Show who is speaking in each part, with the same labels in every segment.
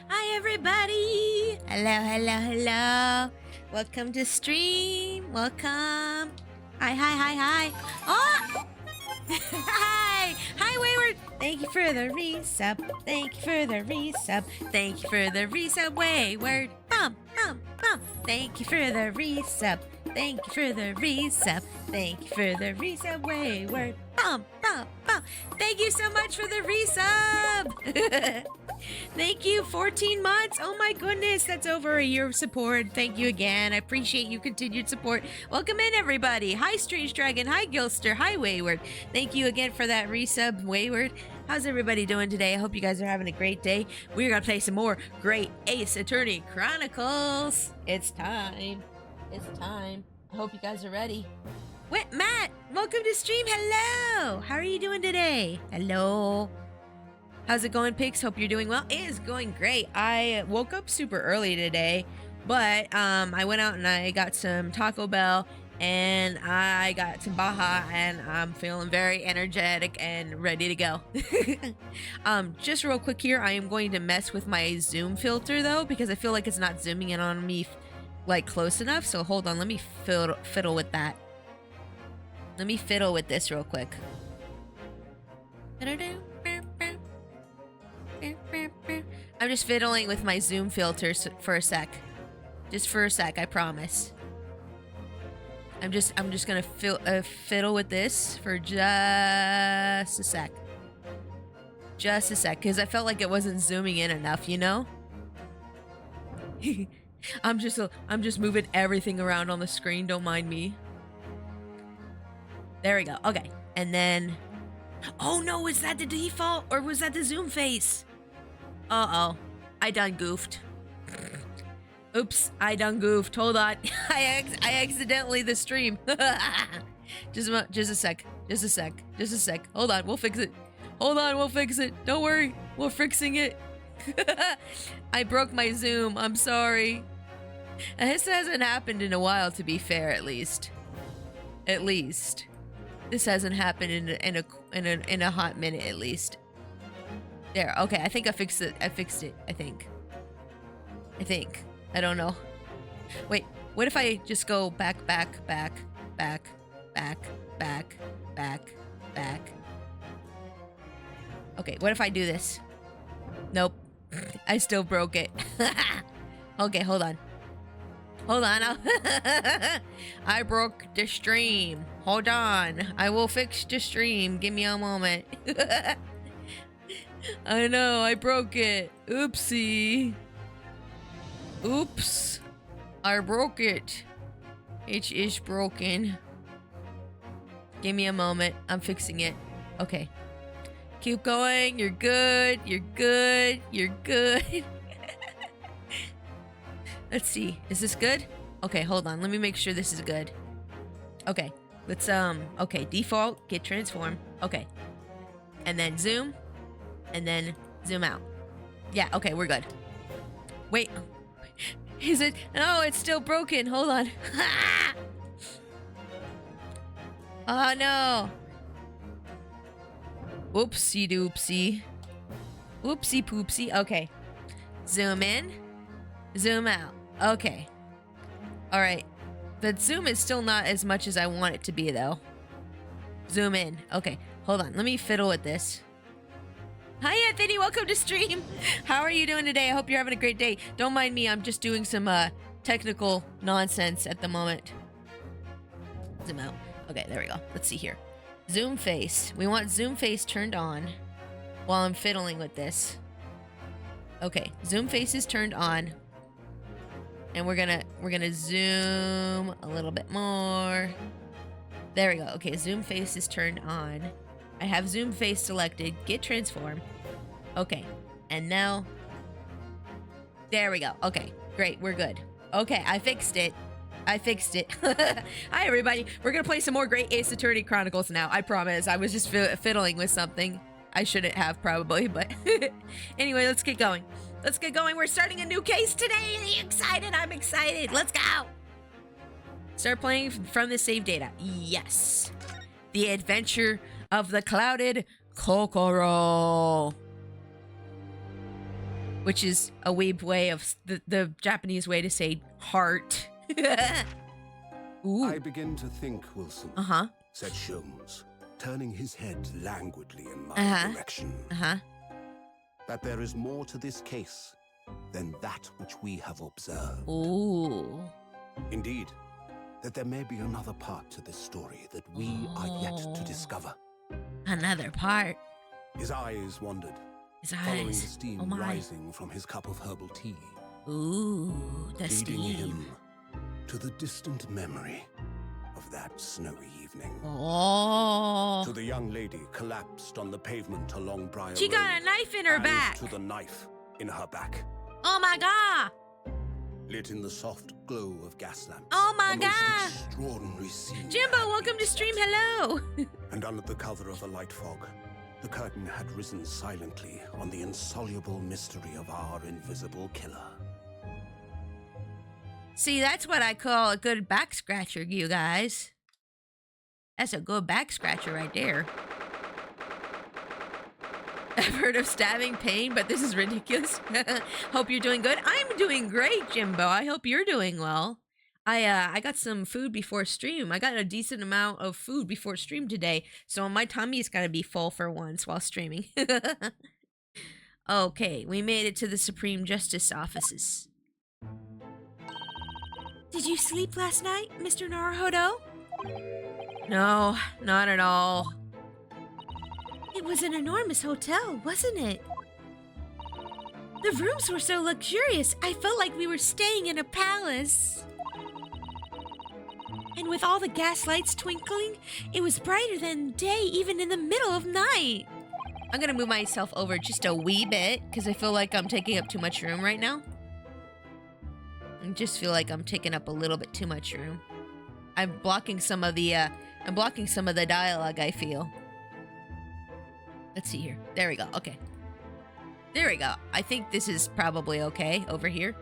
Speaker 1: Hi, everybody. Hello, hello, hello. Welcome to stream. Welcome. Hi, hi, hi, hi. Oh! Hi. Hi, Wayward. Thank you for the resub. Thank you for the resub. Thank you for the resub, Wayward. Bum, bum, bum. Thank you for the resub. Thank you for the resub. Thank you for the resub, Wayward. Bum, bum, bum. Thank you so much for the resub. Thank you, 14 months. Oh my goodness, that's over a year of support. Thank you again. I appreciate you continued support. Welcome in, everybody. Hi, Strange Dragon. Hi, Gilster. Hi, Wayward. Thank you again for that resub, Wayward. How's everybody doing today? I hope you guys are having a great day. We're gonna play some more great Ace Attorney Chronicles. It's time. It's time. I hope you guys are ready. Wait, Matt, welcome to stream. Hello. How are you doing today? Hello. How's it going, Pix? Hope you're doing well. It is going great. I woke up super early today, but I went out and I got some Taco Bell and I got some Baja, and I'm feeling very energetic and ready to go. Just real quick here, I am going to mess with my zoom filter though, because I feel like it's not zooming in on me like close enough. So hold on, let me fiddle with that. Let me fiddle with this real quick. I'm just fiddling with my zoom filters for a sec. Just for a sec, I promise. I'm just gonna fiddle with this for just a sec. Just a sec, because I felt like it wasn't zooming in enough, you know? I'm just moving everything around on the screen, don't mind me. There we go. Okay. And then oh no, was that the default or was that the zoom face? Uh-oh. I done goofed. Oops, I done goofed. Hold on. I accidentally the stream. just a sec. Just a sec. Just a sec. Hold on, we'll fix it. Hold on, we'll fix it. Don't worry. We're fixing it. I broke my zoom. I'm sorry. This hasn't happened in a while, to be fair, at least. At least. This hasn't happened in a hot minute, at least. There. Okay, I think I fixed it. I fixed it. I think. I don't know. Wait. What if I just go back? Okay. What if I do this? Nope. I still broke it. Okay. Hold on. Hold on. I broke the stream. Hold on. I will fix the stream. Give me a moment. I know. I broke it. Oopsie. Oops. I broke it. It is broken. Give me a moment. I'm fixing it. Okay. Keep going. You're good. You're good. You're good. Let's see. Is this good? Okay, hold on. Let me make sure this is good. Okay. Let's, okay. Default. Get transform. Okay. And then zoom. And then zoom out. Yeah, okay. We're good. Wait. Is it? No, it's still broken. Hold on. Oh, no. Oopsie doopsie. Oopsie poopsie. Okay. Zoom in. Zoom out. Okay. Alright. The zoom is still not as much as I want it to be, though. Zoom in. Okay. Hold on. Let me fiddle with this. Hi, Anthony. Welcome to stream. How are you doing today? I hope you're having a great day. Don't mind me. I'm just doing some technical nonsense at the moment. Zoom out. Okay, there we go. Let's see here. Zoom face. We want zoom face turned on while I'm fiddling with this. Okay. Zoom face is turned on. And we're gonna zoom a little bit more. There we go. Okay, zoom face is turned on. I have zoom face selected. Get transform. Okay, and now there we go. Okay, great. We're good. Okay, I fixed it. I fixed it. Hi, everybody. We're gonna play some more great Ace Attorney Chronicles now. I promise. I was just fiddling with something. I shouldn't have probably, but anyway, let's get going. Let's get going. We're starting a new case today. Are you excited? I'm excited. Let's go. Start playing from the save data. Yes. The Adventure of the Clouded Kokoro. which is a weeb way of the Japanese way to say heart. Ooh.
Speaker 2: I begin to think, Wilson, said Sholmes, turning his head languidly in my direction, that there is more to this case than that which we have observed.
Speaker 1: Ooh.
Speaker 2: Indeed, that there may be another part to this story that we are yet to discover.
Speaker 1: Another part?
Speaker 2: His eyes wandered, following the steam rising from his cup of herbal tea.
Speaker 1: Ooh, the
Speaker 2: leading
Speaker 1: steam.
Speaker 2: him to the distant memory of that snowy evening.
Speaker 1: Oh.
Speaker 2: To the young lady collapsed on the pavement along Briar Road.
Speaker 1: She got a knife in her back.
Speaker 2: To the knife in her back.
Speaker 1: Oh my god.
Speaker 2: Lit in the soft glow of gas lamps.
Speaker 1: Oh my god.
Speaker 2: Most extraordinary scene.
Speaker 1: Jimbo, welcome to stream. Hello.
Speaker 2: And under the cover of a light fog, the curtain had risen silently on the insoluble mystery of our invisible killer.
Speaker 1: See, that's what I call a good back scratcher, you guys. That's a good back scratcher right there. I've heard of stabbing pain, but this is ridiculous. Hope you're doing good. I'm doing great, Jimbo. I hope you're doing well. I got some food before stream. I got a decent amount of food before stream today, so my tummy's gotta be full for once while streaming. Okay, we made it to the Supreme Justice offices. Did you sleep last night, Mr. Naruhodo? No, not at all. It was an enormous hotel, wasn't it? The rooms were so luxurious, I felt like we were staying in a palace. And with all the gas lights twinkling, it was brighter than day even in the middle of night. I'm gonna move myself over just a wee bit, because I feel like I'm taking up too much room right now. I just feel like I'm taking up a little bit too much room. I'm blocking some of the dialogue, I feel. Let's see here. There we go. Okay. There we go. I think this is probably okay over here.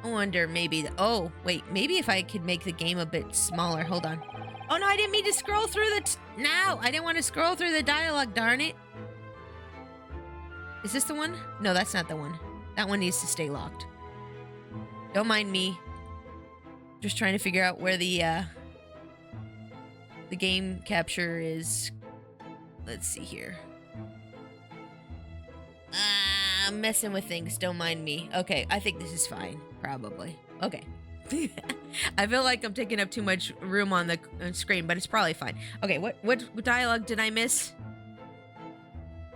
Speaker 1: I wonder maybe... oh, wait. Maybe if I could make the game a bit smaller. Hold on. Oh, no, I didn't mean to scroll through the... no, I didn't want to scroll through the dialogue, darn it. Is this the one? No, that's not the one. That one needs to stay locked. Don't mind me. Just trying to figure out where the game capture is. Let's see here. I'm messing with things. Don't mind me. Okay, I think this is fine. Probably. Okay. I feel like I'm taking up too much room on the screen, but it's probably fine. Okay, what dialogue did I miss?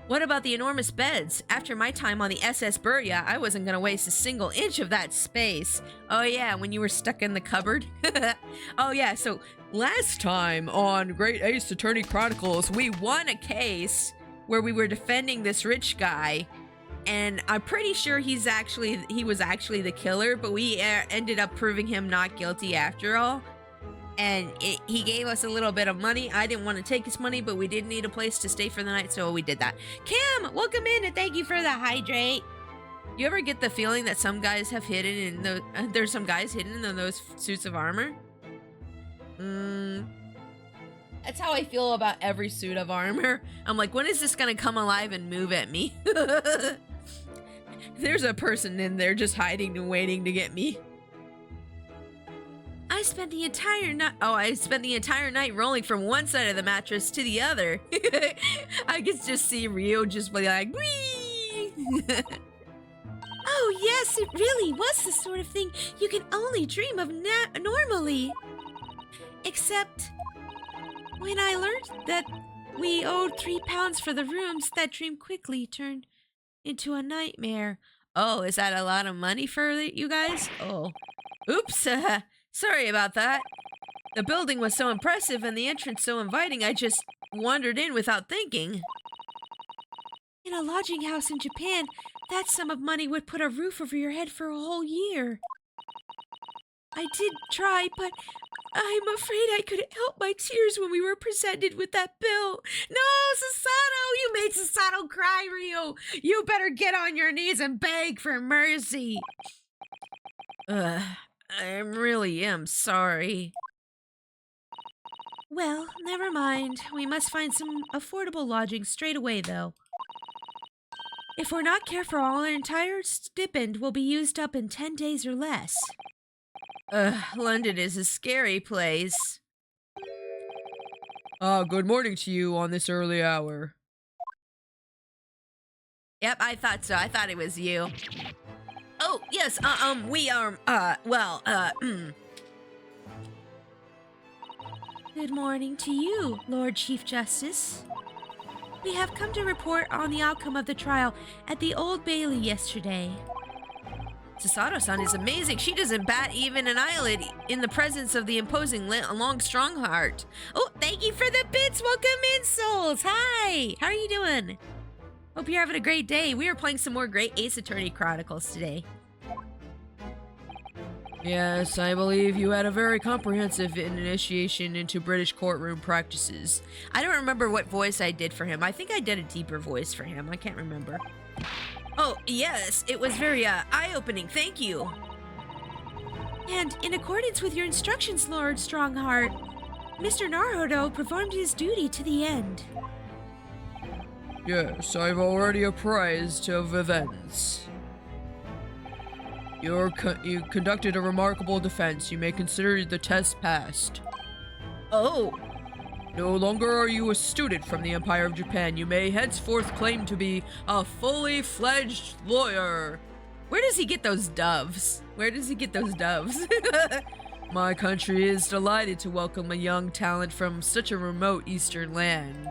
Speaker 1: What about the enormous beds? After my time on the SS Burya, I wasn't gonna waste a single inch of that space. Oh yeah, when you were stuck in the cupboard? Oh yeah, so last time on Great Ace Attorney Chronicles, we won a case where we were defending this rich guy, and I'm pretty sure he was actually the killer, but we ended up proving him not guilty after all. And he gave us a little bit of money. I didn't want to take his money, but we did need a place to stay for the night, so we did that. Kim, welcome in, and thank you for the hydrate. You ever get the feeling that some guys have hidden in those... there's some guys hidden in those suits of armor? That's how I feel about every suit of armor. I'm like, when is this gonna come alive and move at me? There's a person in there just hiding and waiting to get me. I spent the entire night rolling from one side of the mattress to the other. I could just see Rio just be like, wee! Oh yes, it really was the sort of thing you can only dream of normally. Except, when I learned that we owed £3 for the rooms, that dream quickly turned into a nightmare. Oh, is that a lot of money for you guys? Oh, oops. Sorry about that. The building was so impressive and the entrance so inviting, I just wandered in without thinking. In a lodging house in Japan, that sum of money would put a roof over your head for a whole year. I did try, but I'm afraid I couldn't help my tears when we were presented with that bill. No, Sasato! You made Sasato cry, Rio! You better get on your knees and beg for mercy! I really am sorry. Well, never mind. We must find some affordable lodging straight away, though. If we're not careful, our entire stipend will be used up in 10 days or less. London is a scary place.
Speaker 3: Good morning to you on this early hour.
Speaker 1: Yep, I thought so. I thought it was you. Oh, yes, we are, Good morning to you, Lord Chief Justice. We have come to report on the outcome of the trial at the Old Bailey yesterday. Sasato-san is amazing. She doesn't bat even an eyelid in the presence of the imposing long strong heart. Oh, thank you for the bits. Welcome in, souls. Hi. How are you doing? Hope you're having a great day. We are playing some more great Ace Attorney Chronicles today.
Speaker 3: Yes, I believe you had a very comprehensive initiation into British courtroom practices.
Speaker 1: I don't remember what voice I did for him. I think I did a deeper voice for him. I can't remember. Oh, yes, it was very eye-opening. Thank you. And in accordance with your instructions, Lord Strongheart, Mr. Naruto performed his duty to the end.
Speaker 3: Yes, I've already apprised of events. You conducted a remarkable defense. You may consider the test passed.
Speaker 1: Oh.
Speaker 3: No longer are you a student from the Empire of Japan. You may henceforth claim to be a fully fledged lawyer.
Speaker 1: Where does he get those doves?
Speaker 3: My country is delighted to welcome a young talent from such a remote eastern land.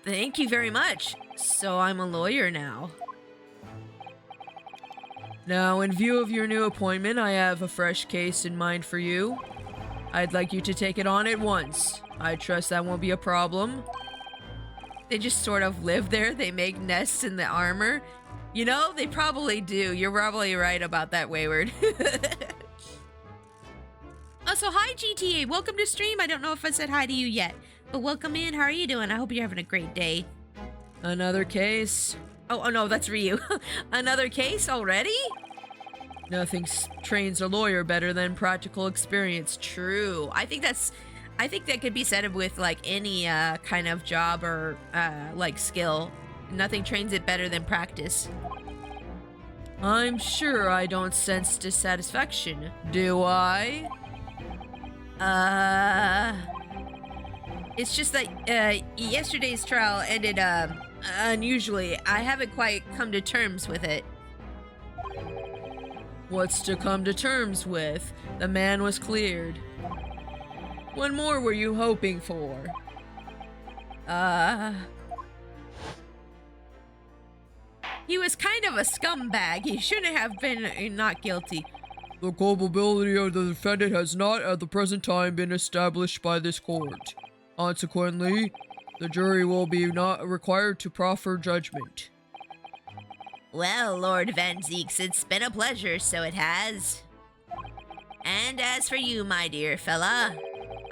Speaker 1: Thank you very much. So I'm a lawyer now.
Speaker 3: Now, in view of your new appointment, I have a fresh case in mind for you. I'd like you to take it on at once. I trust that won't be a problem.
Speaker 1: They just sort of live there. They make nests in the armor. You know, they probably do. You're probably right about that, Wayward. Oh, so hi, GTA. Welcome to stream. I don't know if I said hi to you yet, but welcome in. How are you doing? I hope you're having a great day.
Speaker 3: Another case?
Speaker 1: Oh no, that's Ryu. Another case already?
Speaker 3: Nothing trains a lawyer better than practical experience.
Speaker 1: True. I think that could be said with like any kind of job or like skill. Nothing trains it better than practice.
Speaker 3: I'm sure I don't sense dissatisfaction. Do I?
Speaker 1: It's just that yesterday's trial ended unusually. I haven't quite come to terms with it.
Speaker 3: What's to come to terms with? The man was cleared. What more were you hoping for?
Speaker 1: He was kind of a scumbag. He shouldn't have been not guilty.
Speaker 3: The culpability of the defendant has not at the present time been established by this court. Consequently, the jury will be not required to proffer judgment.
Speaker 1: Well, Lord Van Zeeks, it's been a pleasure, so it has. And as for you, my dear fella,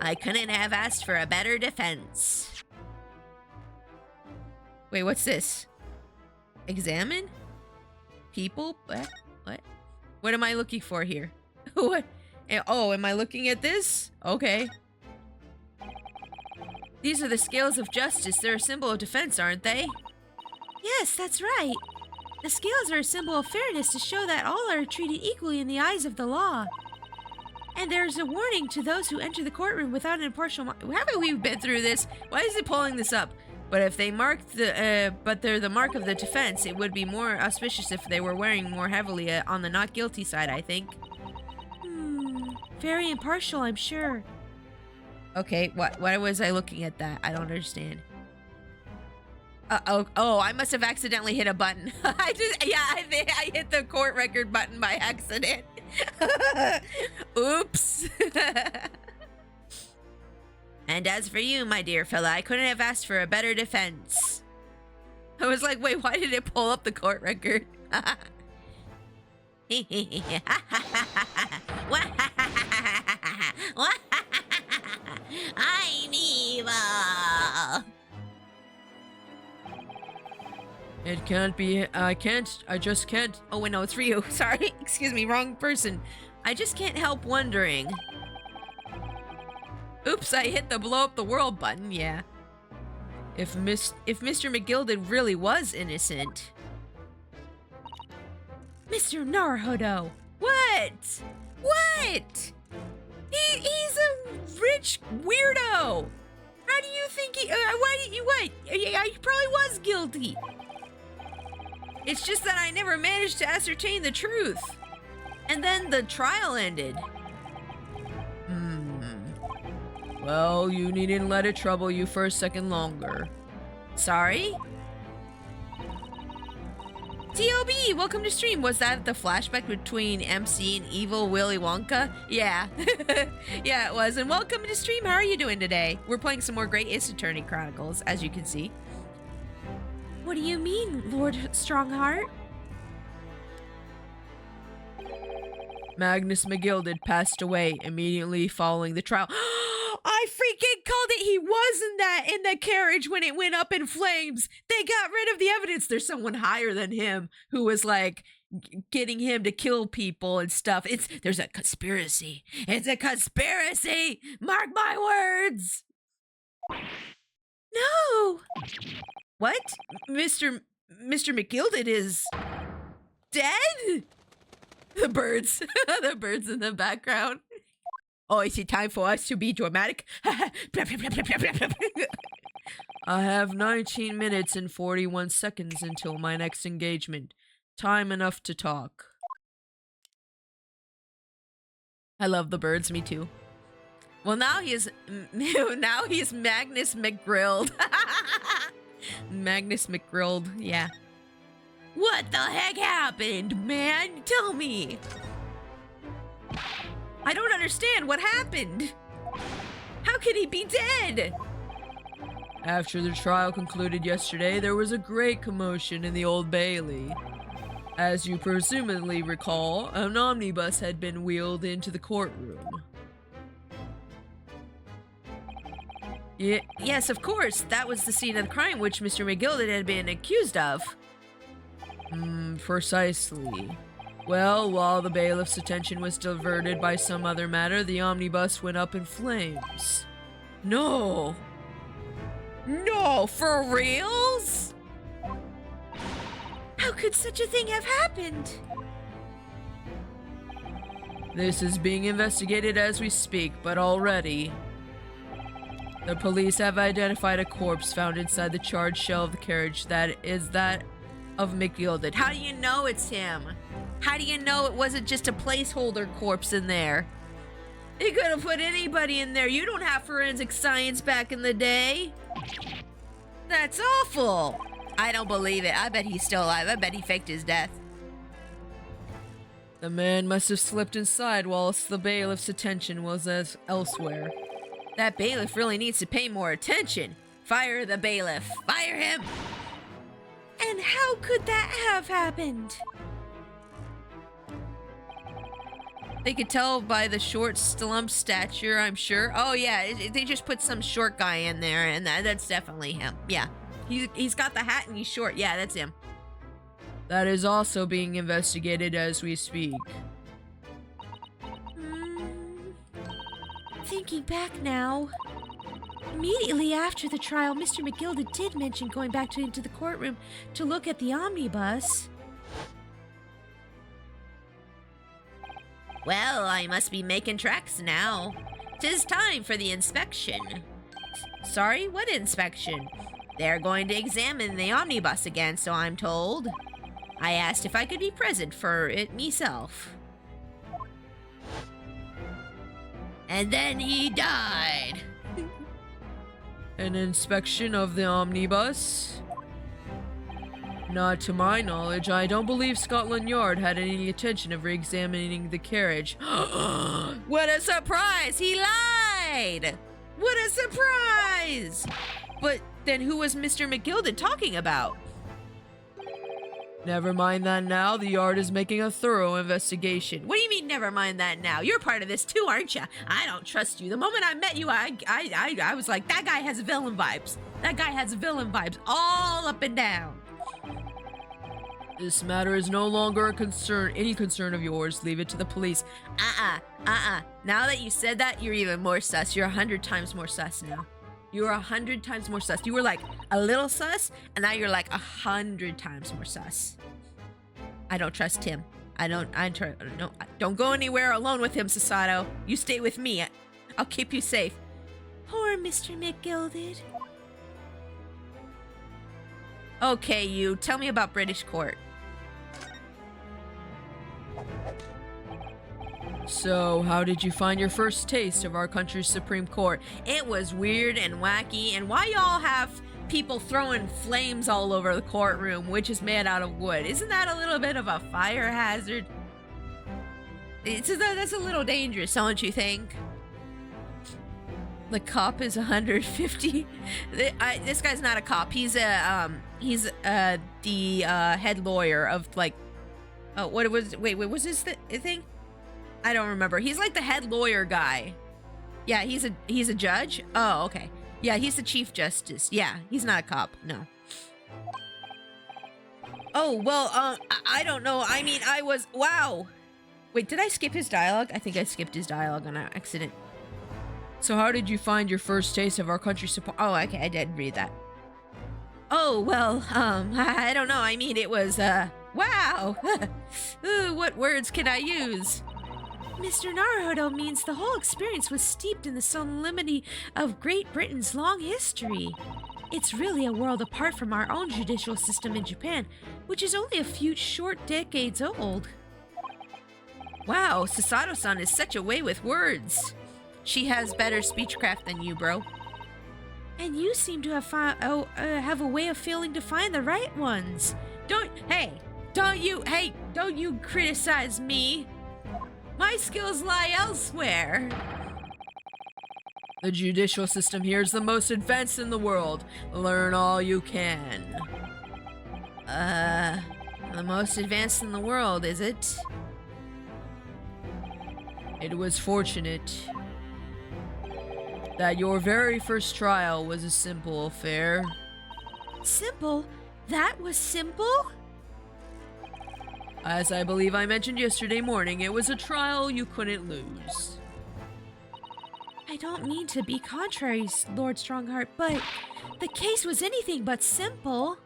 Speaker 1: I couldn't have asked for a better defense. Wait, what's this? Examine? People? What? What am I looking for here? What? Oh, am I looking at this? Okay. These are the scales of justice. They're a symbol of defense, aren't they? Yes, that's right. The scales are a symbol of fairness to show that all are treated equally in the eyes of the law. And there's a warning to those who enter the courtroom without an impartial haven't we been through this? Why is it pulling this up? But if they mark but they're the mark of the defense, it would be more auspicious if they were wearing more heavily on the not guilty side, I think. Very impartial, I'm sure. Okay, why was I looking at that? I don't understand. Oh, I must have accidentally hit a button. I hit the court record button by accident. Oops. And as for you, my dear fella, I couldn't have asked for a better defense. I was like, wait, why did it pull up the court record? I'm evil.
Speaker 3: It can't be, I just can't.
Speaker 1: Oh, wait, no, it's Ryu. Sorry, excuse me, wrong person. I just can't help wondering. Oops, I hit the blow up the world button, yeah. if Mr. McGilded really was innocent. Mr. Naruhodo, what? What? He's a rich weirdo. How do you think he? What? He probably was guilty. It's just that I never managed to ascertain the truth. And then the trial ended. Well, you needn't let it trouble you for a second longer. Sorry? T.O.B., welcome to stream. Was that the flashback between MC and evil Willy Wonka? Yeah. Yeah, it was. And welcome to stream. How are you doing today? We're playing some more Great Ace Attorney Chronicles, as you can see. What do you mean, Lord Strongheart? Magnus McGilded passed away immediately following the trial. I freaking called it. He wasn't in the carriage when it went up in flames. They got rid of the evidence. There's someone higher than him who was like getting him to kill people and stuff. There's a conspiracy. It's a conspiracy. Mark my words. No. What? Mr. McGilded is dead? The birds. The birds in the background. Oh, is it time for us to be dramatic? I have 19 minutes and 41 seconds until my next engagement. Time enough to talk. I love the birds, me too. Well, now he is Magnus McGrilled. Magnus McGrilled, yeah. What the heck happened, man? Tell me. I don't understand what happened. How could he be dead? After the trial concluded yesterday, there was a great commotion in the Old Bailey. As you presumably recall, an omnibus had been wheeled into the courtroom. Yes, of course. That was the scene of the crime which Mr. McGilded had been accused of. Precisely. Well, while the bailiff's attention was diverted by some other matter, the omnibus went up in flames. No! No, for reals? How could such a thing have happened? This is being investigated as we speak, but already the police have identified a corpse found inside the charred shell of the carriage that is that of McGilded. How do you know it's him? How do you know it wasn't just a placeholder corpse in there? They could have put anybody in there. You don't have forensic science back in the day. That's awful. I don't believe it. I bet he's still alive. I bet he faked his death. The man must have slipped inside whilst the bailiff's attention was elsewhere. That bailiff really needs to pay more attention. Fire the bailiff. Fire him. And how could that have happened? They could tell by the short, slump stature, I'm sure. Oh, yeah, they just put some short guy in there, and that's definitely him. Yeah, he's got the hat and he's short. Yeah, that's him. That is also being investigated as we speak. Thinking back now. Immediately after the trial, Mr. McGilded did mention going back into the courtroom to look at the omnibus. Well, I must be making tracks now. 'Tis time for the inspection. Sorry, what inspection? They're going to examine the omnibus again, so I'm told. I asked if I could be present for it myself. And then he died. An inspection of the omnibus? Not to my knowledge. I don't believe Scotland Yard had any intention of re-examining the carriage. What a surprise! He lied! What a surprise! But then who was Mr. McGilded talking about? Never mind that now. The Yard is making a thorough investigation. What do you mean, never mind that now? You're part of this too, aren't you? I don't trust you. The moment I met you, I was like, that guy has villain vibes. That guy has villain vibes all up and down. This matter is no longer any concern of yours. Leave it to the police. Now that you said that, you're even more sus. You're 100 times more sus now. You were 100 times more sus. You were like a little sus, and now you're like 100 times more sus. I don't trust him. Don't go anywhere alone with him, Sasato. You stay with me. I'll keep you safe. Poor Mr. McGilded. Okay, you. Tell me about British court.
Speaker 3: So, how did you find your first taste of our country's Supreme Court?
Speaker 1: It was weird and wacky, and why y'all have people throwing flames all over the courtroom, which is made out of wood? Isn't that a little bit of a fire hazard? That's a little dangerous, don't you think? The cop is 150. This guy's not a cop. He's the head lawyer of like, what was? Wait, was this the thing? I don't remember. He's like the head lawyer guy. Yeah, he's a judge. Oh, okay. Yeah, he's the chief justice. Yeah, he's not a cop. No. Oh, well, I don't know. I mean, wow. Wait, did I skip his dialogue? I think I skipped his dialogue on accident.
Speaker 3: So how did you find your first taste of our country's support?
Speaker 1: Oh, okay, I did read that. Oh, well, I don't know. I mean, it was, wow. Ooh, what words can I use? Mr. Naruhodo means the whole experience was steeped in the solemnity of Great Britain's long history. It's really a world apart from our own judicial system in Japan, which is only a few short decades old. Wow, Sasato-san is such a way with words. She has better speechcraft than you, bro. And you seem to have a way of failing to find the right ones. Don't you criticize me. My skills lie elsewhere.
Speaker 3: The judicial system here is the most advanced in the world. Learn all you can.
Speaker 1: The most advanced in the world, is it?
Speaker 3: It was fortunate that your very first trial was a simple affair.
Speaker 1: Simple? That was simple?
Speaker 3: As I believe I mentioned yesterday morning, it was a trial you couldn't lose.
Speaker 1: I don't mean to be contrary, Lord Strongheart, but the case was anything but simple.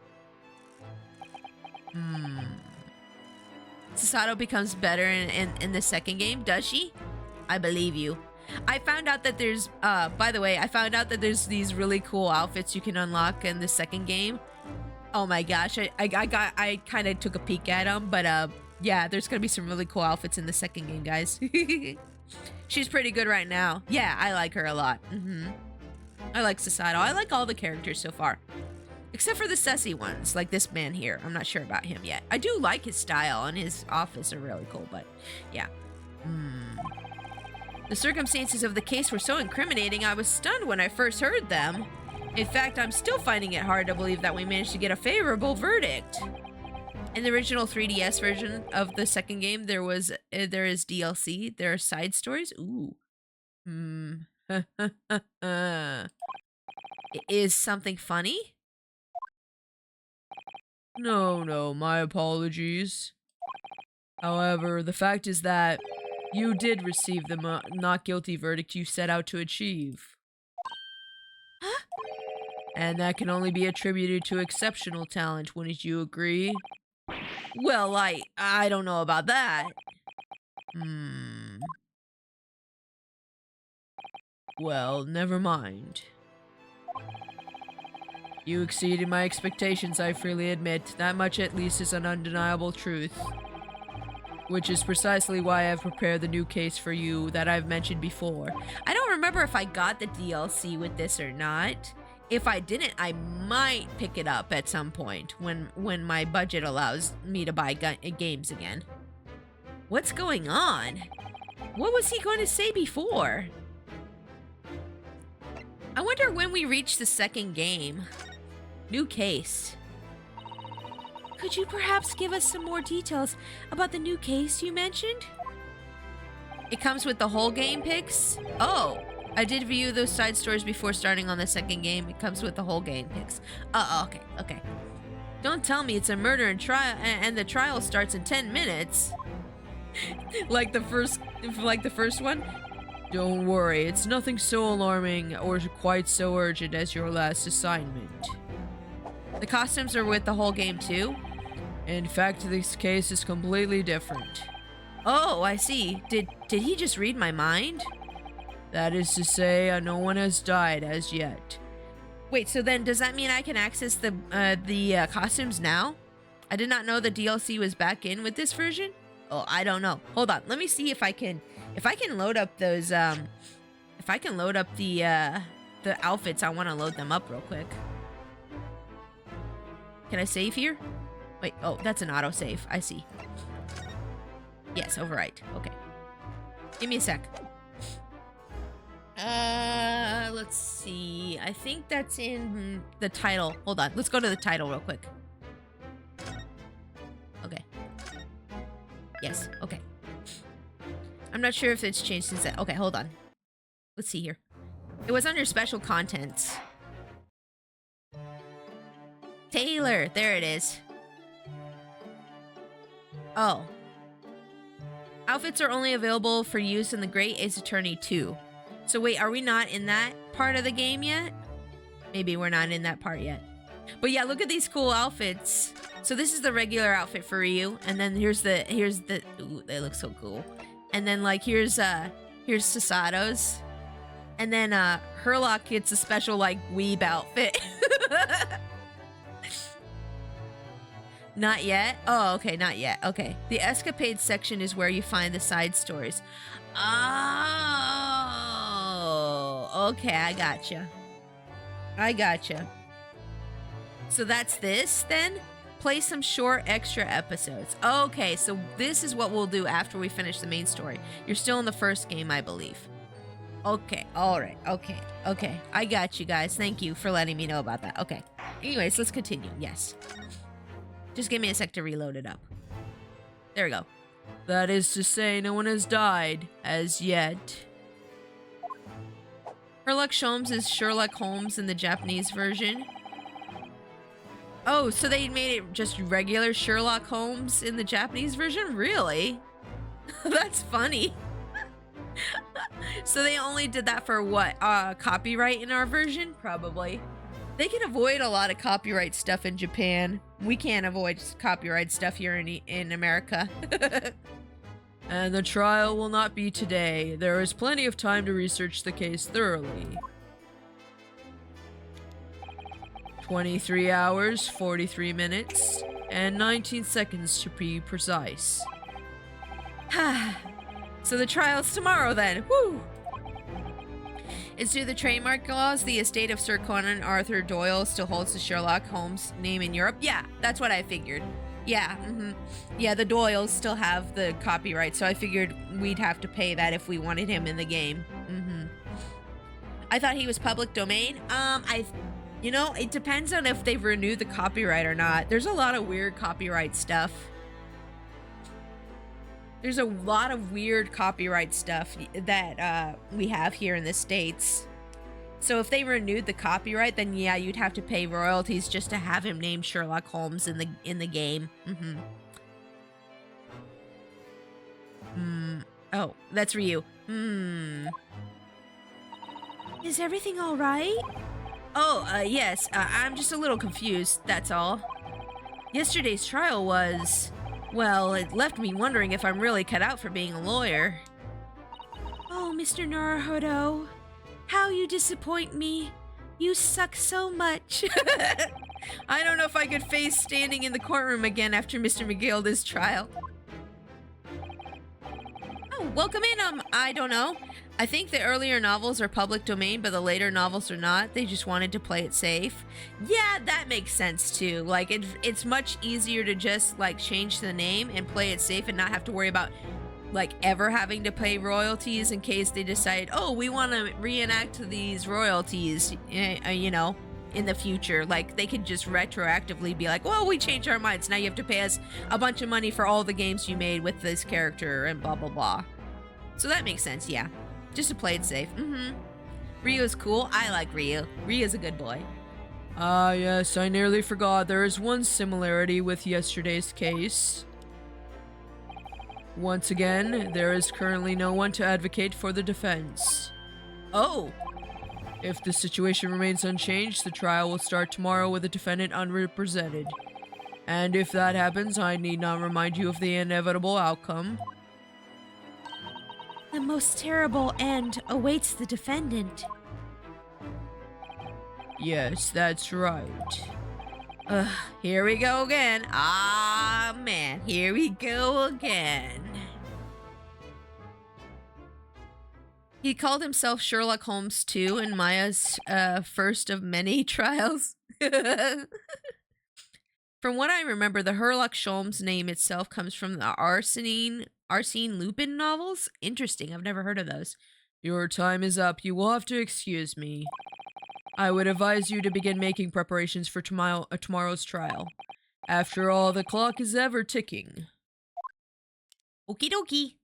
Speaker 1: Sasato becomes better in the second game, does she? I believe you. I found out that there's, by the way, I found out that there's these really cool outfits you can unlock in the second game. Oh my gosh, I kind of took a peek at them, but yeah, there's gonna be some really cool outfits in the second game, guys. She's pretty good right now. Yeah, I like her a lot. I like Sasato. I like all the characters so far. Except for the sussy ones, like this man here. I'm not sure about him yet. I do like his style, and his office are really cool, but yeah. The circumstances of the case were so incriminating, I was stunned when I first heard them. In fact, I'm still finding it hard to believe that we managed to get a favorable verdict. In the original 3DS version of the second game, there is DLC. There are side stories. Ooh. Is something funny?
Speaker 3: No, my apologies. However, the fact is that you did receive the not guilty verdict you set out to achieve.
Speaker 1: Huh?
Speaker 3: And that can only be attributed to exceptional talent, wouldn't you agree?
Speaker 1: Well, I don't know about that.
Speaker 3: Well, never mind. You exceeded my expectations, I freely admit. That much at least is an undeniable truth. Which is precisely why I've prepared the new case for you that I've mentioned before.
Speaker 1: I don't remember if I got the DLC with this or not. If I didn't, I might pick it up at some point when my budget allows me to buy games again. What's going on? What was he going to say before? I wonder when we reach the second game. New case. Could you perhaps give us some more details about the new case you mentioned? It comes with the whole game picks? Oh, I did view those side stories before starting on the second game. It comes with the whole game picks. Oh, okay. Don't tell me it's a murder and trial, and the trial starts in 10 minutes. like the first one?
Speaker 3: Don't worry, it's nothing so alarming or quite so urgent as your last assignment.
Speaker 1: The costumes are with the whole game too?
Speaker 3: In fact, this case is completely different.
Speaker 1: Oh, I see. Did he just read my mind?
Speaker 3: That is to say, no one has died as yet.
Speaker 1: Wait, so then does that mean I can access the costumes now? I did not know the DLC was back in with this version. Oh, I don't know. Hold on. Let me see if I can load up those if I can load up the outfits. I want to load them up real quick. Can I save here? Wait, oh, that's an autosave. I see. Yes, overwrite. Okay. Give me a sec. Let's see. I think that's in the title. Hold on. Let's go to the title real quick. Okay. Yes, okay. I'm not sure if it's changed since that. Okay, hold on. Let's see here. It was under special contents. Taylor, there it is. Oh. Outfits are only available for use in the Great Ace Attorney 2. So wait, are we not in that part of the game yet? Maybe we're not in that part yet. But yeah, look at these cool outfits. So this is the regular outfit for Ryu, and then here's the ooh, they look so cool. And then like here's Sasato's. And then Herlock gets a special like weeb outfit. Not yet? Oh, okay, not yet. Okay. The escapade section is where you find the side stories. Oh, okay, I gotcha. So that's this then? Play some short extra episodes. Okay, so this is what we'll do after we finish the main story. You're still in the first game, I believe. Okay, alright, okay. I got you guys. Thank you for letting me know about that. Okay. Anyways, let's continue. Yes. Just give me a sec to reload it up. There we go.
Speaker 3: That is to say, no one has died as yet.
Speaker 1: Sherlock Sholmes is Sherlock Holmes in the Japanese version. Oh, so they made it just regular Sherlock Holmes in the Japanese version? Really? That's funny. So they only did that for what? Copyright in our version? Probably. They can avoid a lot of copyright stuff in Japan. We can't avoid copyright stuff here in America.
Speaker 3: And the trial will not be today. There is plenty of time to research the case thoroughly. 23 hours, 43 minutes, and 19 seconds to be precise.
Speaker 1: So the trial's tomorrow then. Woo! It's due to the trademark laws. The estate of Sir Conan Arthur Doyle still holds the Sherlock Holmes name in Europe. Yeah, that's what I figured. Yeah, yeah, the Doyles still have the copyright, so I figured we'd have to pay that if we wanted him in the game. I thought he was public domain. You know, it depends on if they've renewed the copyright or not. There's a lot of weird copyright stuff. There's a lot of weird copyright stuff that we have here in the States. So if they renewed the copyright, then yeah, you'd have to pay royalties just to have him named Sherlock Holmes in the game. Oh, that's Ryu. Is everything all right? Oh, yes. I'm just a little confused, that's all. Yesterday's trial was... well, it left me wondering if I'm really cut out for being a lawyer. Oh, Mr. Naruhodo. How you disappoint me. You suck so much. I don't know if I could face standing in the courtroom again after Mr. McGilda's trial. Oh, welcome in, I don't know. I think the earlier novels are public domain, but the later novels are not. They just wanted to play it safe. Yeah, that makes sense too. Like, it's much easier to just, like, change the name and play it safe and not have to worry about, like, ever having to pay royalties in case they decide, oh, we want to reenact these royalties, you know, in the future. Like, they could just retroactively be like, well, we changed our minds. Now you have to pay us a bunch of money for all the games you made with this character and blah, blah, blah. So that makes sense, yeah. Just to play it safe. Ryu's cool. I like Ryu. Ryu's a good boy.
Speaker 3: Ah, yes, I nearly forgot. There is one similarity with yesterday's case. Once again, there is currently no one to advocate for the defense.
Speaker 1: Oh.
Speaker 3: If the situation remains unchanged, the trial will start tomorrow with the defendant unrepresented. And if that happens, I need not remind you of the inevitable outcome.
Speaker 1: The most terrible end awaits the defendant.
Speaker 3: Yes, that's right.
Speaker 1: Here we go again. Ah, man, here we go again. He called himself Sherlock Holmes too in Maya's first of many trials. From what I remember, the Sherlock Holmes name itself comes from the Arsene Lupin novels. Interesting, I've never heard of those.
Speaker 3: Your time is up. You will have to excuse me. I would advise you to begin making preparations for tomorrow's trial. After all, the clock is ever ticking.
Speaker 1: Okie dokie.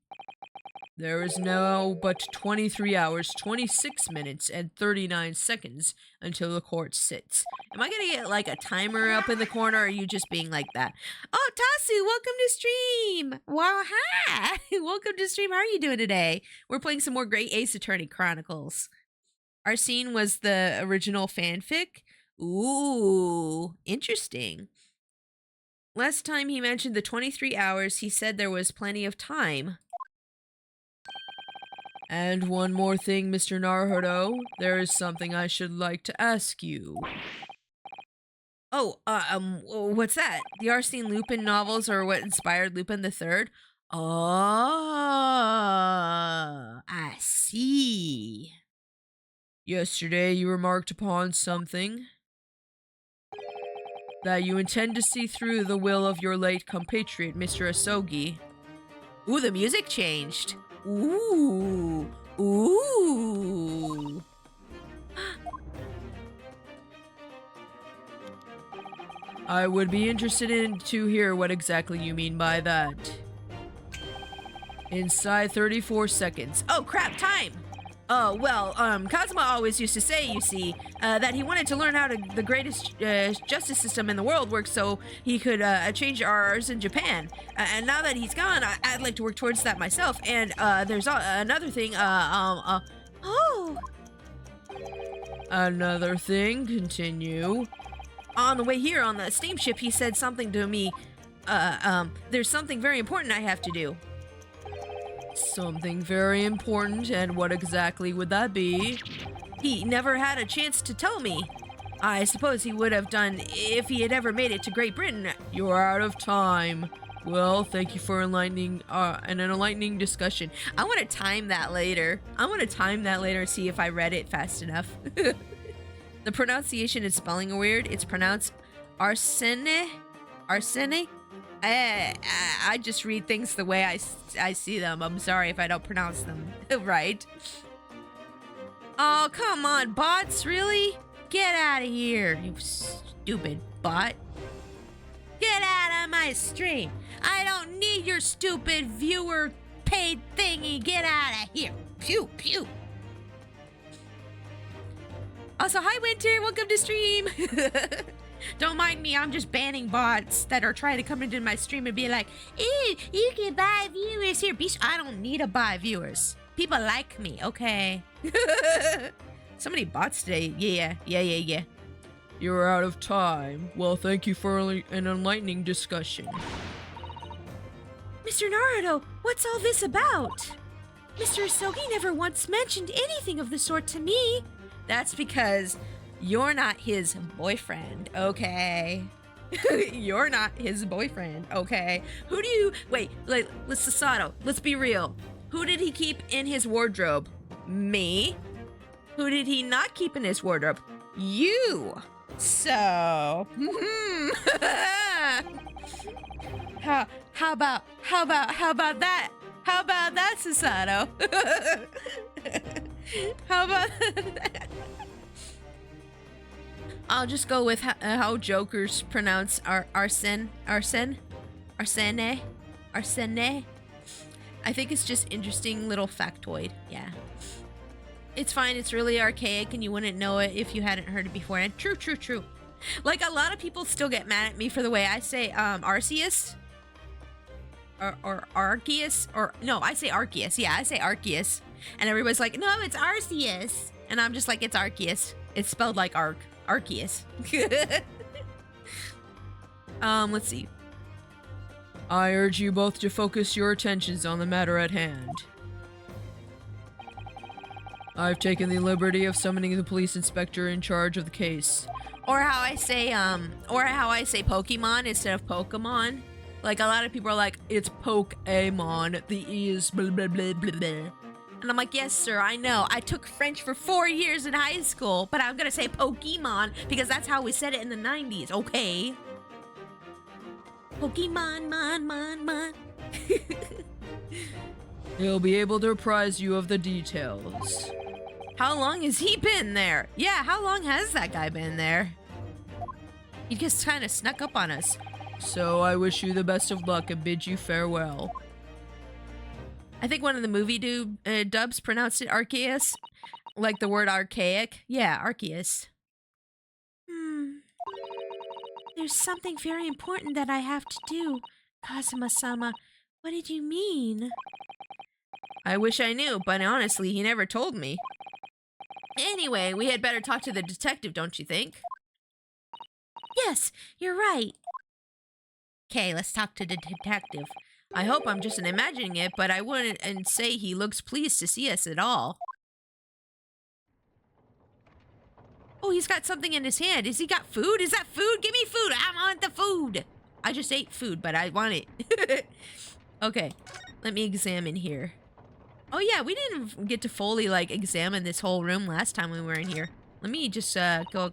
Speaker 3: There is now but 23 hours, 26 minutes, and 39 seconds until the court sits.
Speaker 1: Am I gonna get like a timer up in the corner, or are you just being like that? Oh, Tasu, welcome to stream. Wow, hi. Welcome to stream. How are you doing today? We're playing some more Great Ace Attorney Chronicles. Arsene was the original fanfic. Ooh, interesting. Last time he mentioned the 23 hours, he said there was plenty of time.
Speaker 3: And one more thing, Mr. Naruto. There is something I should like to ask you.
Speaker 1: Oh, what's that? The Arsene Lupin novels are what inspired Lupin the Third? Oh, I see.
Speaker 3: Yesterday, you remarked upon something. That you intend to see through the will of your late compatriot, Mr. Asogi.
Speaker 1: Ooh, the music changed. Ooh. Ooh.
Speaker 3: I would be interested to hear what exactly you mean by that. Inside 34 seconds.
Speaker 1: Oh, crap, time! Oh, well, Kazuma always used to say, you see, that he wanted to learn how the greatest justice system in the world works so he could change ours in Japan. And now that he's gone, I'd like to work towards that myself. And there's another thing, oh.
Speaker 3: Another thing, continue.
Speaker 1: On the way here on the steamship, he said something to me, there's something very important I have to do.
Speaker 3: Something very important, and what exactly would that be?
Speaker 1: He never had a chance to tell me. I suppose he would have done if he had ever made it to Great Britain.
Speaker 3: You're out of time. Well, thank you for an enlightening discussion.
Speaker 1: I want to time that later. And see if I read it fast enough. The pronunciation and spelling are weird. It's pronounced Arsene. I just read things the way I see them. I'm sorry if I don't pronounce them right. Oh, come on, bots, really? Get out of here, you stupid bot. Get out of my stream. I don't need your stupid viewer paid thingy. Get out of here. Pew, pew. Also, hi, Winter. Welcome to stream. Don't mind me, I'm just banning bots that are trying to come into my stream and be like, ew, you can buy viewers here. I don't need to buy viewers. People like me, okay? So many bots today. Yeah.
Speaker 3: You're out of time. Well, thank you for an enlightening discussion.
Speaker 1: Mr. Naruto, what's all this about? Mr. Asogi never once mentioned anything of the sort to me. That's because you're not his boyfriend, okay? You're not his boyfriend, okay? Who do you... Wait, let's Sasato, let's be real. Who did he keep in his wardrobe? Me? Who did he not keep in his wardrobe? You! So... How about that? How about that, Sasato? How about that? I'll just go with how jokers pronounce Arsene. I think it's just interesting little factoid. Yeah. It's fine. It's really archaic and you wouldn't know it if you hadn't heard it before. And true. Like, a lot of people still get mad at me for the way I say Arceus. Arceus, or no, I say Arceus. Yeah, I say Arceus. And everybody's like, no, it's Arceus. And I'm just like, it's Arceus. It's spelled like Arceus. Let's see.
Speaker 3: I urge you both to focus your attentions on the matter at hand. I've taken the liberty of summoning the police inspector in charge of the case.
Speaker 1: Or how I say Pokemon instead of Pokemon. Like, a lot of people are like, it's Pokemon. The E is blah, blah, blah, blah, blah. And I'm like, yes, sir, I know. I took French for 4 years in high school, but I'm gonna say Pokemon because that's how we said it in the 90s, okay? Pokemon, mon.
Speaker 3: He'll be able to apprise you of the details.
Speaker 1: How long has he been there? Yeah, how long has that guy been there? He just kind of snuck up on us.
Speaker 3: So I wish you the best of luck and bid you farewell.
Speaker 1: I think one of the movie dubs pronounced it Arceus. Like the word archaic. Yeah, Arceus. There's something very important that I have to do. Kazuma-sama, what did you mean? I wish I knew, but honestly, he never told me. Anyway, we had better talk to the detective, don't you think? Yes, you're right. Okay, let's talk to the detective. I hope I'm just imagining it, but I wouldn't say he looks pleased to see us at all. Oh, he's got something in his hand. Has he got food? Is that food? Give me food. I want the food. I just ate food, but I want it. Okay, let me examine here. Oh yeah, we didn't get to fully, like, examine this whole room last time we were in here. Let me just, go...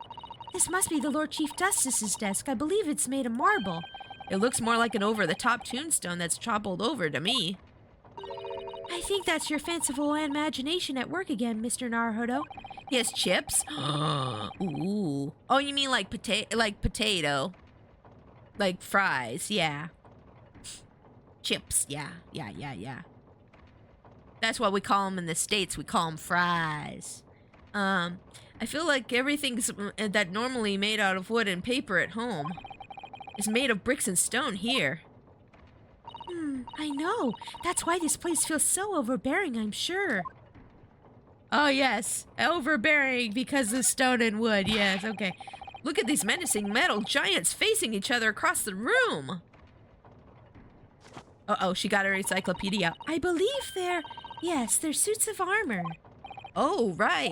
Speaker 1: This must be the Lord Chief Justice's desk. I believe it's made of marble. It looks more like an over-the-top tombstone that's toppled over to me. I think that's your fanciful imagination at work again, Mr. Naruhodo. He has chips? Ooh. Oh, you mean like potato? Like fries, yeah. Chips, yeah. That's what we call them in the States. We call them fries. I feel like everything's that normally made out of wood and paper at home is made of bricks and stone here. I know. That's why this place feels so overbearing, I'm sure. Oh, yes. Overbearing because of stone and wood. Yes, okay. Look at these menacing metal giants facing each other across the room. Uh-oh, she got her encyclopedia. I believe they're suits of armor. Oh, right.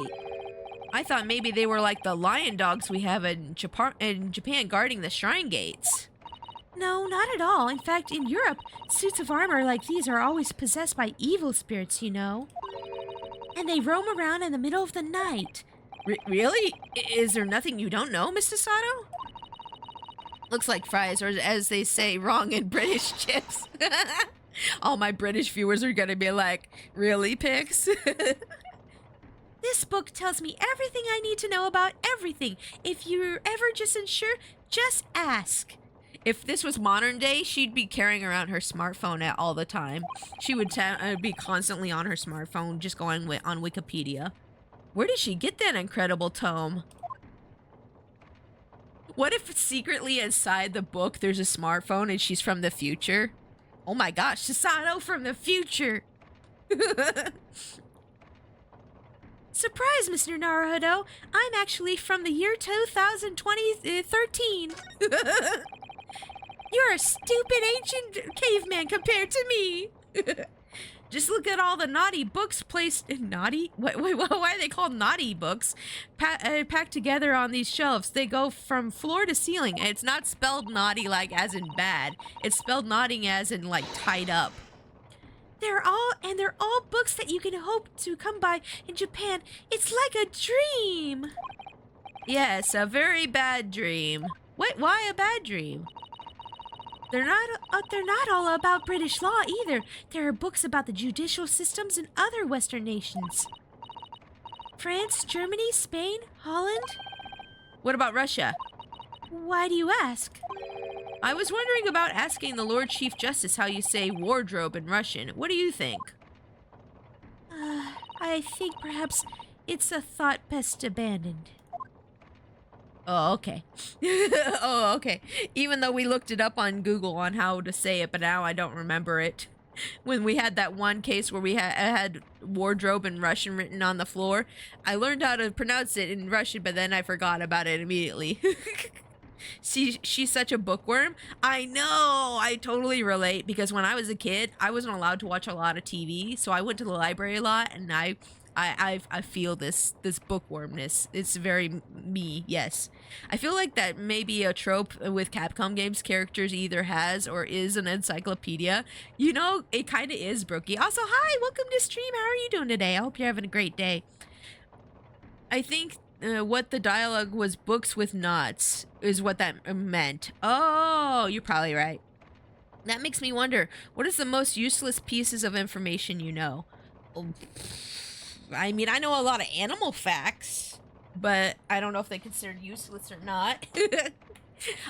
Speaker 1: I thought maybe they were like the lion dogs we have in Japan guarding the shrine gates. No, not at all. In fact, in Europe, suits of armor like these are always possessed by evil spirits, you know. And they roam around in the middle of the night. Really? Is there nothing you don't know, Mr. Sato? Looks like fries, or as they say wrong in British, chips. All my British viewers are gonna be like, really, Pix? This book tells me everything I need to know about everything. If you're ever just unsure, just ask. If this was modern day, she'd be carrying around her smartphone all the time. She would be constantly on her smartphone, just going on Wikipedia. Where did she get that incredible tome? What if secretly inside the book there's a smartphone and she's from the future? Oh my gosh, Sasato from the future! Surprise, Mr. Naruhodo! I'm actually from the year 2013. You're a stupid ancient caveman compared to me. Just look at all the naughty books placed... Naughty? Wait, why are they called naughty books? Packed together on these shelves. They go from floor to ceiling. It's not spelled naughty like as in bad. It's spelled naughty as in like tied up. They're all books that you can hope to come by in Japan. It's like a dream. Yes, a very bad dream. Wait, why a bad dream? They're not all about British law either. There are books about the judicial systems in other Western nations. France, Germany, Spain, Holland. What about Russia? Why do you ask? I was wondering about asking the Lord Chief Justice how you say wardrobe in Russian. What do you think? I think perhaps it's a thought best abandoned. Oh, okay. Oh, okay. Even though we looked it up on Google on how to say it, but now I don't remember it. When we had that one case where we had wardrobe in Russian written on the floor, I learned how to pronounce it in Russian, but then I forgot about it immediately. See, she's such a bookworm. I know. I totally relate because when I was a kid, I wasn't allowed to watch a lot of TV, so I went to the library a lot, and I feel this bookwormness. It's very me. Yes, I feel like that may be a trope with Capcom games. Characters either has or is an encyclopedia. You know, it kind of is, Brookie. Also, hi, welcome to stream. How are you doing today? I hope you're having a great day. I think what the dialogue was books with knots is what that meant. Oh, you're probably right. That makes me wonder, what is the most useless pieces of information you know? I mean, I know a lot of animal facts, but I don't know if they're considered useless or not.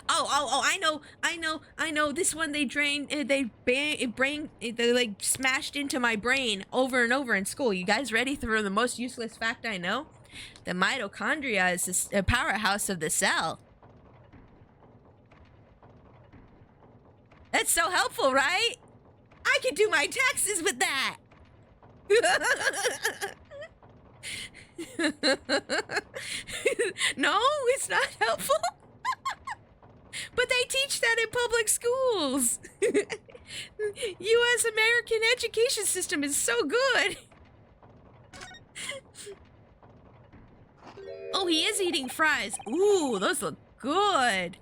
Speaker 1: I know. This one they like smashed into my brain over and over in school. You guys ready for the most useless fact I know? The mitochondria is the powerhouse of the cell. That's so helpful, right? I could do my taxes with that. No, it's not helpful. But they teach that in public schools. U.S. American education system is so good. Oh, he is eating fries. Ooh, those look good.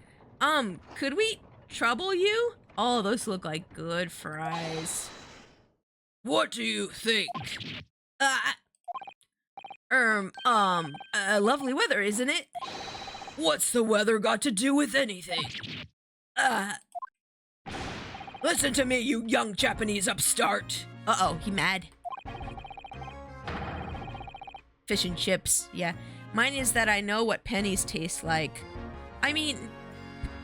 Speaker 1: Could we trouble you? Oh, those look like good fries.
Speaker 3: What do you think?
Speaker 1: Lovely weather, isn't it?
Speaker 3: What's the weather got to do with anything? Listen to me, you young Japanese upstart.
Speaker 1: Uh-oh, he mad. Fish and chips, yeah. Mine is that I know what pennies taste like. I mean,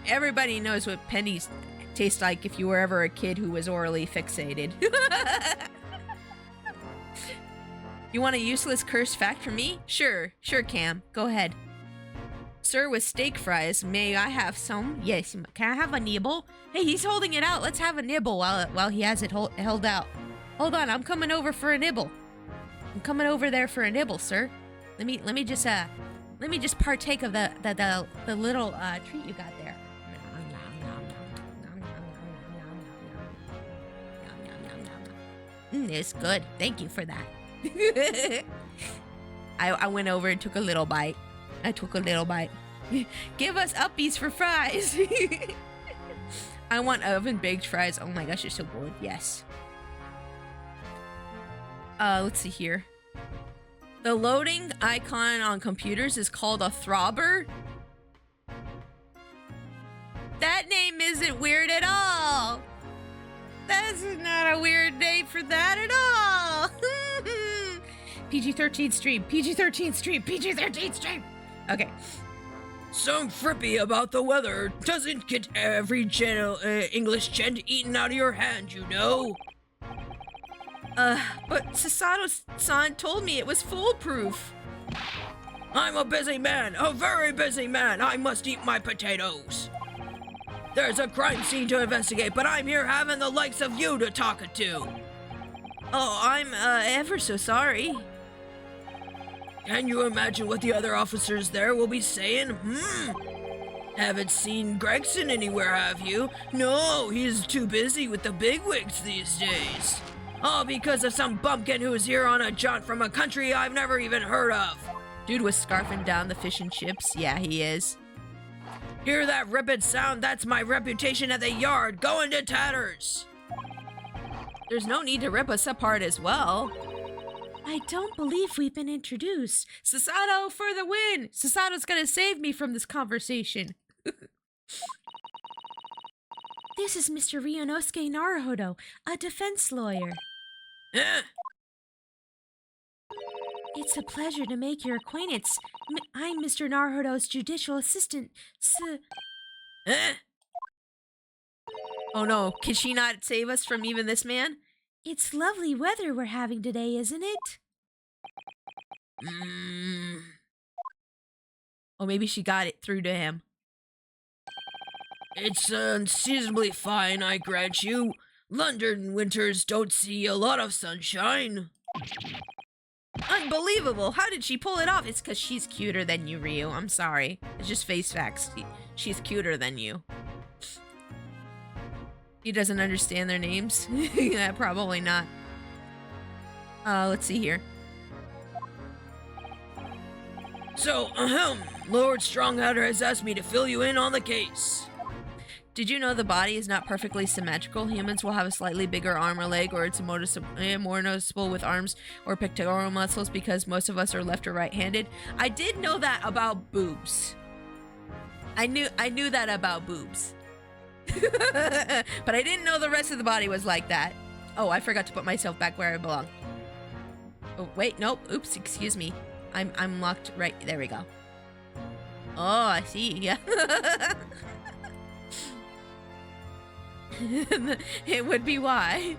Speaker 1: everybody knows what pennies taste like if you were ever a kid who was orally fixated. You want a useless cursed fact from me? Sure, Cam. Go ahead. Sir, with steak fries, may I have some? Yes, can I have a nibble? Hey, he's holding it out. Let's have a nibble while he has it held out. Hold on, I'm coming over for a nibble. I'm coming over there for a nibble, sir. Let me just partake of the little treat you got there. It's good. Thank you for that. I went over and took a little bite. Give us uppies for fries. I want oven baked fries. Oh my gosh, you're so good. Yes. Let's see here. The loading icon on computers is called a throbber. That name isn't weird at all. That's not a weird name for that at all. PG-13 stream. PG-13 stream. PG-13 stream. Okay.
Speaker 3: Some frippy about the weather doesn't get every English gent eaten out of your hand, you know.
Speaker 1: But Sasato-san told me it was foolproof.
Speaker 3: I'm a busy man, a very busy man. I must eat my potatoes. There's a crime scene to investigate, but I'm here having the likes of you to talk it to.
Speaker 1: Oh, I'm, ever so sorry.
Speaker 3: Can you imagine what the other officers there will be saying? Haven't seen Gregson anywhere, have you? No, he's too busy with the bigwigs these days. All because of some bumpkin who's here on a jaunt from a country I've never even heard of.
Speaker 1: Dude was scarfing down the fish and chips. Yeah, he is.
Speaker 3: Hear that ripped sound? That's my reputation at the yard, going to tatters.
Speaker 1: There's no need to rip us apart as well. I don't believe we've been introduced. Sasato for the win! Sasato's gonna save me from this conversation. This is Mr. Ryunosuke Naruhodo, a defense lawyer. It's a pleasure to make your acquaintance. I'm Mr. Naruhodo's judicial assistant, Oh no, can she not save us from even this man? It's lovely weather we're having today, isn't it? Oh, maybe she got it through to him.
Speaker 3: It's unseasonably fine, I grant you. London winters don't see a lot of sunshine.
Speaker 1: Unbelievable! How did she pull it off? It's because she's cuter than you, Ryu. I'm sorry. It's just face facts. She's cuter than you. He doesn't understand their names? Yeah, probably not. Let's see here.
Speaker 3: So, Lord Stronghatter has asked me to fill you in on the case.
Speaker 1: Did you know the body is not perfectly symmetrical? Humans will have a slightly bigger arm or leg, or it's more noticeable with arms or pectoral muscles because most of us are left or right-handed. I did know that about boobs. I knew that about boobs. But I didn't know the rest of the body was like that. Oh, I forgot to put myself back where I belong. Oh, wait, nope. Oops, excuse me. I'm locked right. There we go. Oh, I see. Yeah. It would be why.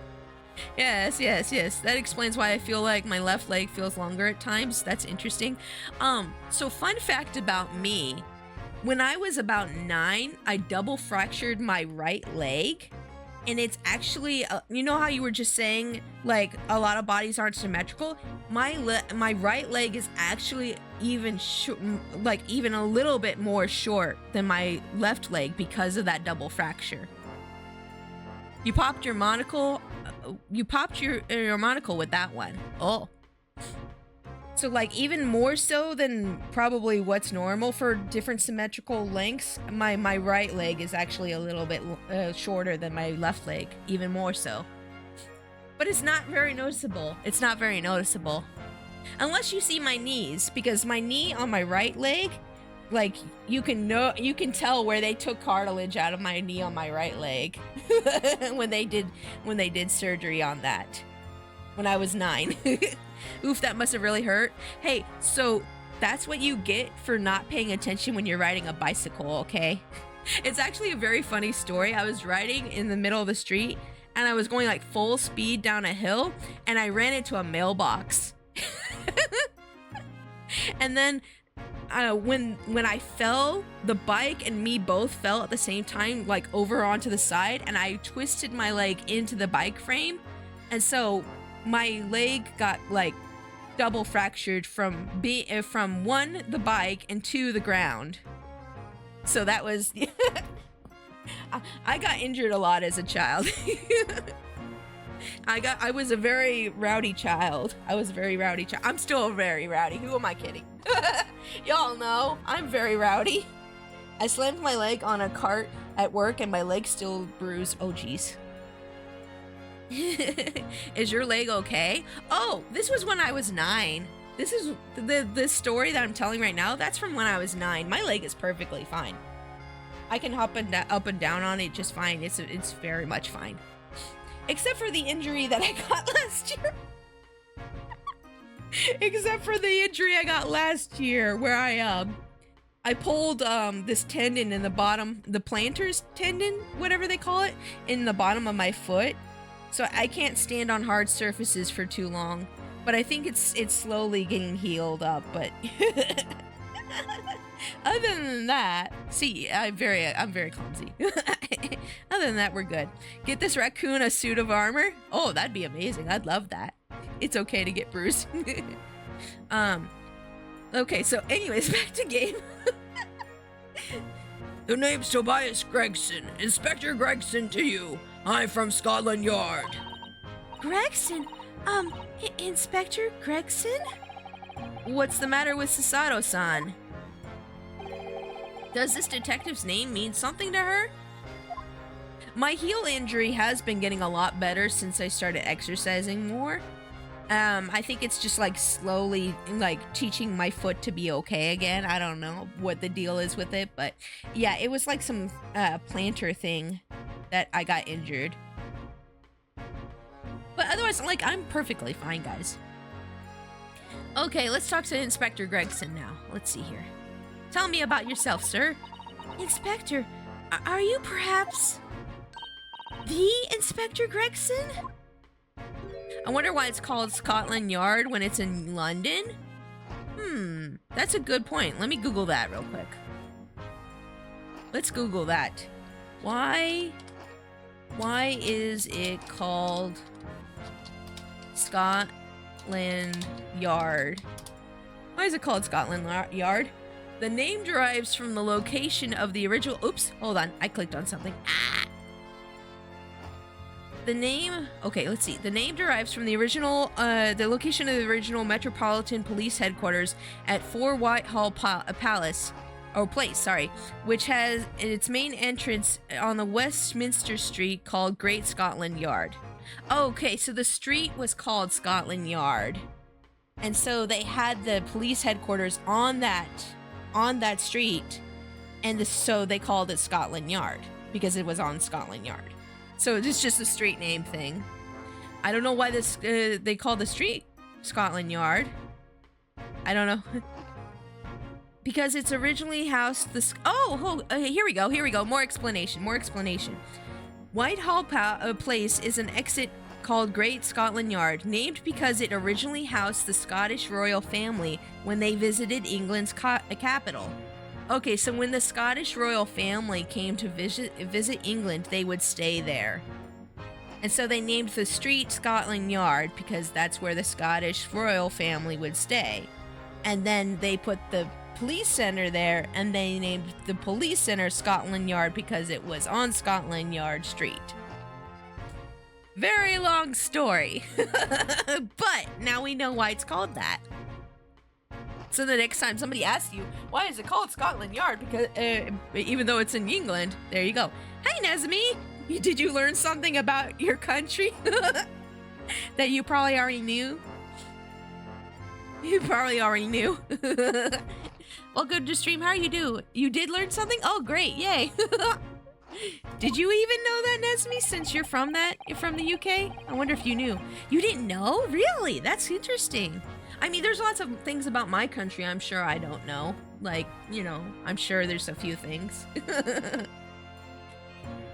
Speaker 1: Yes. That explains why I feel like my left leg feels longer at times. That's interesting. So fun fact about me. When I was about 9, I double fractured my right leg. And it's actually, you know how you were just saying, like, a lot of bodies aren't symmetrical? My right leg is actually even a little bit more short than my left leg because of that double fracture. You popped your monocle. You popped your monocle with that one. Oh. So, like, even more so than probably what's normal for different symmetrical lengths, my right leg is actually a little bit shorter than my left leg, even more so. But it's not very noticeable. It's not very noticeable. Unless you see my knees, because my knee on my right leg, like, you can tell where they took cartilage out of my knee on my right leg when they did surgery on that when I was 9. Oof, that must have really hurt. Hey, so that's what you get for not paying attention when you're riding a bicycle, okay? It's actually a very funny story. I was riding in the middle of the street and I was going like full speed down a hill and I ran into a mailbox. And then when I fell, the bike and me both fell at the same time, like over onto the side, and I twisted my leg into the bike frame, and so my leg got like double fractured from one, the bike, and 2, the ground. So that was I got injured a lot as a child. I was a very rowdy child. I'm still very rowdy. Who am I kidding? Y'all know I'm very rowdy. I slammed my leg on a cart at work and my leg's still bruised. Oh geez. Is your leg okay? Oh, this was when I was 9. This is the story that I'm telling right now. That's from when I was 9. My leg is perfectly fine. I can hop up and down on it just fine. It's very much fine. Except for the injury that I got last year. Except for the injury I got last year where I pulled this tendon in the bottom, the plantar's tendon, whatever they call it, in the bottom of my foot. So I can't stand on hard surfaces for too long. But I think it's slowly getting healed up, but other than that, see, I'm very clumsy. Other than that, we're good. Get this raccoon a suit of armor. Oh, that'd be amazing. I'd love that. It's okay to get bruised. Okay, so anyways, back to game.
Speaker 3: The name's Tobias Gregson. Inspector Gregson to you. I'm from Scotland Yard.
Speaker 1: Gregson? Inspector Gregson? What's the matter with Sasato-san? Does this detective's name mean something to her? My heel injury has been getting a lot better since I started exercising more. I think it's just like slowly like teaching my foot to be okay again. I don't know what the deal is with it, but yeah, it was like some plantar thing that I got injured. But otherwise, like, I'm perfectly fine, guys. Okay, let's talk to Inspector Gregson now. Let's see here. Tell me about yourself, sir. Inspector, are you perhaps the Inspector Gregson? I wonder why it's called Scotland Yard when it's in London. That's a good point. Let me Google that real quick. Let's Google that. Why is it called Scotland Yard? Why is it called Scotland Yard? The name derives from the location of the original... Oops, hold on. I clicked on something. The name... Okay, let's see. The name derives from the original... the location of the original Metropolitan Police Headquarters at 4 Whitehall Palace... or Place, sorry, which has its main entrance on the Westminster Street called Great Scotland Yard. Okay, so the street was called Scotland Yard. And so they had the police headquarters on that street, and so they called it Scotland Yard because it was on Scotland Yard. So it's just a street name thing. I don't know why this they call the street Scotland Yard. I don't know. Because it's originally housed the... here we go. More explanation. Whitehall Place is an exit called Great Scotland Yard, named because it originally housed the Scottish royal family when they visited England's capital. Okay, so when the Scottish royal family came to visit England, they would stay there. And so they named the street Scotland Yard because that's where the Scottish royal family would stay. And then they put the police center there, and they named the police center Scotland Yard because it was on Scotland Yard Street. Very long story. But now we know why it's called that. So the next time somebody asks you, why is it called Scotland Yard? Because even though it's in England, there you go. Hey, Nezmi, did you learn something about your country that you probably already knew? You probably already knew. Welcome to stream. How are you do? You did learn something? Oh, great. Yay. Did you even know that, Nezmi, since you're from the UK? I wonder if you knew. You didn't know? Really? That's interesting. I mean, there's lots of things about my country I'm sure I don't know. Like, you know, I'm sure there's a few things.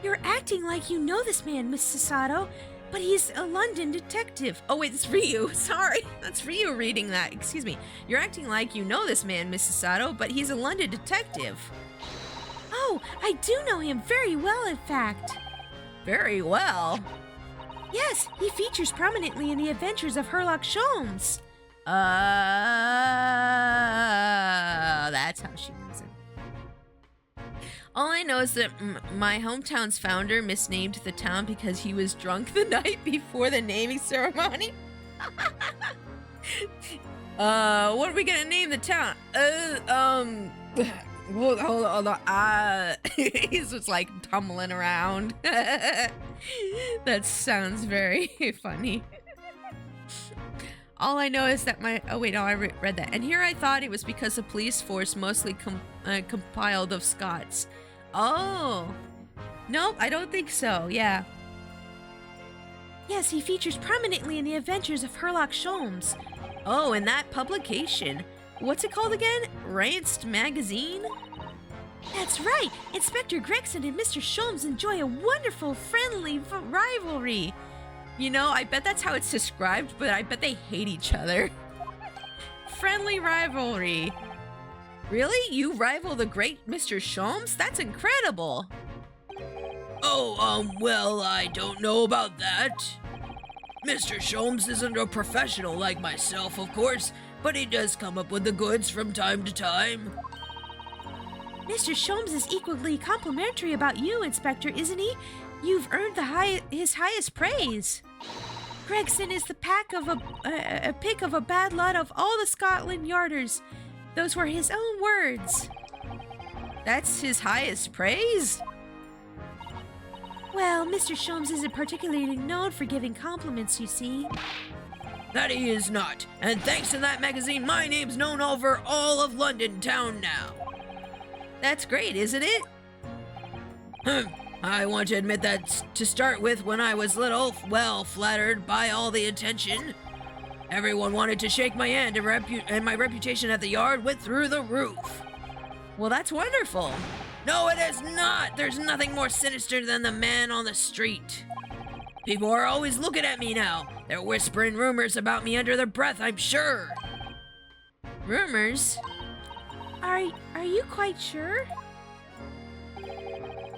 Speaker 1: You're acting like you know this man, Miss Sasato, but he's a London detective. Oh, wait, it's Ryu. Sorry. That's Ryu reading that. Excuse me. You're acting like you know this man, Miss Sasato, but he's a London detective. Oh, I do know him very well, in fact. Very well? Yes, he features prominently in the adventures of Sherlock Holmes. That's how she knows it. All I know is that my hometown's founder misnamed the town because he was drunk the night before the naming ceremony. What are we gonna name the town? Hold on. He's just like tumbling around. That sounds very funny. All I know is that I read that. And here I thought it was because the police force mostly compiled of Scots. Oh. Nope, I don't think so, yeah. Yes, he features prominently in the adventures of Sherlock Holmes. Oh, in that publication. What's it called again? Ranced Magazine? That's right! Inspector Gregson and Mr. Sholmes enjoy a wonderful, friendly rivalry. You know, I bet that's how it's described, but I bet they hate each other. Friendly rivalry. Really? You rival the great Mr. Sholmes? That's incredible!
Speaker 3: Oh, well, I don't know about that. Mr. Sholmes isn't a professional like myself, of course, but he does come up with the goods from time to time.
Speaker 1: Mr. Sholmes is equally complimentary about you, Inspector, isn't he? You've earned his highest praise. Gregson is the pick of a bad lot of all the Scotland Yarders. Those were his own words.
Speaker 3: That's his highest praise?
Speaker 1: Well, Mr. Sholmes isn't particularly known for giving compliments, you see.
Speaker 3: That he is not. And thanks to that magazine, my name's known over all of London town now.
Speaker 1: That's great, isn't it?
Speaker 3: I want to admit that to start with, when I was little, well, flattered by all the attention. Everyone wanted to shake my hand, and my reputation at the yard went through the roof.
Speaker 1: Well, that's wonderful.
Speaker 3: No, it is not. There's nothing more sinister than the man on the street. People are always looking at me now. They're whispering rumors about me under their breath, I'm sure.
Speaker 1: Rumors? Are you quite sure?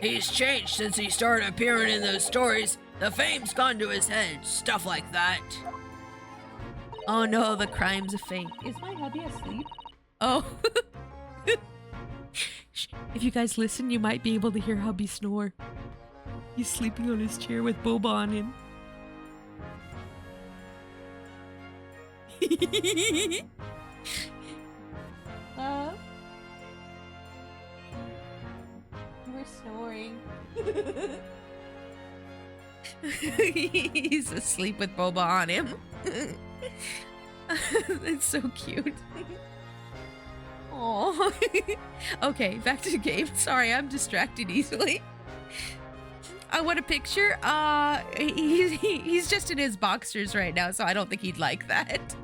Speaker 3: He's changed since he started appearing in those stories. The fame's gone to his head, stuff like that.
Speaker 1: Oh no, the crimes of fame. Is my hubby asleep? Oh. If you guys listen, you might be able to hear hubby snore. He's sleeping on his chair with boba on him. You were snoring. He's asleep with boba on him. It's so cute. Oh. Okay, back to the game. Sorry, I'm distracted easily. I want a picture. He's just in his boxers right now, so I don't think he'd like that.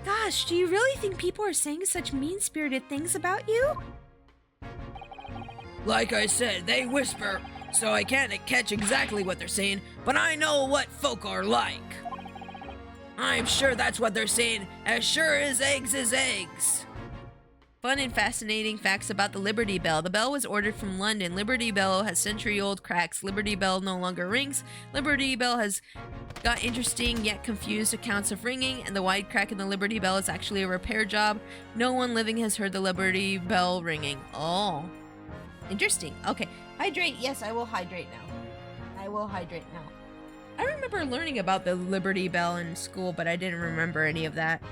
Speaker 1: Gosh, do you really think people are saying such mean-spirited things about you?
Speaker 3: Like I said, they whisper, so I can't catch exactly what they're saying, but I know what folk are like. I'm sure that's what they're saying, as sure as eggs is eggs.
Speaker 1: Fun and fascinating facts about the Liberty Bell. The bell was ordered from London. Liberty Bell has century-old cracks. Liberty Bell no longer rings. Liberty Bell has got interesting yet confused accounts of ringing, and the wide crack in the Liberty Bell is actually a repair job. No one living has heard the Liberty Bell ringing. Oh. Interesting. Okay. Hydrate. Yes, I will hydrate now. I will hydrate now. I remember learning about the Liberty Bell in school, but I didn't remember any of that.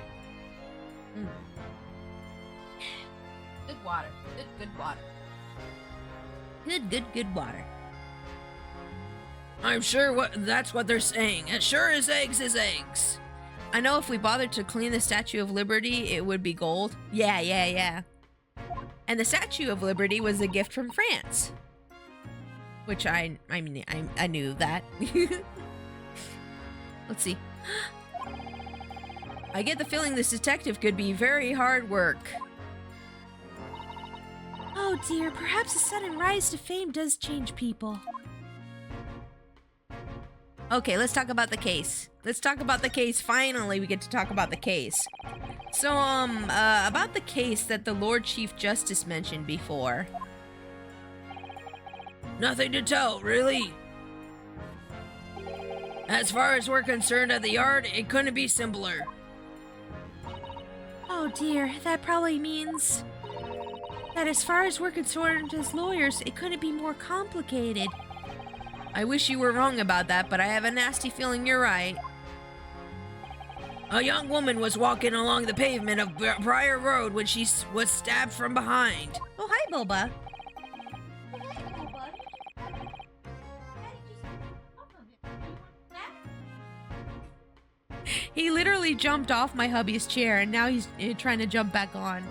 Speaker 1: Good water. Good water. Good water.
Speaker 3: I'm sure that's what they're saying. As sure as eggs is eggs.
Speaker 1: I know if we bothered to clean the Statue of Liberty, it would be gold. Yeah. And the Statue of Liberty was a gift from France. Which I knew that. Let's see. I get the feeling this detective could be very hard work. Oh dear, perhaps a sudden rise to fame does change people. Okay, let's talk about the case. Finally, we get to talk about the case. So, about the case that the Lord Chief Justice mentioned before.
Speaker 3: Nothing to tell, really. As far as we're concerned at the yard, it couldn't be simpler.
Speaker 1: Oh dear, that probably means that as far as we're concerned as lawyers, it couldn't be more complicated. I wish you were wrong about that, but I have a nasty feeling you're right.
Speaker 3: A young woman was walking along the pavement of Briar Road when she was stabbed from behind.
Speaker 1: Oh, hi, Boba. He literally jumped off my hubby's chair, and now he's trying to jump back on.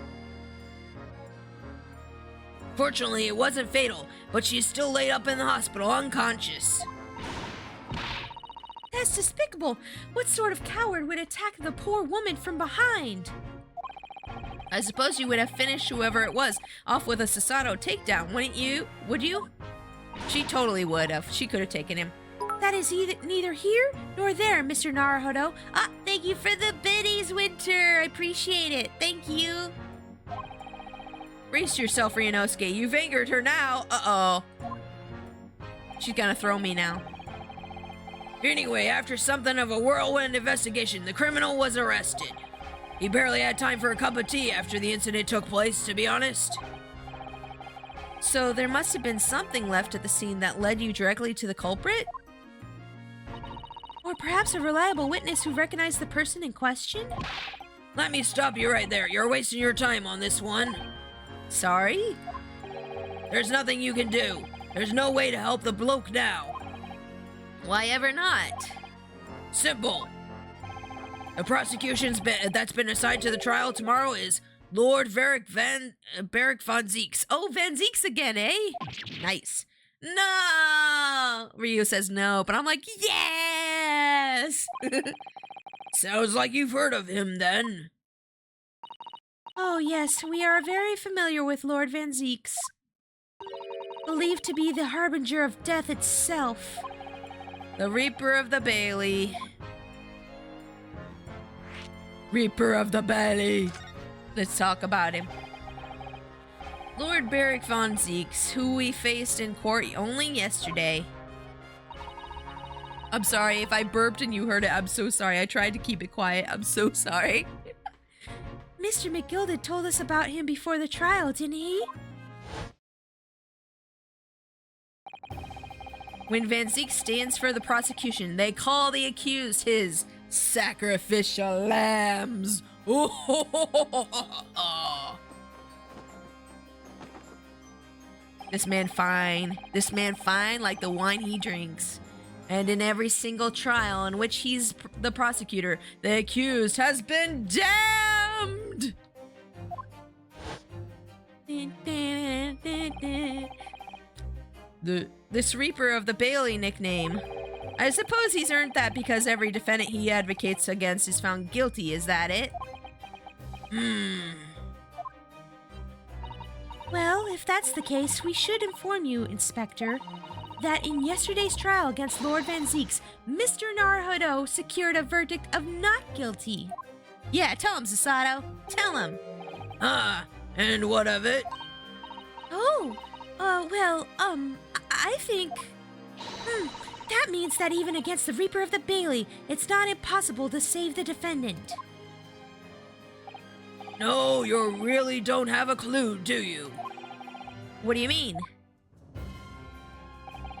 Speaker 3: Fortunately, it wasn't fatal, but she's still laid up in the hospital unconscious.
Speaker 1: That's despicable. What sort of coward would attack the poor woman from behind? I suppose you would have finished whoever it was off with a Sasato takedown, wouldn't you? Would you? She totally would have. She could have taken him. That is neither here nor there, Mr. Naruhodo. Thank you for the biddies, Winter. I appreciate it. Thank you. Brace yourself, Ryunosuke. You've angered her now. Uh-oh. She's gonna throw me now.
Speaker 3: Anyway, after something of a whirlwind investigation, the criminal was arrested. He barely had time for a cup of tea after the incident took place, to be honest.
Speaker 1: So there must have been something left at the scene that led you directly to the culprit? Or perhaps a reliable witness who recognized the person in question?
Speaker 3: Let me stop you right there. You're wasting your time on this one.
Speaker 1: Sorry?
Speaker 3: There's nothing you can do. There's no way to help the bloke now.
Speaker 1: Why ever not?
Speaker 3: Simple. The prosecution's that's been assigned to the trial tomorrow is Lord Barrick Van Zieks.
Speaker 1: Oh, Van Zieks again, eh? Nice. No! Ryu says no, but I'm like, yes!
Speaker 3: Sounds like you've heard of him, then.
Speaker 1: Oh, yes, we are very familiar with Lord Van Zieks. Believed to be the harbinger of death itself. The Reaper of the Bailey.
Speaker 3: Reaper of the Belly.
Speaker 1: Let's talk about him. Lord Beric von Zeeks, who we faced in court only yesterday. I'm sorry if I burped and you heard it. I'm so sorry. I tried to keep it quiet. I'm so sorry. Mr. McGilded told us about him before the trial, didn't he? When Van Zeek stands for the prosecution, they call the accused his sacrificial lambs. This man fine. This man fine like the wine he drinks. And in every single trial in which he's the prosecutor, the accused has been damned! This Reaper of the Bailey nickname. I suppose he's earned that because every defendant he advocates against is found guilty, is that it? Well, if that's the case, we should inform you, Inspector, that in yesterday's trial against Lord Van Zeeks, Mr. Naruhodo secured a verdict of not guilty. Yeah, tell him, Sasato. Tell him.
Speaker 3: And what of it?
Speaker 1: Oh, I think... that means that even against the Reaper of the Bailey, it's not impossible to save the defendant.
Speaker 3: No, you really don't have a clue, do you?
Speaker 1: What do you mean?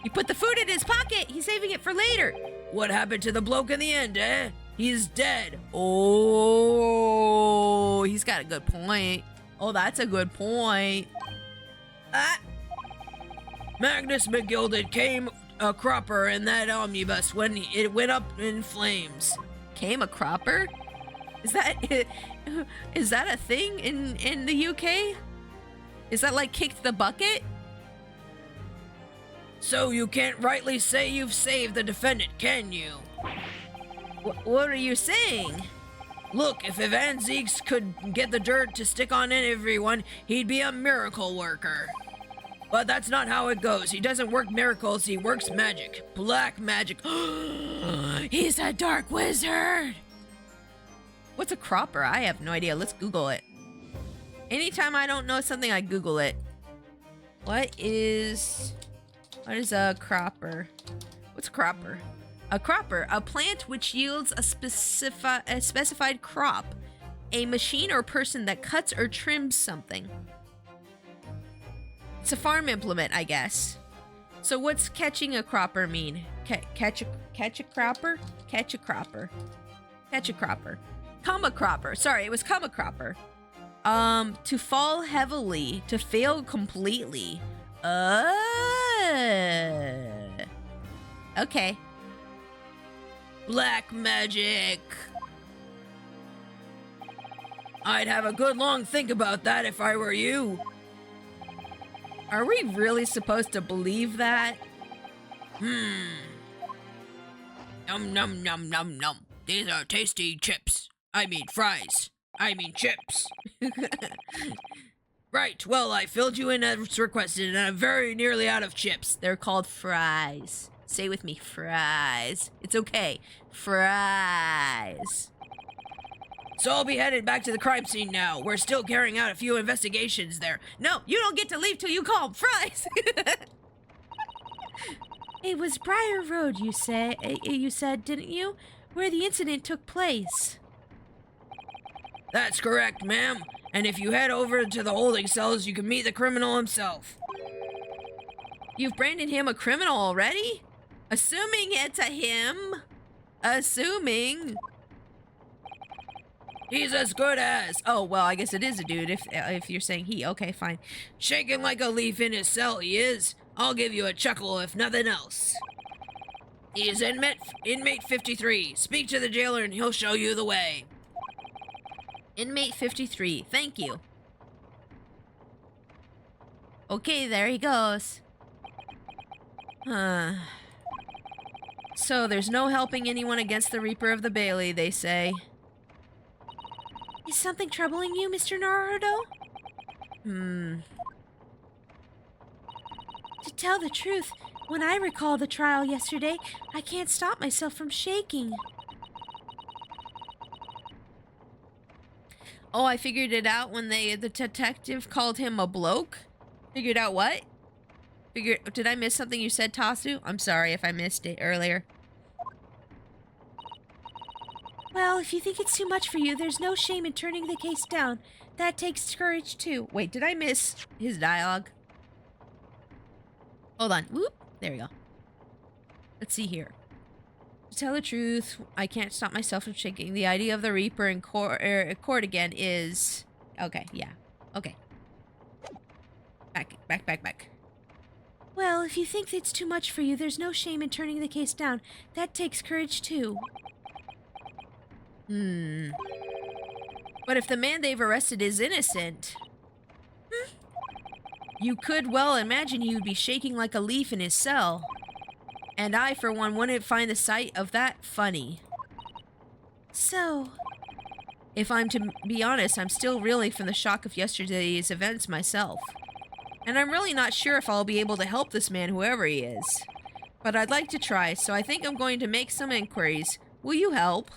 Speaker 1: He put the food in his pocket. He's saving it for later.
Speaker 3: What happened to the bloke in the end, eh? He's dead.
Speaker 1: Oh, he's got a good point. Oh, that's a good point.
Speaker 3: Magnus McGilded came a cropper in that omnibus when it went up in flames.
Speaker 1: Came a cropper? Is that a thing in the UK? Is that like kicked the bucket?
Speaker 3: So you can't rightly say you've saved the defendant, can you?
Speaker 1: What are you saying?
Speaker 3: Look, if Van Zeeks could get the dirt to stick on everyone, he'd be a miracle worker. But that's not how it goes. He doesn't work miracles, he works magic. Black magic.
Speaker 1: He's a dark wizard! What's a cropper? I have no idea. Let's Google it. Anytime I don't know something, I Google it. What is a cropper? What's a cropper? A cropper, a plant which yields a specified crop. A machine or person that cuts or trims something. It's a farm implement, I guess. So what's catching a cropper mean? Catch a cropper? Catch a cropper. Catch a cropper. Come a cropper. Sorry, it was come a cropper. To fall heavily, to fail completely. Okay.
Speaker 3: Black magic. I'd have a good long think about that if I were you.
Speaker 1: Are we really supposed to believe that?
Speaker 3: Num num num num num. These are tasty chips. I mean fries. I mean chips. Right, well, I filled you in as requested, and I'm very nearly out of chips.
Speaker 1: They're called fries. Say with me, fries. It's okay. Fries.
Speaker 3: So I'll be headed back to the crime scene now. We're still carrying out a few investigations there.
Speaker 1: No, you don't get to leave till you call them fries. It was Briar Road, you said, didn't you? Where the incident took place.
Speaker 3: That's correct, ma'am. And if you head over to the holding cells, you can meet the criminal himself.
Speaker 1: You've branded him a criminal already? Assuming it's a him. Assuming.
Speaker 3: He's as good as.
Speaker 1: Oh, well, I guess it is a dude if you're saying he. Okay, fine.
Speaker 3: Shaking like a leaf in his cell, he is. I'll give you a chuckle if nothing else. He is inmate 53. Speak to the jailer and he'll show you the way.
Speaker 1: Inmate 53. Thank you. Okay, there he goes. So there's no helping anyone against the Reaper of the Bailey, they say. Is something troubling you, Mr. Naruto? To tell the truth, when I recall the trial yesterday, I can't stop myself from shaking. Oh, I figured it out when the detective called him a bloke. Figured out what? Did I miss something you said, Tasu? I'm sorry if I missed it earlier. Well, if you think it's too much for you, there's no shame in turning the case down. That takes courage, too. Wait, did I miss his dialogue? Hold on. Whoop. There we go. Let's see here. To tell the truth, I can't stop myself from shaking. The idea of the Reaper in court again is... Okay, yeah. Okay. Back. Well, if you think it's too much for you, there's no shame in turning the case down. That takes courage, too. But if the man they've arrested is innocent... You could well imagine he would be shaking like a leaf in his cell. And I, for one, wouldn't find the sight of that funny. So... If I'm to be honest, I'm still reeling from the shock of yesterday's events myself. And I'm really not sure if I'll be able to help this man, whoever he is. But I'd like to try, so I think I'm going to make some inquiries. Will you help?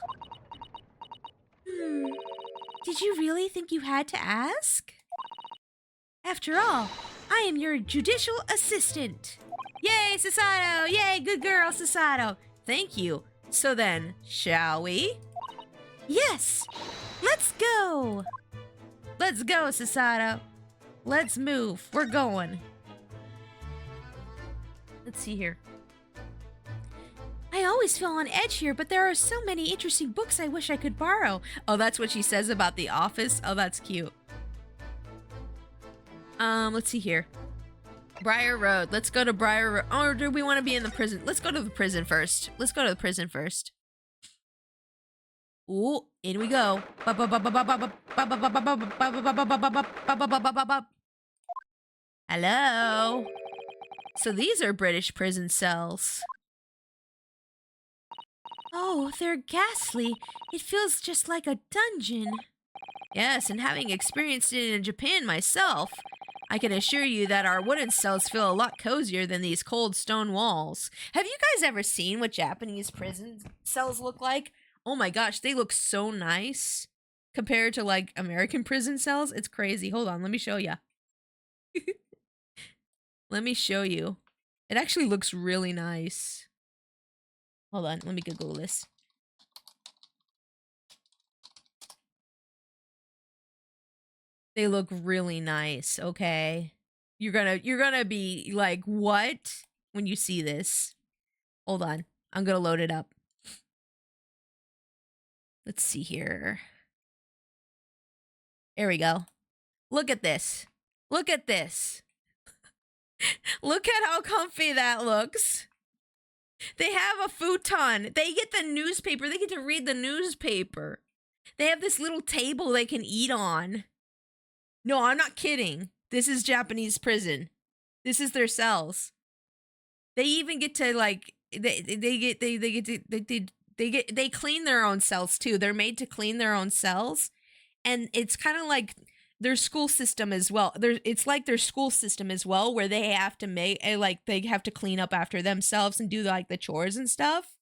Speaker 1: Did you really think you had to ask? After all, I am your judicial assistant. Yay, Sasato! Yay, good girl, Sasato! Thank you. So then, shall we? Yes! Let's go! Let's go, Sasato. Let's move. We're going. Let's see here. I always feel on edge here, but there are so many interesting books I wish I could borrow. Oh, that's what she says about The Office? Oh, that's cute. Let's see here. Briar Road. Let's go to Briar Road. Or do we want to be in the prison? Let's go to the prison first. Ooh, in we go. Hello. So these are British prison cells. Oh, they're ghastly. It feels just like a dungeon. Yes, and having experienced it in Japan myself, I can assure you that our wooden cells feel a lot cozier than these cold stone walls. Have you guys ever seen what Japanese prison cells look like? Oh my gosh, they look so nice compared to like American prison cells. It's crazy. Hold on, let me show you. Let me show you. It actually looks really nice. Hold on, let me Google this. They look really nice, okay? You're gonna be like, what? When you see this. Hold on. I'm gonna load it up. Let's see here. There we go. Look at this. Look at this. Look at how comfy that looks. They have a futon. They get the newspaper. They get to read the newspaper. They have this little table they can eat on. No, I'm not kidding. This is Japanese prison. This is their cells. They even get to like they clean their own cells too. They're made to clean their own cells, and it's kind of like their school system as well. It's like their school system as well, where they have to they have to clean up after themselves and do like the chores and stuff.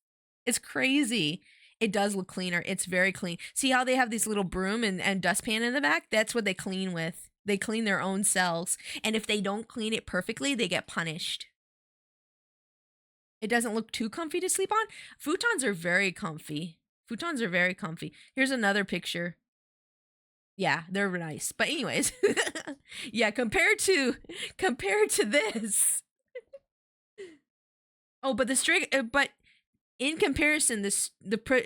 Speaker 1: It's crazy. It does look cleaner. It's very clean. See how they have these little broom and dustpan in the back? That's what they clean with. They clean their own cells. And if they don't clean it perfectly, they get punished. It doesn't look too comfy to sleep on. Futons are very comfy. Futons are very comfy. Here's another picture. Yeah, they're nice. But anyways, yeah, compared to this. Oh, but in comparison,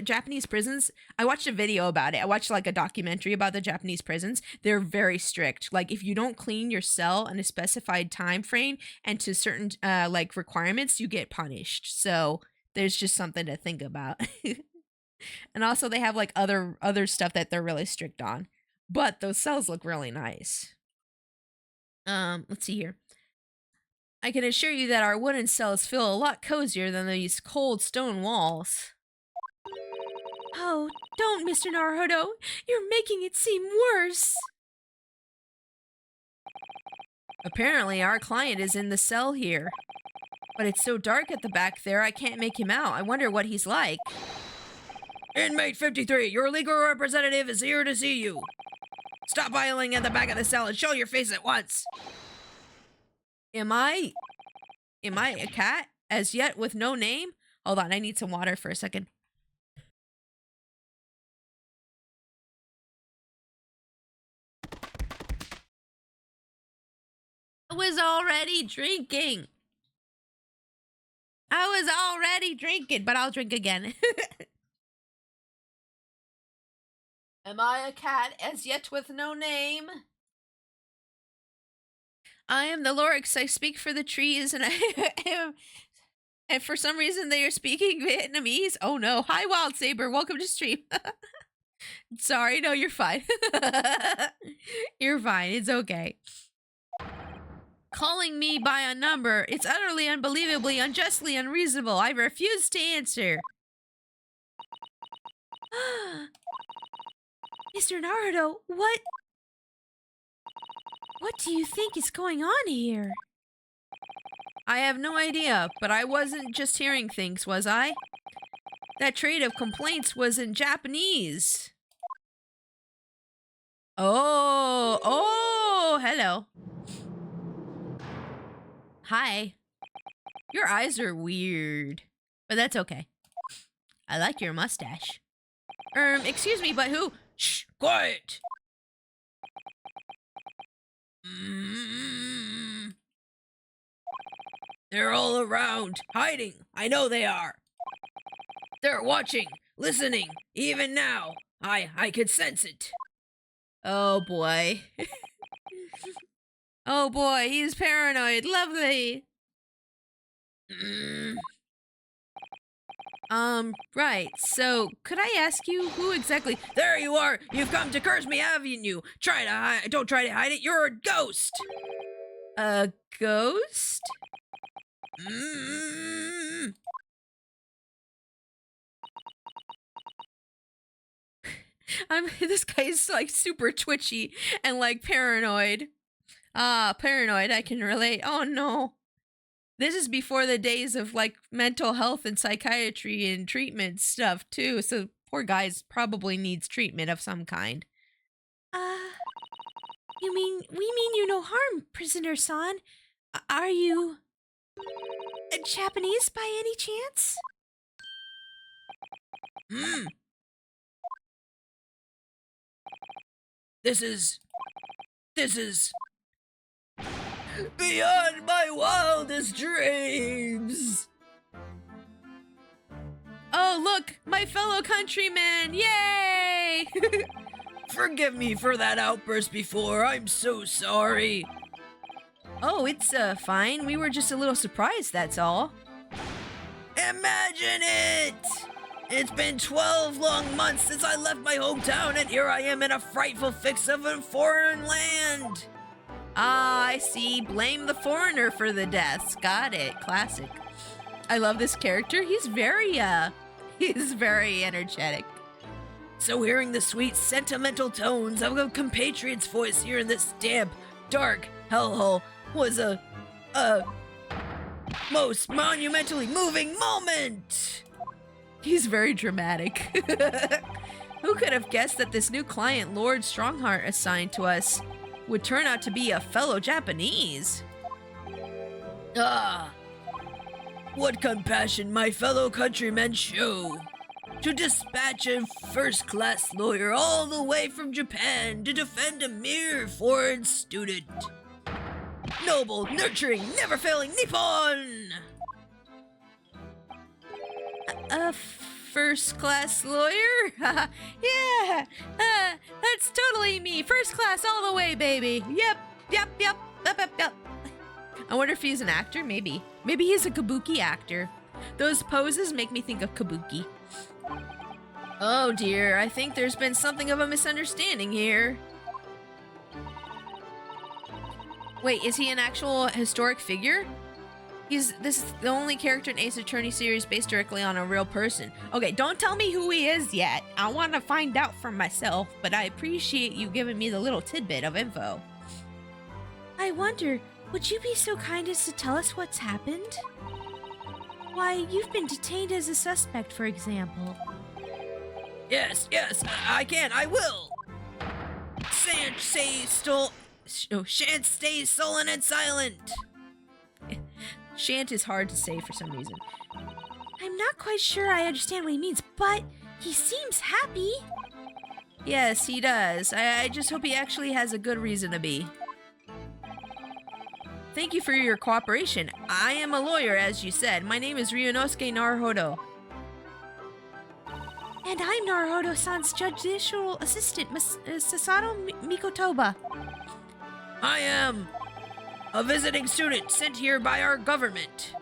Speaker 1: Japanese prisons, I watched a video about it. I watched like a documentary about the Japanese prisons. They're very strict. Like if you don't clean your cell in a specified time frame and to certain like requirements, you get punished. So there's just something to think about. And also they have like other stuff that they're really strict on. But those cells look really nice. Let's see here. I can assure you that our wooden cells feel a lot cozier than these cold stone walls. Oh, don't, Mr. Naruto. You're making it seem worse. Apparently, our client is in the cell here. But it's so dark at the back there, I can't make him out. I wonder what he's like.
Speaker 3: Inmate 53, your legal representative is here to see you. Stop idling at the back of the cell and show your face at once. Am I a cat as yet with no name? Hold on, I need some water for a second. I was already drinking. But I'll drink again. Am I a cat as yet with no name? I am the Lorix. I speak for the trees, and I am. And for some reason, they are speaking Vietnamese. Oh no! Hi, Wild Saber. Welcome to stream. Sorry, no, you're fine. You're fine. It's okay. Calling me by a number. It's utterly, unbelievably, unjustly unreasonable. I refuse to answer. Mr. Naruto, what do you think is going on here? I have no idea, but I wasn't just hearing things, was I? That trade of complaints was in Japanese. Oh, hello. Hi. Your eyes are weird, but that's okay. I like your mustache. Excuse me, but who? Shh, quiet. They're all around, hiding. I know they are. They're watching, listening, even now. I could sense it. Oh boy. Oh boy, he's paranoid. Lovely. Right. So, could I ask you who exactly? There you are. You've come to curse me, haven't you? Don't try to hide it. You're a ghost. A ghost? This guy is like super twitchy and like paranoid. Paranoid, I can relate. Oh no. This is before the days of like mental health and psychiatry and treatment stuff too. So poor guy's probably needs treatment of some kind. We mean you no harm, prisoner-san. Are you Japanese by any chance? This is beyond my wildest dreams. Oh, look, my fellow countrymen. Yay! Forgive me for that outburst before. I'm so sorry. Oh, it's fine. We were just a little surprised, that's all. Imagine it! It's been 12 long months since I left my hometown, and here I am in a frightful fix of a foreign land. Ah, I see. Blame the foreigner for the deaths. Got it. Classic. I love this character. He's very energetic. So hearing the sweet, sentimental tones of a compatriot's voice here in this damp, dark hellhole was a most monumentally moving moment. He's very dramatic. Who could have guessed that this new client Lord Strongheart assigned to us would turn out to be a fellow Japanese? Ah, what compassion my fellow countrymen show to dispatch a first-class lawyer all the way from Japan to defend a mere foreign student. Noble, nurturing, never-failing Nippon! A first-class lawyer? Yeah, that's totally me. First class all the way, baby. Yep. I wonder if he's an actor, maybe. Maybe he's a kabuki actor. Those poses make me think of kabuki. Oh dear, I think there's been something of a misunderstanding here. Wait, is he an actual historic figure? This is the only character in Ace Attorney series based directly on a real person. Okay, don't tell me who he is yet. I want to find out for myself, but I appreciate you giving me the little tidbit of info. I wonder, would you be so kind as to tell us what's happened? Why, you've been detained as a suspect, for example. Yes, I can, I will. shan't stay sullen and silent.
Speaker 1: Shan't is hard to say for some reason. I'm not quite sure I understand what he means, but he seems happy. Yes, he does. I just hope he actually has a good reason to be. Thank you for your cooperation. I am a lawyer, as you said. My name is Ryunosuke Naruhodo. And I'm Naruhodo-san's judicial assistant, Sasato Mikotoba.
Speaker 3: I am a visiting student sent here by our government.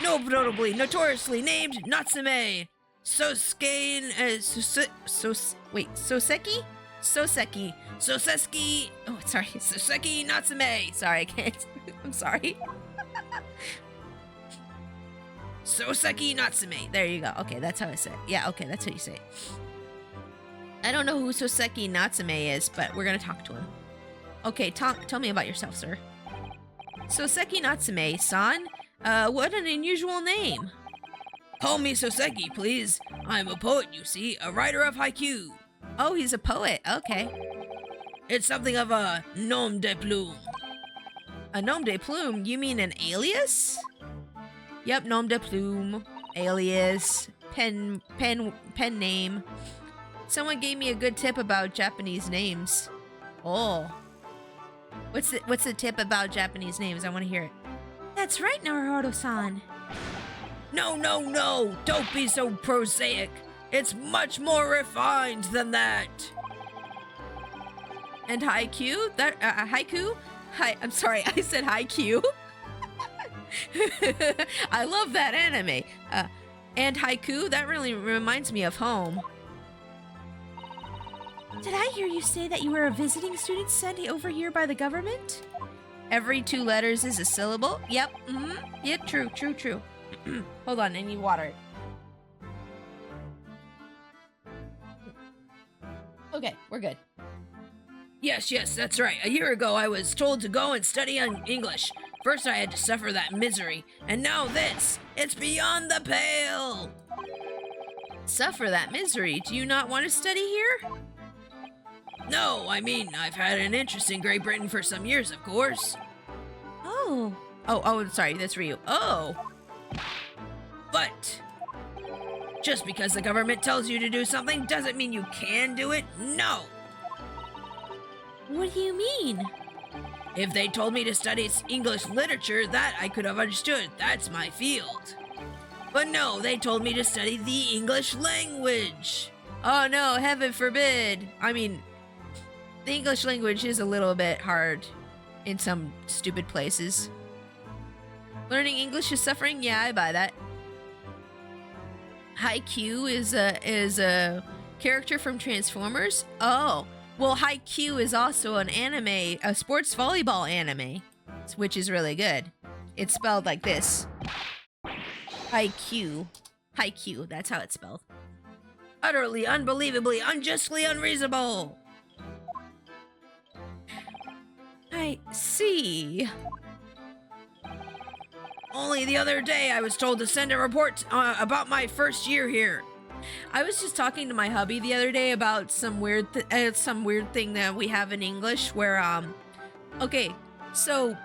Speaker 3: Notoriously named Natsume Soseki? Oh, sorry. Soseki Natsume. Sorry, I can't. I'm sorry. Soseki Natsume.
Speaker 1: There you go. Okay, that's how I say it. Yeah, okay, that's how you say it. I don't know who Soseki Natsume is, but we're gonna talk to him. Okay, tell me about yourself, sir. Soseki Natsume-san? What an unusual name.
Speaker 3: Call me Soseki, please. I'm a poet, you see, a writer of haiku.
Speaker 1: Oh, he's a poet. Okay.
Speaker 3: It's something of a nom de plume.
Speaker 1: A nom de plume? You mean an alias? Yep, nom de plume, alias, pen name. Someone gave me a good tip about Japanese names. Oh. What's the tip about Japanese names? I want to hear it. That's right, Naruhodo-san.
Speaker 3: No. Don't be so prosaic. It's much more refined than that.
Speaker 1: And haiku? Haiku? I'm sorry, I said haiku. I love that anime. And haiku? That really reminds me of home. Did I hear you say that you were a visiting student sent over here by the government? Every 2 letters is a syllable? Yep. Yeah, true. Hold on, I need water. Okay, we're good.
Speaker 3: Yes, that's right. A year ago, I was told to go and study English. First, I had to suffer that misery, and now this. It's beyond the pale.
Speaker 1: Suffer that misery? Do you not want to study here?
Speaker 3: No, I mean, I've had an interest in Great Britain for some years, of course.
Speaker 1: Oh, sorry, that's for you. Oh.
Speaker 3: But just because the government tells you to do something doesn't mean you can do it. No.
Speaker 1: What do you mean?
Speaker 3: If they told me to study English literature, that I could have understood. That's my field. But no, they told me to study the English language.
Speaker 1: Oh no, heaven forbid. I mean, the English language is a little bit hard in some stupid places. Learning English is suffering? Yeah, I buy that. Haikyuu is a character from Transformers? Oh. Well, Haikyuu is also an anime, a sports volleyball anime, which is really good. It's spelled like this. Haikyuu. Haikyuu, that's how it's spelled.
Speaker 3: Utterly, unbelievably, unjustly unreasonable.
Speaker 1: I see.
Speaker 3: Only the other day I was told to send a report about my first year here.
Speaker 1: I was just talking to my hubby the other day about some weird thing that we have in English where okay, so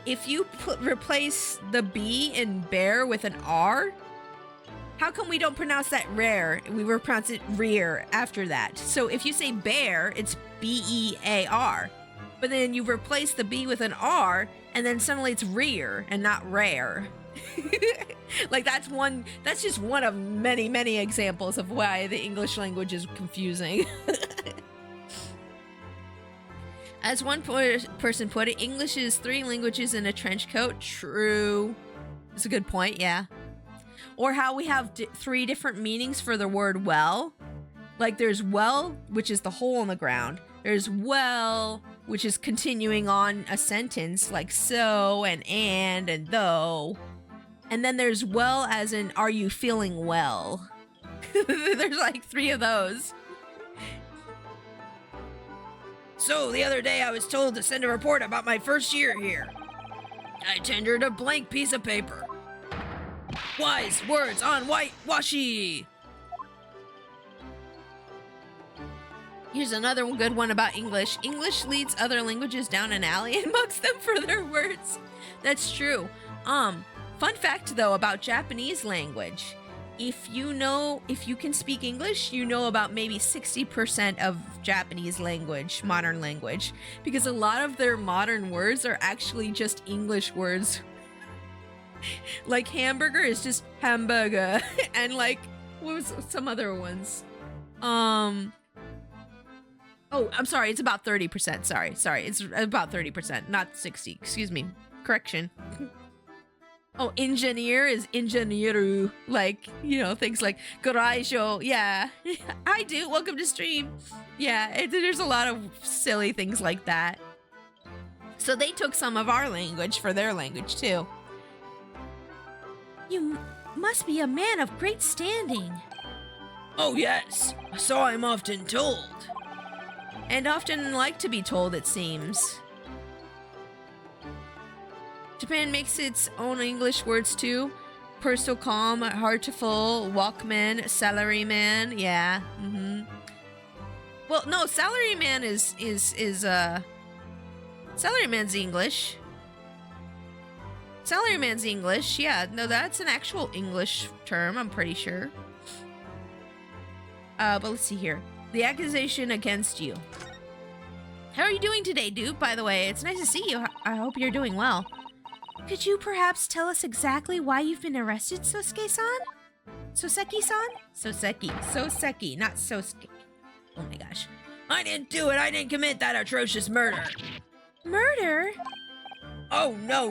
Speaker 1: if you replace the B in bear with an R, how come we don't pronounce that rare? We will pronounce it rear after that. So if you say bear, it's B-E-A-R. But then you replace the B with an R, and then suddenly it's rear and not rare. Like that's just one of many, many examples of why the English language is confusing. As one person put it, English is 3 languages in a trench coat. True. It's a good point, yeah. Or how we have 3 different meanings for the word well. Like there's well, which is the hole in the ground. There's well, which is continuing on a sentence, like so and though. And then there's well as in, are you feeling well? There's like 3 of those.
Speaker 3: So the other day I was told to send a report about my first year here. I tendered a blank piece of paper. Wise words on white washi.
Speaker 1: Here's another good one about English. English leads other languages down an alley and mugs them for their words. That's true. Fun fact though about Japanese language. If you can speak English, you know about maybe 60% of Japanese language, modern language, because a lot of their modern words are actually just English words. Like hamburger is just hamburger, and like, what was some other ones? Oh, I'm sorry, it's about 30%. Sorry, it's about 30%, not 60. Excuse me. Correction. Oh, engineer is ingenieru. Like, things like garajo. Yeah, I do. Welcome to stream. Yeah, there's a lot of silly things like that. So they took some of our language for their language, too. You must be a man of great standing.
Speaker 3: Oh, yes. So I'm often told.
Speaker 1: And often like to be told, it seems. Japan makes its own English words too. Personal calm, heartful, walkman, salaryman. Yeah. Well, no, salaryman is salaryman's English. Salaryman's English. Yeah, no, that's an actual English term, I'm pretty sure. But let's see here. The accusation against you. How are you doing today, Duke? By the way, it's nice to see you. I hope you're doing well. Could you perhaps tell us exactly why you've been arrested, Sosuke-san? Soseki-san? Soseki, not Sosuke. Oh my gosh.
Speaker 3: I didn't do it. I didn't commit that atrocious murder.
Speaker 1: Murder?
Speaker 3: Oh, no.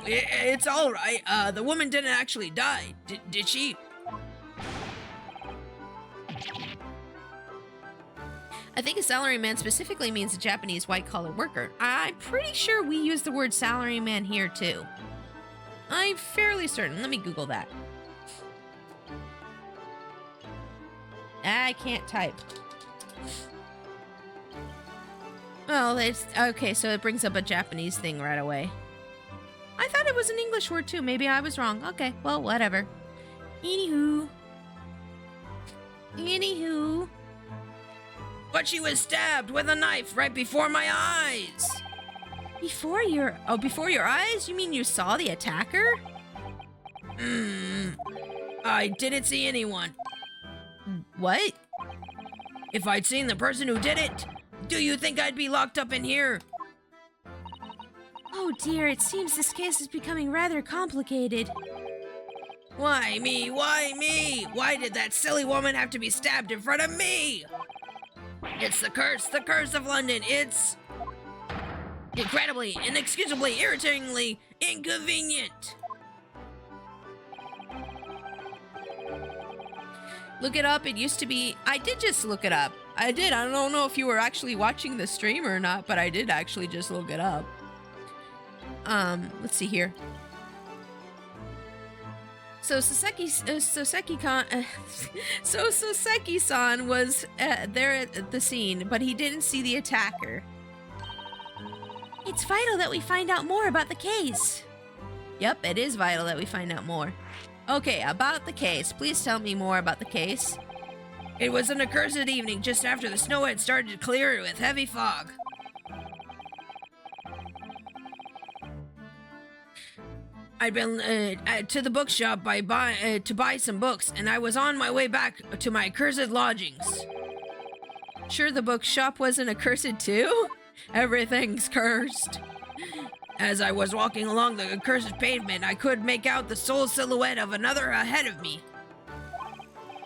Speaker 3: It's all right. The woman didn't actually die. Did she?
Speaker 1: I think a salaryman specifically means a Japanese white-collar worker. I'm pretty sure we use the word salaryman here, too. I'm fairly certain. Let me Google that. I can't type. Well, it's... Okay, so it brings up a Japanese thing right away. I thought it was an English word, too. Maybe I was wrong. Okay, well, whatever. Anywho.
Speaker 3: But she was stabbed with a knife right before my eyes.
Speaker 1: Before your eyes? You mean you saw the attacker?
Speaker 3: I didn't see anyone.
Speaker 1: What?
Speaker 3: If I'd seen the person who did it, do you think I'd be locked up in here?
Speaker 1: Oh dear, it seems this case is becoming rather complicated.
Speaker 3: Why me? Why did that silly woman have to be stabbed in front of me? It's the curse of London. It's incredibly, inexcusably, irritatingly inconvenient.
Speaker 1: Look it up. It used to be... I did just look it up. I did. I don't know if you were actually watching the stream or not, but I did actually just look it up. Let's see here. So Soseki-san was there at the scene, but he didn't see the attacker. It's vital that we find out more about the case. Yep, it is vital that we find out more. Okay, about the case. Please tell me more about the case.
Speaker 3: It was an accursed evening just after the snow had started to clear with heavy fog. I'd been to the bookshop to buy some books, and I was on my way back to my accursed lodgings.
Speaker 1: Sure the bookshop wasn't accursed too? Everything's cursed.
Speaker 3: As I was walking along the accursed pavement, I could make out the sole silhouette of another ahead of me.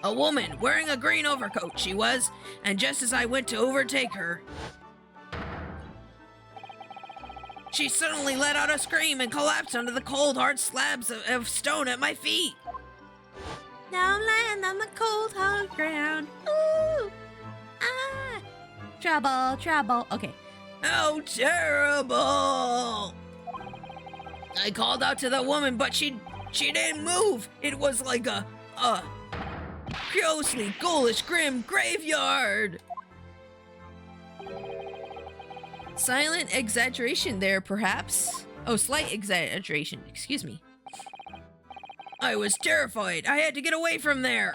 Speaker 3: A woman, wearing a green overcoat, she was, and just as I went to overtake her, she suddenly let out a scream and collapsed under the cold, hard slabs of stone at my feet.
Speaker 1: Now land on the cold, hard ground. Ooh! Ah! Trouble. Okay.
Speaker 3: How terrible! I called out to the woman, but she didn't move. It was like a ghostly, ghoulish, grim graveyard.
Speaker 1: Silent exaggeration there, perhaps. Oh, slight exaggeration. Excuse me.
Speaker 3: I was terrified. I had to get away from there.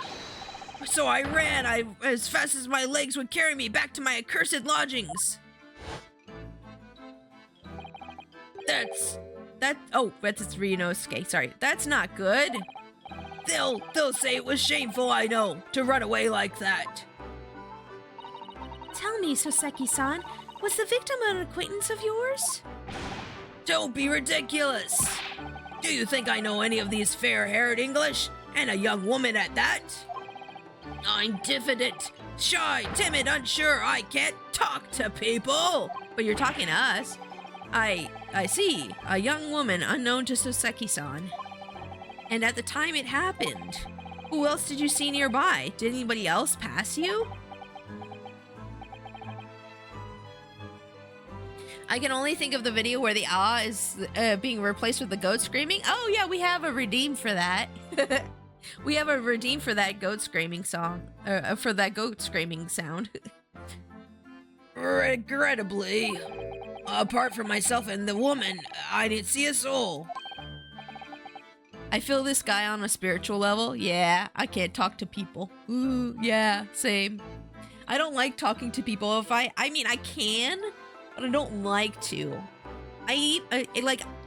Speaker 3: So I ran as fast as my legs would carry me back to my accursed lodgings. That's Ryunosuke. Sorry, that's not good. They'll say it was shameful, I know, to run away like that.
Speaker 1: Tell me, Soseki-san, was the victim an acquaintance of yours?
Speaker 3: Don't be ridiculous. Do you think I know any of these fair-haired English? And a young woman at that? I'm diffident, shy, timid, unsure. I can't talk to people.
Speaker 1: But you're talking to us. I see. A young woman unknown to Soseki-san. And at the time it happened, who else did you see nearby? Did anybody else pass you? I can only think of the video where the is being replaced with the goat screaming. Oh yeah, we have a redeem for that. We have a redeem for that goat screaming song, for that goat screaming sound.
Speaker 3: Regrettably, apart from myself and the woman, I didn't see a soul.
Speaker 1: I feel this guy on a spiritual level. Yeah, I can't talk to people. Ooh, yeah, same. I don't like talking to people. I mean, I can, but I don't like to. I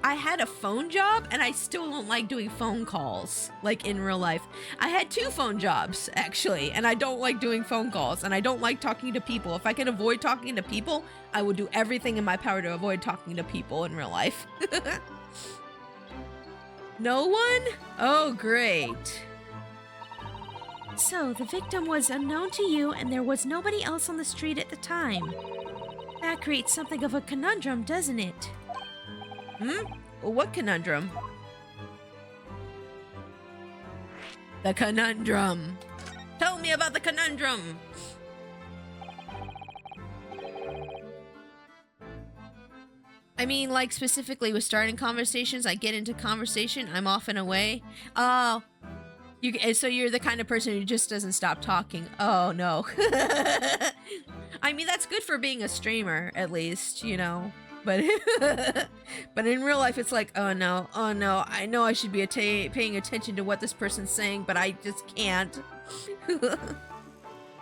Speaker 1: had a phone job and I still don't like doing phone calls, like in real life. I had 2 phone jobs, actually, and I don't like doing phone calls, and I don't like talking to people. If I can avoid talking to people, I would do everything in my power to avoid talking to people in real life. No one? Oh, great. So, the victim was unknown to you and there was nobody else on the street at the time. That creates something of a conundrum, doesn't it? Well, what conundrum? The conundrum. Tell me about the conundrum. I mean, like, specifically with starting conversations, I get into conversation, I'm off and away. Oh, so you're the kind of person who just doesn't stop talking. Oh, no. I mean, that's good for being a streamer, at least, you know. But but in real life, it's like, oh no, I know I should be paying attention to what this person's saying, but I just can't.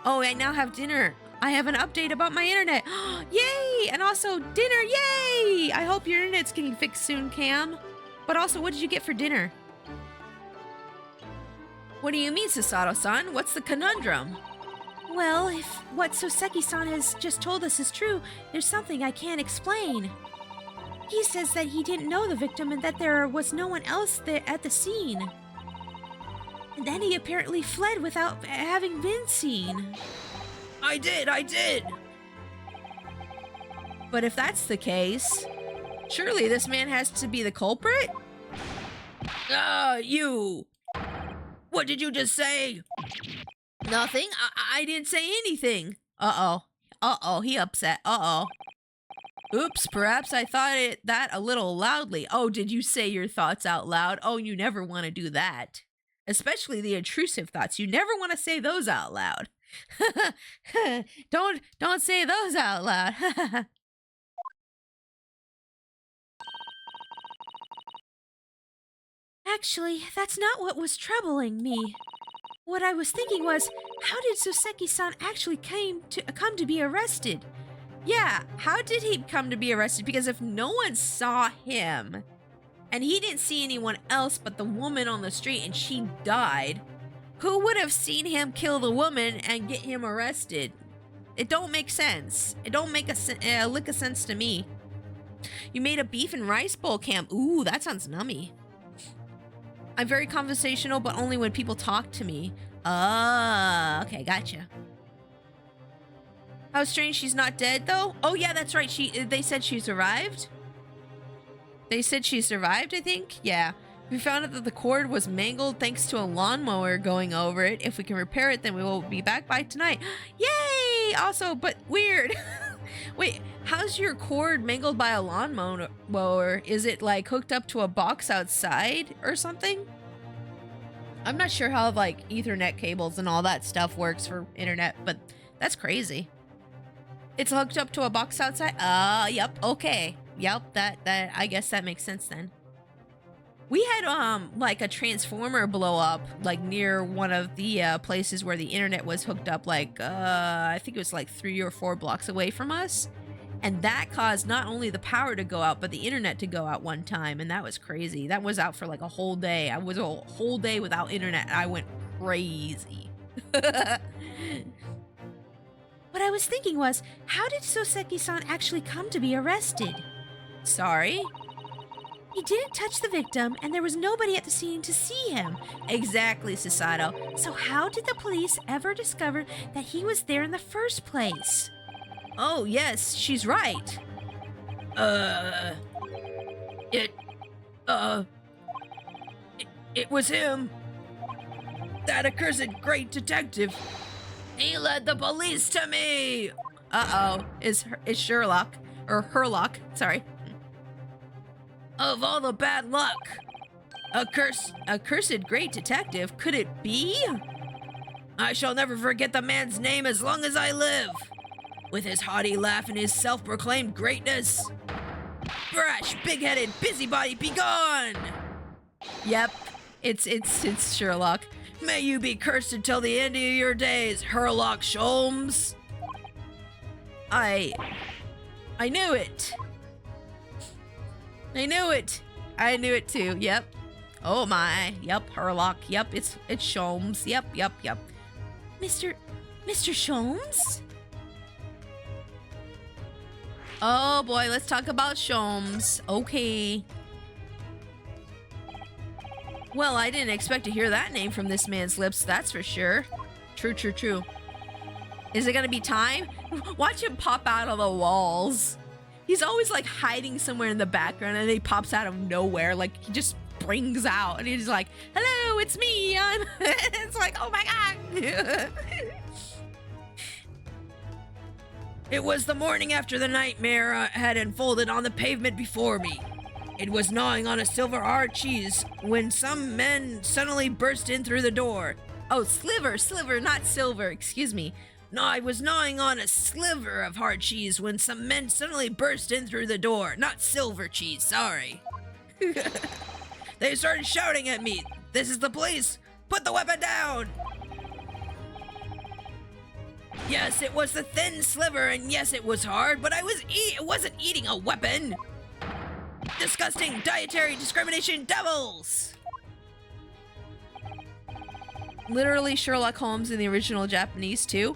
Speaker 1: Oh, I now have dinner. I have an update about my internet. Yay! And also dinner, yay! I hope your internet's getting fixed soon, Cam. But also, what did you get for dinner? What do you mean, Susato-san? What's the conundrum? Well, if what Soseki-san has just told us is true, there's something I can't explain. He says that he didn't know the victim and that there was no one else there at the scene. And then he apparently fled without having been seen.
Speaker 3: I did!
Speaker 1: But if that's the case, surely this man has to be the culprit?
Speaker 3: You! What did you just say?
Speaker 1: Nothing. I didn't say anything. Uh-oh, he upset. Uh-oh. Oops, perhaps I thought that a little loudly. Oh, did you say your thoughts out loud? Oh, you never want to do that. Especially the intrusive thoughts. You never want to say those out loud. Don't say those out loud. Actually, that's not what was troubling me. What I was thinking was, how did Soseki-san actually come to be arrested? Yeah, how did he come to be arrested? Because if no one saw him, and he didn't see anyone else but the woman on the street and she died, who would have seen him kill the woman and get him arrested? It don't make sense. It don't make a lick of sense to me. You made a beef and rice bowl, Cam. Ooh, that sounds nummy. I'm very conversational, but only when people talk to me. Oh, okay, gotcha. How strange she's not dead, though. Oh, yeah, that's right. They said she survived. They said she survived, I think. Yeah. We found out that the cord was mangled thanks to a lawnmower going over it. If we can repair it, then we will be back by tonight. Yay! Also, but weird. Wait, how's your cord mangled by a lawnmower? Is it like hooked up to a box outside or something? I'm not sure how like Ethernet cables and all that stuff works for internet, but that's crazy. It's hooked up to a box outside? Yep, okay. Yep, that I guess that makes sense then. We had like a transformer blow up like near one of the places where the internet was hooked up, like I think it was like 3 or 4 blocks away from us. And that caused not only the power to go out, but the internet to go out one time. And that was crazy. That was out for like a whole day. I was a whole day without internet. I went crazy. What I was thinking was, how did Soseki-san actually come to be arrested? Sorry? He didn't touch the victim, and there was nobody at the scene to see him. Exactly, Susato. So how did the police ever discover that he was there in the first place? Oh, yes, she's right.
Speaker 3: It was him. That accursed great detective. He led the police to me.
Speaker 1: Uh-oh, is Sherlock, or Herlock, sorry.
Speaker 3: Of all the bad luck.
Speaker 1: Accursed great detective, could it be?
Speaker 3: I shall never forget the man's name as long as I live. With his haughty laugh and his self-proclaimed greatness. Brash, big-headed, busybody, be gone!
Speaker 1: Yep, it's Sherlock.
Speaker 3: May you be cursed until the end of your days, Herlock Sholmes.
Speaker 1: I knew it. I knew it too. Yep. Oh my. Yep. Herlock. Yep. It's Sholmes. Yep. Mr. Sholmes? Oh boy, let's talk about Sholmes. Okay. Well, I didn't expect to hear that name from this man's lips, that's for sure. True. Is it gonna be time? Watch him pop out of the walls. He's always like hiding somewhere in the background, and he pops out of nowhere. Like he just springs out, and he's like, "Hello, it's me." It's like, oh my god.
Speaker 3: It was the morning after the nightmare had unfolded on the pavement before me. It was gnawing on a silver hard cheese when some men suddenly burst in through the door.
Speaker 1: Oh, sliver, not silver. Excuse me.
Speaker 3: No, I was gnawing on a sliver of hard cheese when some men suddenly burst in through the door. Not silver cheese, sorry. They started shouting at me. This is the police. Put the weapon down. Yes, it was the thin sliver, and yes, it was hard, but I wasn't eating a weapon. Disgusting dietary discrimination devils.
Speaker 1: Literally Sherlock Holmes in the original Japanese too.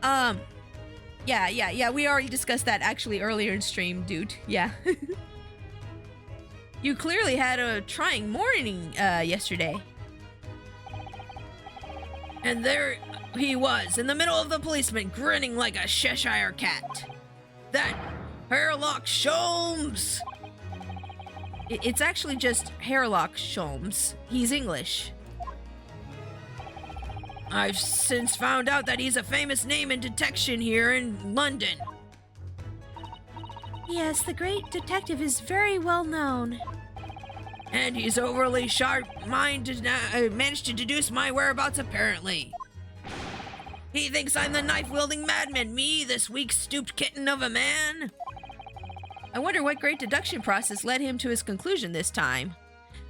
Speaker 1: Yeah, we already discussed that actually earlier in stream, dude. Yeah. You clearly had a trying morning yesterday.
Speaker 3: And there he was, in the middle of the policeman, grinning like a Cheshire cat. That Herlock Sholmes!
Speaker 1: It's actually just Herlock Sholmes. He's English.
Speaker 3: I've since found out that he's a famous name in detection here in London.
Speaker 1: Yes, the great detective is very well known.
Speaker 3: And he's overly sharp-minded, managed to deduce my whereabouts apparently. He thinks I'm the knife-wielding madman, me, this weak, stooped kitten of a man.
Speaker 1: I wonder what great deduction process led him to his conclusion this time.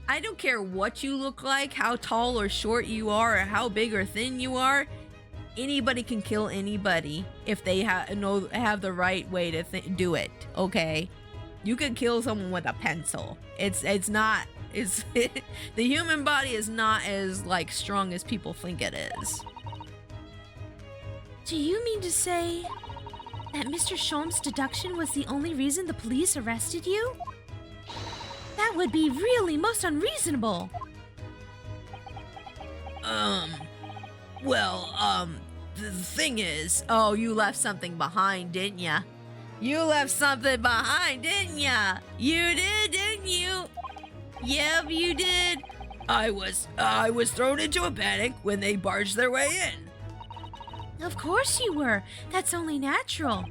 Speaker 1: I don't care what you look like, how tall or short you are, or how big or thin you are. Anybody can kill anybody if they have the right way to do it. Okay, you can kill someone with a pencil. It's not. The human body is not as like strong as people think it is. Do you mean to say that Mr. Sholmes' deduction was the only reason the police arrested you? That would be really most unreasonable.
Speaker 3: The thing is...
Speaker 1: Oh, you left something behind, didn't ya? You left something behind, didn't ya? You did, didn't you? Yep, you did.
Speaker 3: I was thrown into a panic when they barged their way in.
Speaker 1: Of course you were. That's only natural.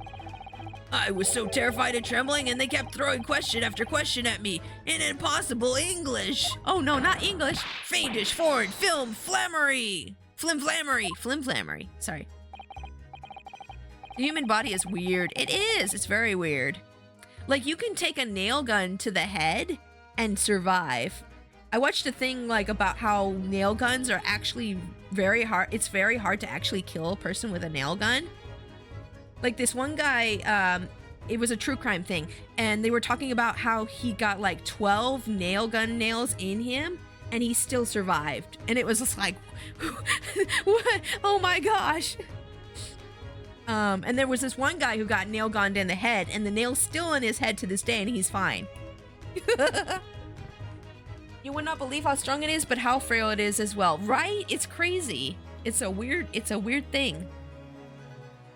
Speaker 3: I was so terrified and trembling, and they kept throwing question after question at me in impossible English.
Speaker 1: Oh no, not English.
Speaker 3: Fiendish, foreign, flimflammery.
Speaker 1: Sorry. The human body is weird. It is. It's very weird. Like, you can take a nail gun to the head and survive. I watched a thing like about how nail guns are actually very hard. It's very hard to actually kill a person with a nail gun. Like this one guy, it was a true crime thing, and they were talking about how he got like 12 nail gun nails in him and he still survived. And it was just like, what? Oh my gosh. And there was this one guy who got nail gunned in the head, and the nail's still in his head to this day, and he's fine. You would not believe how strong it is, but how frail it is as well, right? It's crazy. It's a weird thing.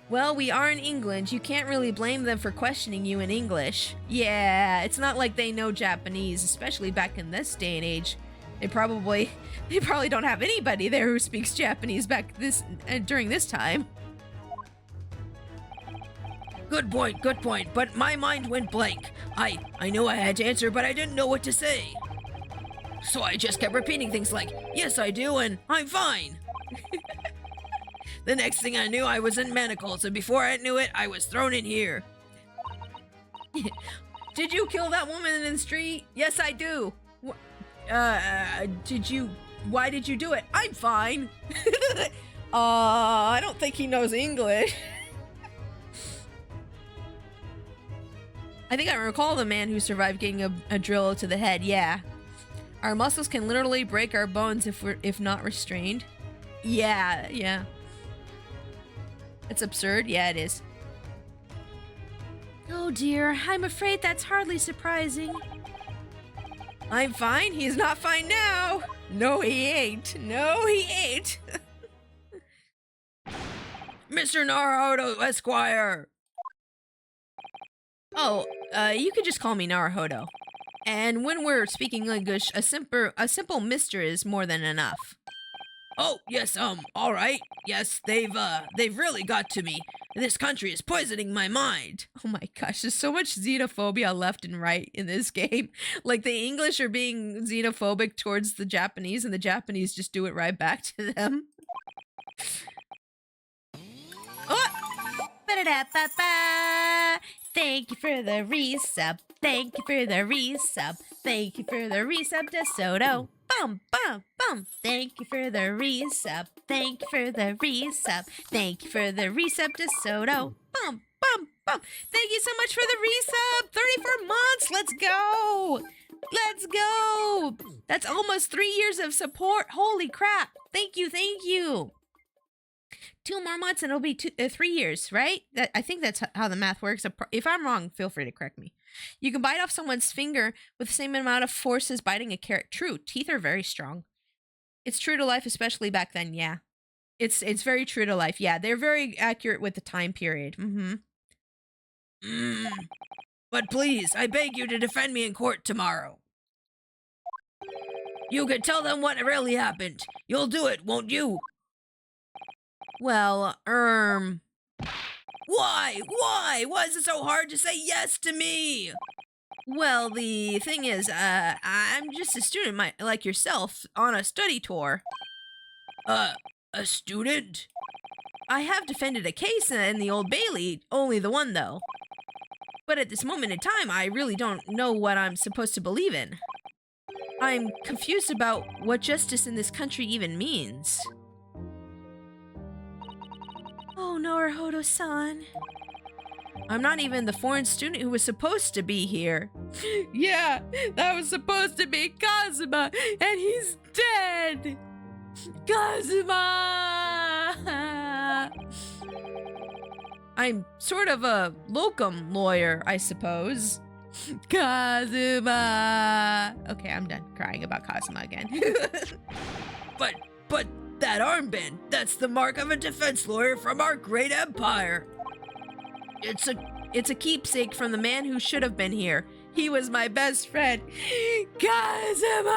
Speaker 1: Well, we are in England. You can't really blame them for questioning you in English. Yeah, it's not like they know Japanese, especially back in this day and age. They probably don't have anybody there who speaks Japanese during this time.
Speaker 3: Good point, but my mind went blank. I knew I had to answer, but I didn't know what to say. So I just kept repeating things like, yes I do, and I'm fine. The next thing I knew, I was in manacles, and before I knew it, I was thrown in here.
Speaker 1: Did you kill that woman in the street? Yes, I do. Why did you do it? I'm fine. I don't think he knows English. I think I recall the man who survived getting a drill to the head, yeah. Our muscles can literally break our bones if not restrained. Yeah. It's absurd, yeah it is. Oh dear, I'm afraid that's hardly surprising. I'm fine, he's not fine now. No he ain't,
Speaker 3: Mr. Naruhodo, Esquire!
Speaker 1: Oh, you could just call me Naruhodo. And when we're speaking English, a simple Mr. is more than enough.
Speaker 3: Oh, yes, all right. Yes, they've really got to me. This country is poisoning my mind.
Speaker 1: Oh my gosh, there's so much xenophobia left and right in this game. Like, the English are being xenophobic towards the Japanese, and the Japanese just do it right back to them. Oh! Ba-da-da-ba-ba! Thank you for the resub. Thank you for the resub. Thank you for the resub to Soto. Bum, bum, bum. Thank you for the resub. Thank you for the resub. Thank you for the resub to Soto. Bum, bum, bum. Thank you so much for the resub. 34 months. Let's go. Let's go. That's almost 3 years of support. Holy crap. Thank you. Thank you. 2 more months and it'll be 3 years, right? I think that's how the math works. If I'm wrong, feel free to correct me. You can bite off someone's finger with the same amount of force as biting a carrot. True, teeth are very strong. It's true to life, especially back then, yeah. It's very true to life, yeah. They're very accurate with the time period.
Speaker 3: But please, I beg you to defend me in court tomorrow. You can tell them what really happened. You'll do it, won't you?
Speaker 1: Well,
Speaker 3: Why? Why is it so hard to say yes to me?
Speaker 1: Well, the thing is, I'm just a student like yourself on a study tour.
Speaker 3: A student?
Speaker 1: I have defended a case in the Old Bailey, only the one though. But at this moment in time, I really don't know what I'm supposed to believe in. I'm confused about what justice in this country even means. Oh, Naruhodo-san. I'm not even the foreign student who was supposed to be here. Yeah, that was supposed to be Kazuma, and he's dead! Kazuma! I'm sort of a locum lawyer, I suppose. Kazuma! Okay, I'm done crying about Kazuma again.
Speaker 3: But that armband, that's the mark of a defense lawyer from our great empire.
Speaker 1: It's a keepsake from the man who should have been here. He was my best friend. Kazuma!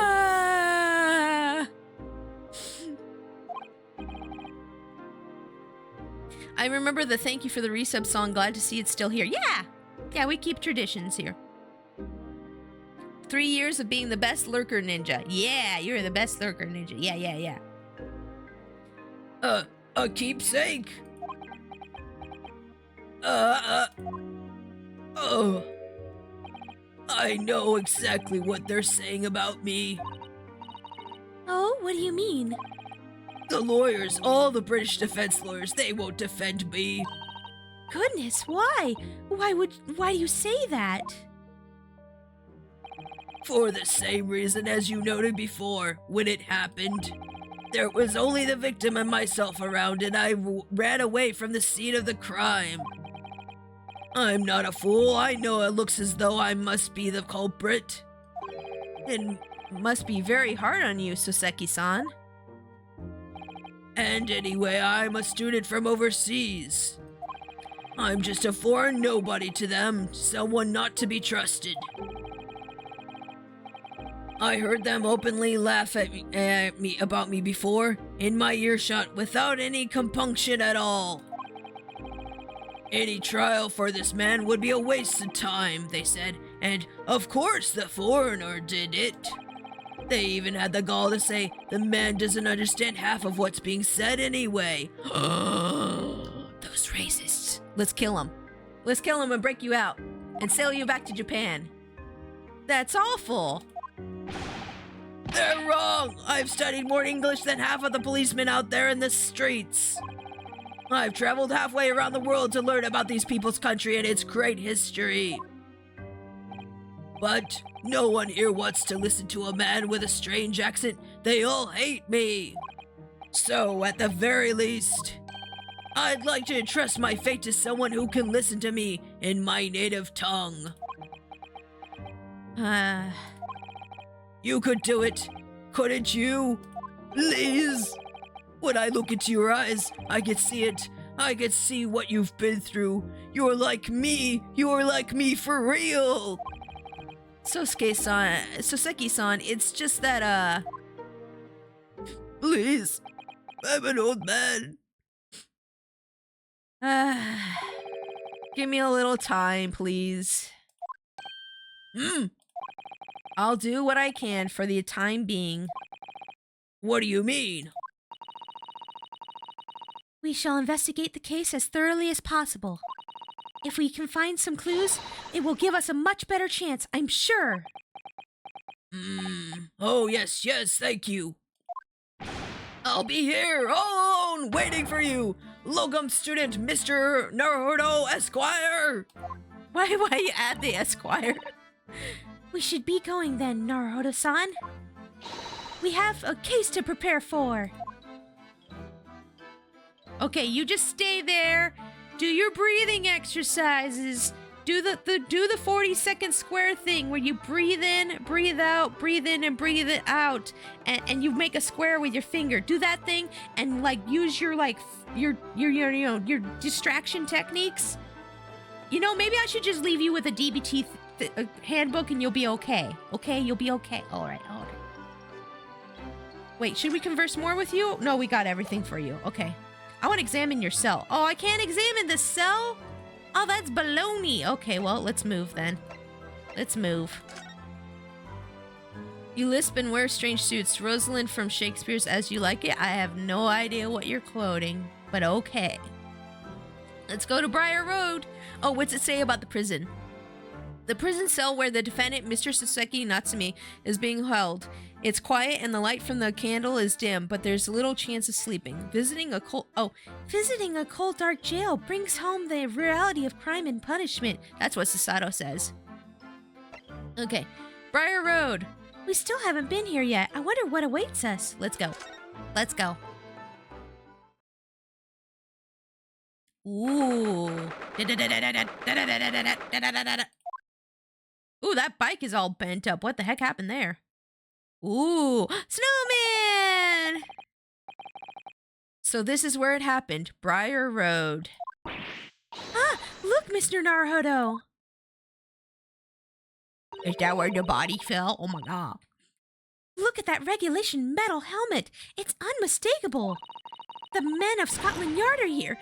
Speaker 1: I remember the thank you for the resub song. Glad to see it's still here. Yeah, we keep traditions here. 3 years of being the best lurker ninja. Yeah, you're the best lurker ninja. Yeah.
Speaker 3: A keepsake? Oh. I know exactly what they're saying about me.
Speaker 1: Oh, what do you mean?
Speaker 3: The lawyers, all the British defense lawyers, they won't defend me.
Speaker 1: Goodness, why? Why do you say that?
Speaker 3: For the same reason as you noted before, when it happened. There was only the victim and myself around, and I ran away from the scene of the crime. I'm not a fool. I know it looks as though I must be the culprit.
Speaker 1: It must be very hard on you, Soseki-san.
Speaker 3: And anyway, I'm a student from overseas. I'm just a foreign nobody to them, someone not to be trusted. I heard them openly laugh at me about me before, in my earshot, without any compunction at all. Any trial for this man would be a waste of time, they said, and of course the foreigner did it. They even had the gall to say the man doesn't understand half of what's being said anyway.
Speaker 1: Those racists. Let's kill them. Let's kill them and break you out and sail you back to Japan. That's awful.
Speaker 3: They're wrong. I've studied more English than half of the policemen out there in the streets. I've traveled halfway around the world to learn about these people's country and its great history. But no one here wants to listen to a man with a strange accent. They all hate me. So, at the very least, I'd like to entrust my fate to someone who can listen to me in my native tongue. You could do it, couldn't you? Please? When I look into your eyes, I can see it. I can see what you've been through. You're like me. You're like me for real.
Speaker 1: Soseki-san, it's just that,
Speaker 3: Please. I'm an old man.
Speaker 1: Give me a little time, please. I'll do what I can for the time being.
Speaker 3: What do you mean?
Speaker 1: We shall investigate the case as thoroughly as possible. If we can find some clues, it will give us a much better chance, I'm sure.
Speaker 3: Oh, yes, thank you. I'll be here, all alone, waiting for you. Locum student Mr. Naruto Esquire.
Speaker 1: Why you add the Esquire? We should be going then, Naruto-san. We have a case to prepare for. Okay, you just stay there. Do your breathing exercises. Do the 40-second square thing where you breathe in, breathe out, breathe in and breathe it out, and you make a square with your finger. Do that thing and like use your your distraction techniques. You know, maybe I should just leave you with a DBT handbook and you'll be okay. Okay, you'll be okay. All right. Wait, should we converse more with you? No, we got everything for you. Okay. I want to examine your cell. Oh, I can't examine the cell? Oh, that's baloney. Okay, well, let's move then. Let's move. You lisp and wear strange suits. Rosalind from Shakespeare's As You Like It. I have no idea what you're quoting, but okay. Let's go to Briar Road. Oh, what's it say about the prison? The prison cell where the defendant, Mr. Soseki Natsumi, is being held. It's quiet and the light from the candle is dim, but there's little chance of sleeping. Visiting a cold dark jail brings home the reality of crime and punishment. That's what Sasato says. Okay, Briar Road. We still haven't been here yet. I wonder what awaits us. Let's go. Let's go. Ooh. Ooh, that bike is all bent up. What the heck happened there? Ooh, snowman! So this is where it happened. Briar Road. Ah, look, Mr. Naruto. Is that where the body fell? Oh my god. Look at that regulation metal helmet. It's unmistakable. The men of Scotland Yard are here.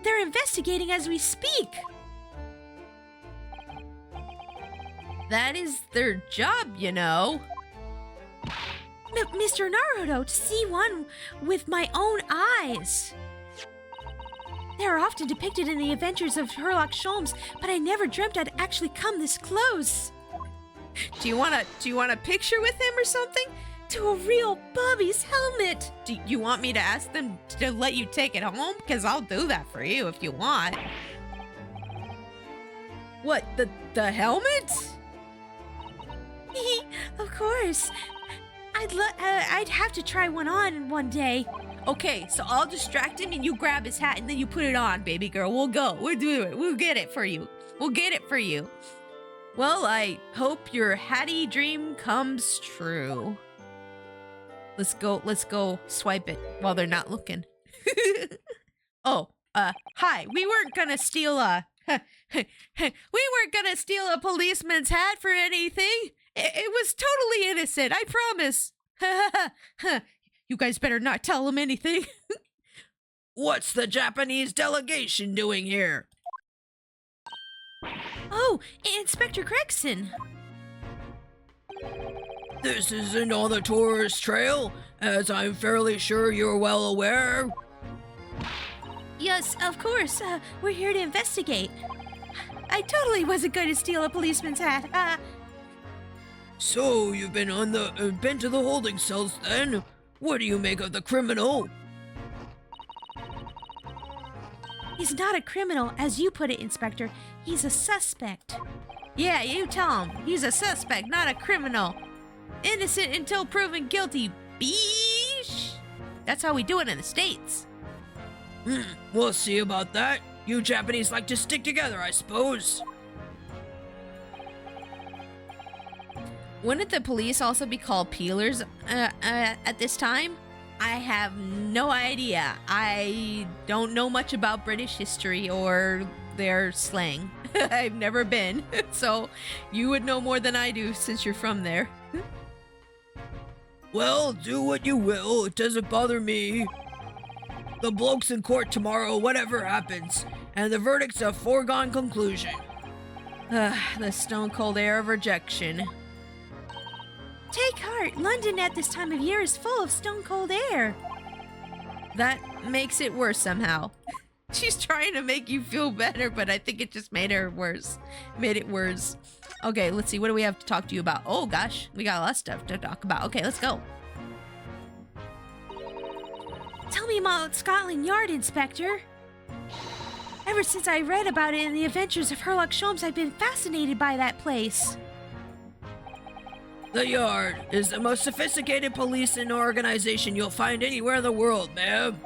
Speaker 1: They're investigating as we speak. That is their job, you know. Mr. Naruto, to see one with my own eyes. They are often depicted in the adventures of Sherlock Holmes, but I never dreamt I'd actually come this close. Do you want a picture with him or something? to a real Bobby's helmet. Do you want me to ask them to let you take it home? Because I'll do that for you if you want. What, the helmet? Of course. I'd have to try one on one day. Okay, so I'll distract him and you grab his hat and then you put it on, baby girl. We'll go. We'll do it. We'll get it for you. We'll get it for you. Well, I hope your hattie dream comes true. Let's go swipe it while they're not looking. Oh, hi. We weren't gonna steal a policeman's hat for anything. It was totally innocent, I promise. You guys better not tell him anything.
Speaker 3: What's the Japanese delegation doing here?
Speaker 1: Oh, Inspector Gregson.
Speaker 3: This isn't on the tourist trail, as I'm fairly sure you're well aware.
Speaker 1: Yes, of course. We're here to investigate. I totally wasn't going to steal a policeman's hat.
Speaker 3: So you've been to the holding cells then? What do you make of the criminal?
Speaker 1: He's not a criminal, as you put it, Inspector. He's a suspect. Yeah, you tell him. He's a suspect, not a criminal. Innocent until proven guilty, beesh. That's how we do it in the States.
Speaker 3: We'll see about that. You Japanese like to stick together, I suppose.
Speaker 1: Wouldn't the police also be called peelers at this time? I have no idea. I don't know much about British history or their slang. I've never been, so you would know more than I do since you're from there.
Speaker 3: Well, do what you will. It doesn't bother me. The bloke's in court tomorrow, whatever happens, and the verdict's a foregone conclusion.
Speaker 1: The stone-cold air of rejection. Take heart. London at this time of year is full of stone-cold air. That makes it worse somehow. She's trying to make you feel better, but I think it just made it worse. Okay, let's see. What do we have to talk to you about? Oh, gosh. We got a lot of stuff to talk about. Okay, let's go. Tell me about Scotland Yard, Inspector. Ever since I read about it in the Adventures of Sherlock Holmes, I've been fascinated by that place.
Speaker 3: The Yard is the most sophisticated police and organization you'll find anywhere in the world, ma'am.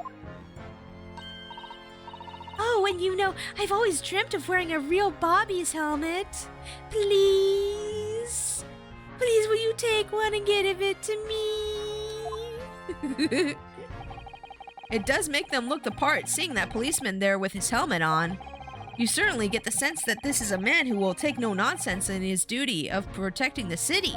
Speaker 1: Oh, and you know, I've always dreamt of wearing a real Bobby's helmet. Please? Please, will you take one and give it to me? It does make them look the part, seeing that policeman there with his helmet on. You certainly get the sense that this is a man who will take no nonsense in his duty of protecting the city.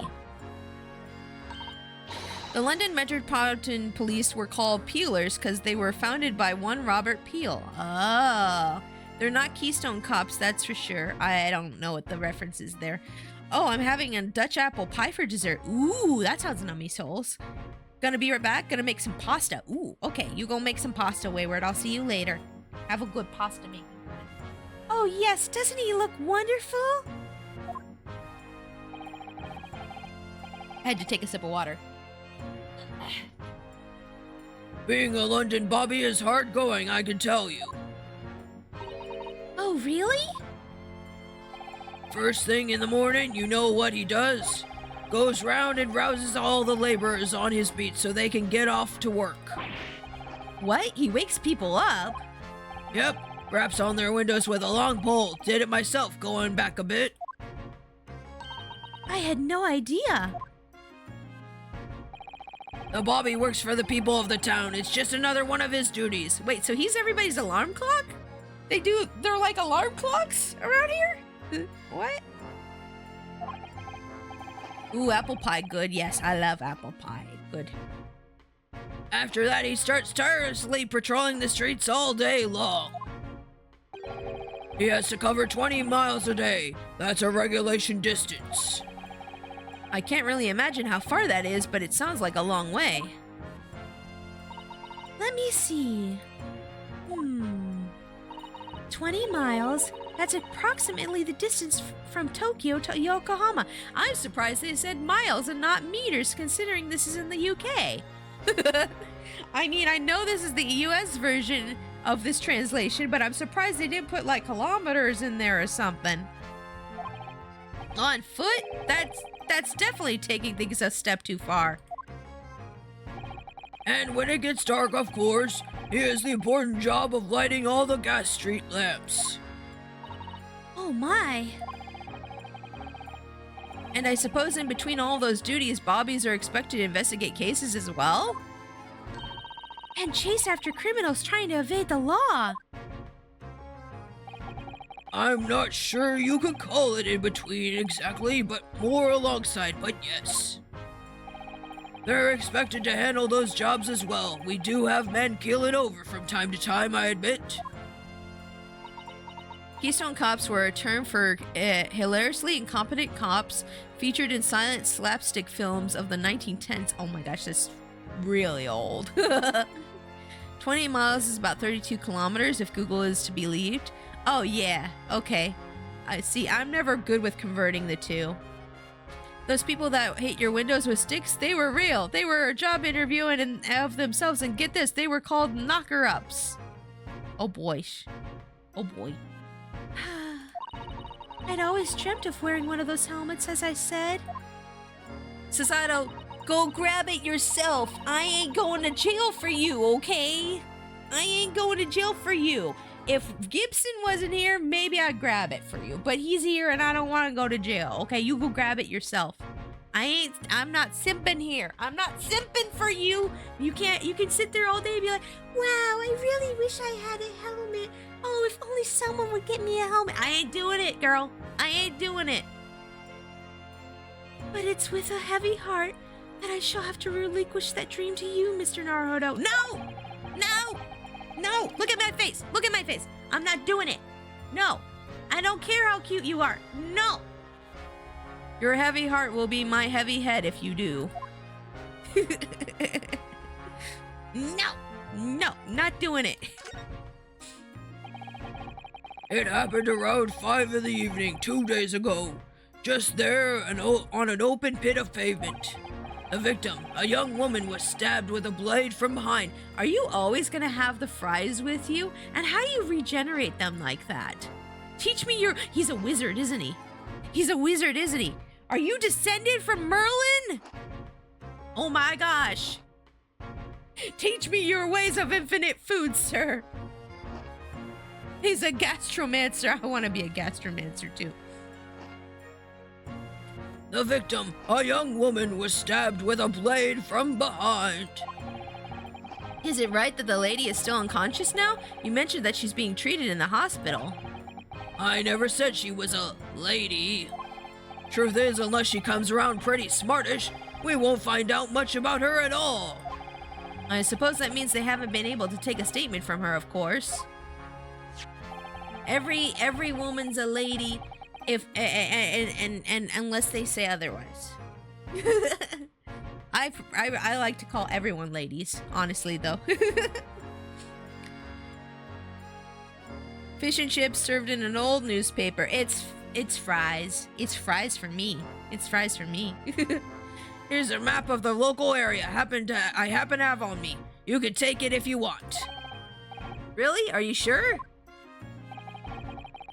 Speaker 1: The London Metropolitan Police were called Peelers because they were founded by one Robert Peel. Oh, they're not Keystone Cops, that's for sure. I don't know what the reference is there. Oh, I'm having a Dutch apple pie for dessert. Ooh, that sounds nummy souls. Gonna be right back. Gonna make some pasta. Ooh, okay. You go make some pasta, Wayward. I'll see you later. Have a good pasta making. Oh, yes. Doesn't he look wonderful? I had to take a sip of water.
Speaker 3: Being a London Bobby is hard going, I can tell you.
Speaker 1: Oh, really?
Speaker 3: First thing in the morning, you know what he does? Goes round and rouses all the laborers on his beat so they can get off to work.
Speaker 1: What? He wakes people up?
Speaker 3: Yep. Raps on their windows with a long pole. Did it myself going back a bit.
Speaker 1: I had no idea.
Speaker 3: The Bobby works for the people of the town. It's just another one of his duties.
Speaker 1: Wait, so he's everybody's alarm clock? They're like alarm clocks around here? What? Ooh, apple pie, good. Yes, I love apple pie. Good.
Speaker 3: After that, he starts tirelessly patrolling the streets all day long. He has to cover 20 miles a day. That's a regulation distance.
Speaker 1: I can't really imagine how far that is, but it sounds like a long way. Let me see. 20 miles. That's approximately the distance from Tokyo to Yokohama. I'm surprised they said miles and not meters, considering this is in the UK. I mean, I know this is the US version of this translation, but I'm surprised they didn't put like kilometers in there or something. On foot? That's definitely taking things a step too far.
Speaker 3: And when it gets dark, of course, he has the important job of lighting all the gas street lamps.
Speaker 1: Oh my. And I suppose in between all those duties, bobbies are expected to investigate cases as well? And chase after criminals trying to evade the law.
Speaker 3: I'm not sure you could call it in between exactly, but more alongside, but yes. They're expected to handle those jobs as well. We do have men keeling over from time to time, I admit.
Speaker 1: Keystone Cops were a term for hilariously incompetent cops featured in silent slapstick films of the 1910s. Oh my gosh, that's really old. 20 miles is about 32 kilometers if Google is to be believed. Oh yeah, okay. I see, I'm never good with converting the two. Those people that hit your windows with sticks, they were real. They were a job interviewing of themselves, and get this, they were called knocker-ups. Oh boy. Oh boy. I'd always dreamt of wearing one of those helmets, as I said. Susato, go grab it yourself. I ain't going to jail for you, okay? I ain't going to jail for you. If Gibson wasn't here, maybe I'd grab it for you. But he's here and I don't want to go to jail. Okay, you go grab it yourself. I'm not simping here. I'm not simping for you. You can sit there all day and be like, wow, I really wish I had a helmet. Oh, if only someone would get me a helmet. I ain't doing it, girl. I ain't doing it. But it's with a heavy heart that I shall have to relinquish that dream to you, Mr. Naruto. No! No! No! Look at my face! Look at my face! I'm not doing it! No! I don't care how cute you are! No! Your heavy heart will be my heavy head if you do. No! No! Not doing it!
Speaker 3: It happened around 5 in the evening 2 days ago. Just there and on an open pit of pavement. The victim, a young woman, was stabbed with a blade from behind.
Speaker 1: Are you always gonna have the fries with you? And how do you regenerate them like that? Teach me your... He's a wizard, isn't he? He's a wizard, isn't he? Are you descended from Merlin? Oh my gosh. Teach me your ways of infinite food, sir. He's a gastromancer. I want to be a gastromancer too.
Speaker 3: The victim, a young woman, was stabbed with a blade from behind.
Speaker 1: Is it right that the lady is still unconscious now? You mentioned that she's being treated in the hospital.
Speaker 3: I never said she was a lady. Truth is, unless she comes around pretty smartish, we won't find out much about her at all.
Speaker 1: I suppose that means they haven't been able to take a statement from her, of course. Every woman's a lady, if and unless they say otherwise. I like to call everyone ladies, honestly though. Fish and chips served in an old newspaper. It's fries. It's fries for me. It's fries for me.
Speaker 3: Here's a map of the local area I happen to have on me. You can take it if you want.
Speaker 1: Really? Are you sure?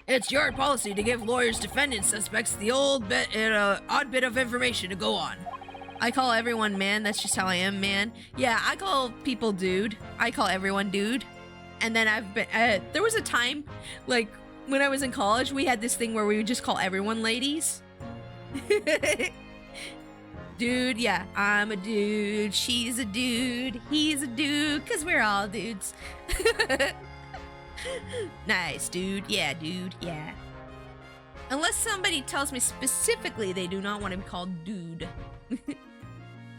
Speaker 3: It's yard policy to give lawyers defendant suspects the odd bit of information to go on.
Speaker 1: I call everyone man. That's just how I am, man. Yeah, I call people dude. I call everyone dude. And then I've been... there was a time, like, when I was in college, we had this thing where we would just call everyone ladies. Dude, yeah, I'm a dude. She's a dude. He's a dude. Because we're all dudes. Nice, dude. Yeah, dude. Yeah. Unless somebody tells me specifically they do not want to be called dude.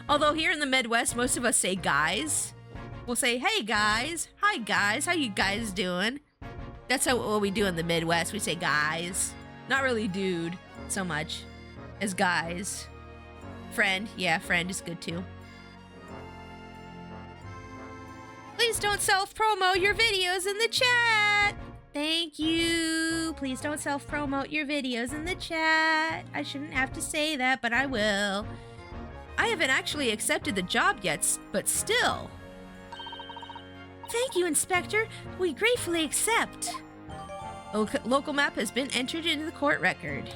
Speaker 1: Although here in the Midwest, most of us say guys. We'll say, hey guys. Hi guys. How you guys doing? That's what we do in the Midwest. We say guys. Not really dude so much as guys. Friend. Yeah, friend is good too. Please don't self-promo your videos in the chat. Thank you. Please don't self-promote your videos in the chat. I shouldn't have to say that, but I will. I haven't actually accepted the job yet, but still. Thank you, Inspector. We gratefully accept. Local map has been entered into the court record.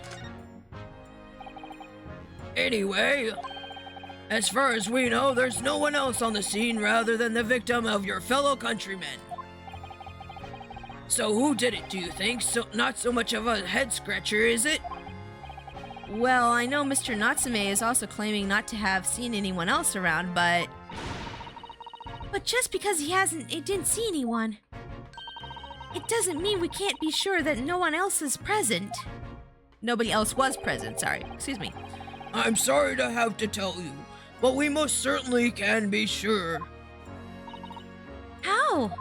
Speaker 3: Anyway, as far as we know, there's no one else on the scene rather than the victim of your fellow countrymen. So who did it, do you think? Not so much of a head-scratcher, is it?
Speaker 1: Well, I know Mr. Natsume is also claiming not to have seen anyone else around, but just because he didn't see anyone, it doesn't mean we can't be sure that no one else is present. Nobody else was present, sorry. Excuse me.
Speaker 3: I'm sorry to have to tell you, but we most certainly can be sure.
Speaker 1: How?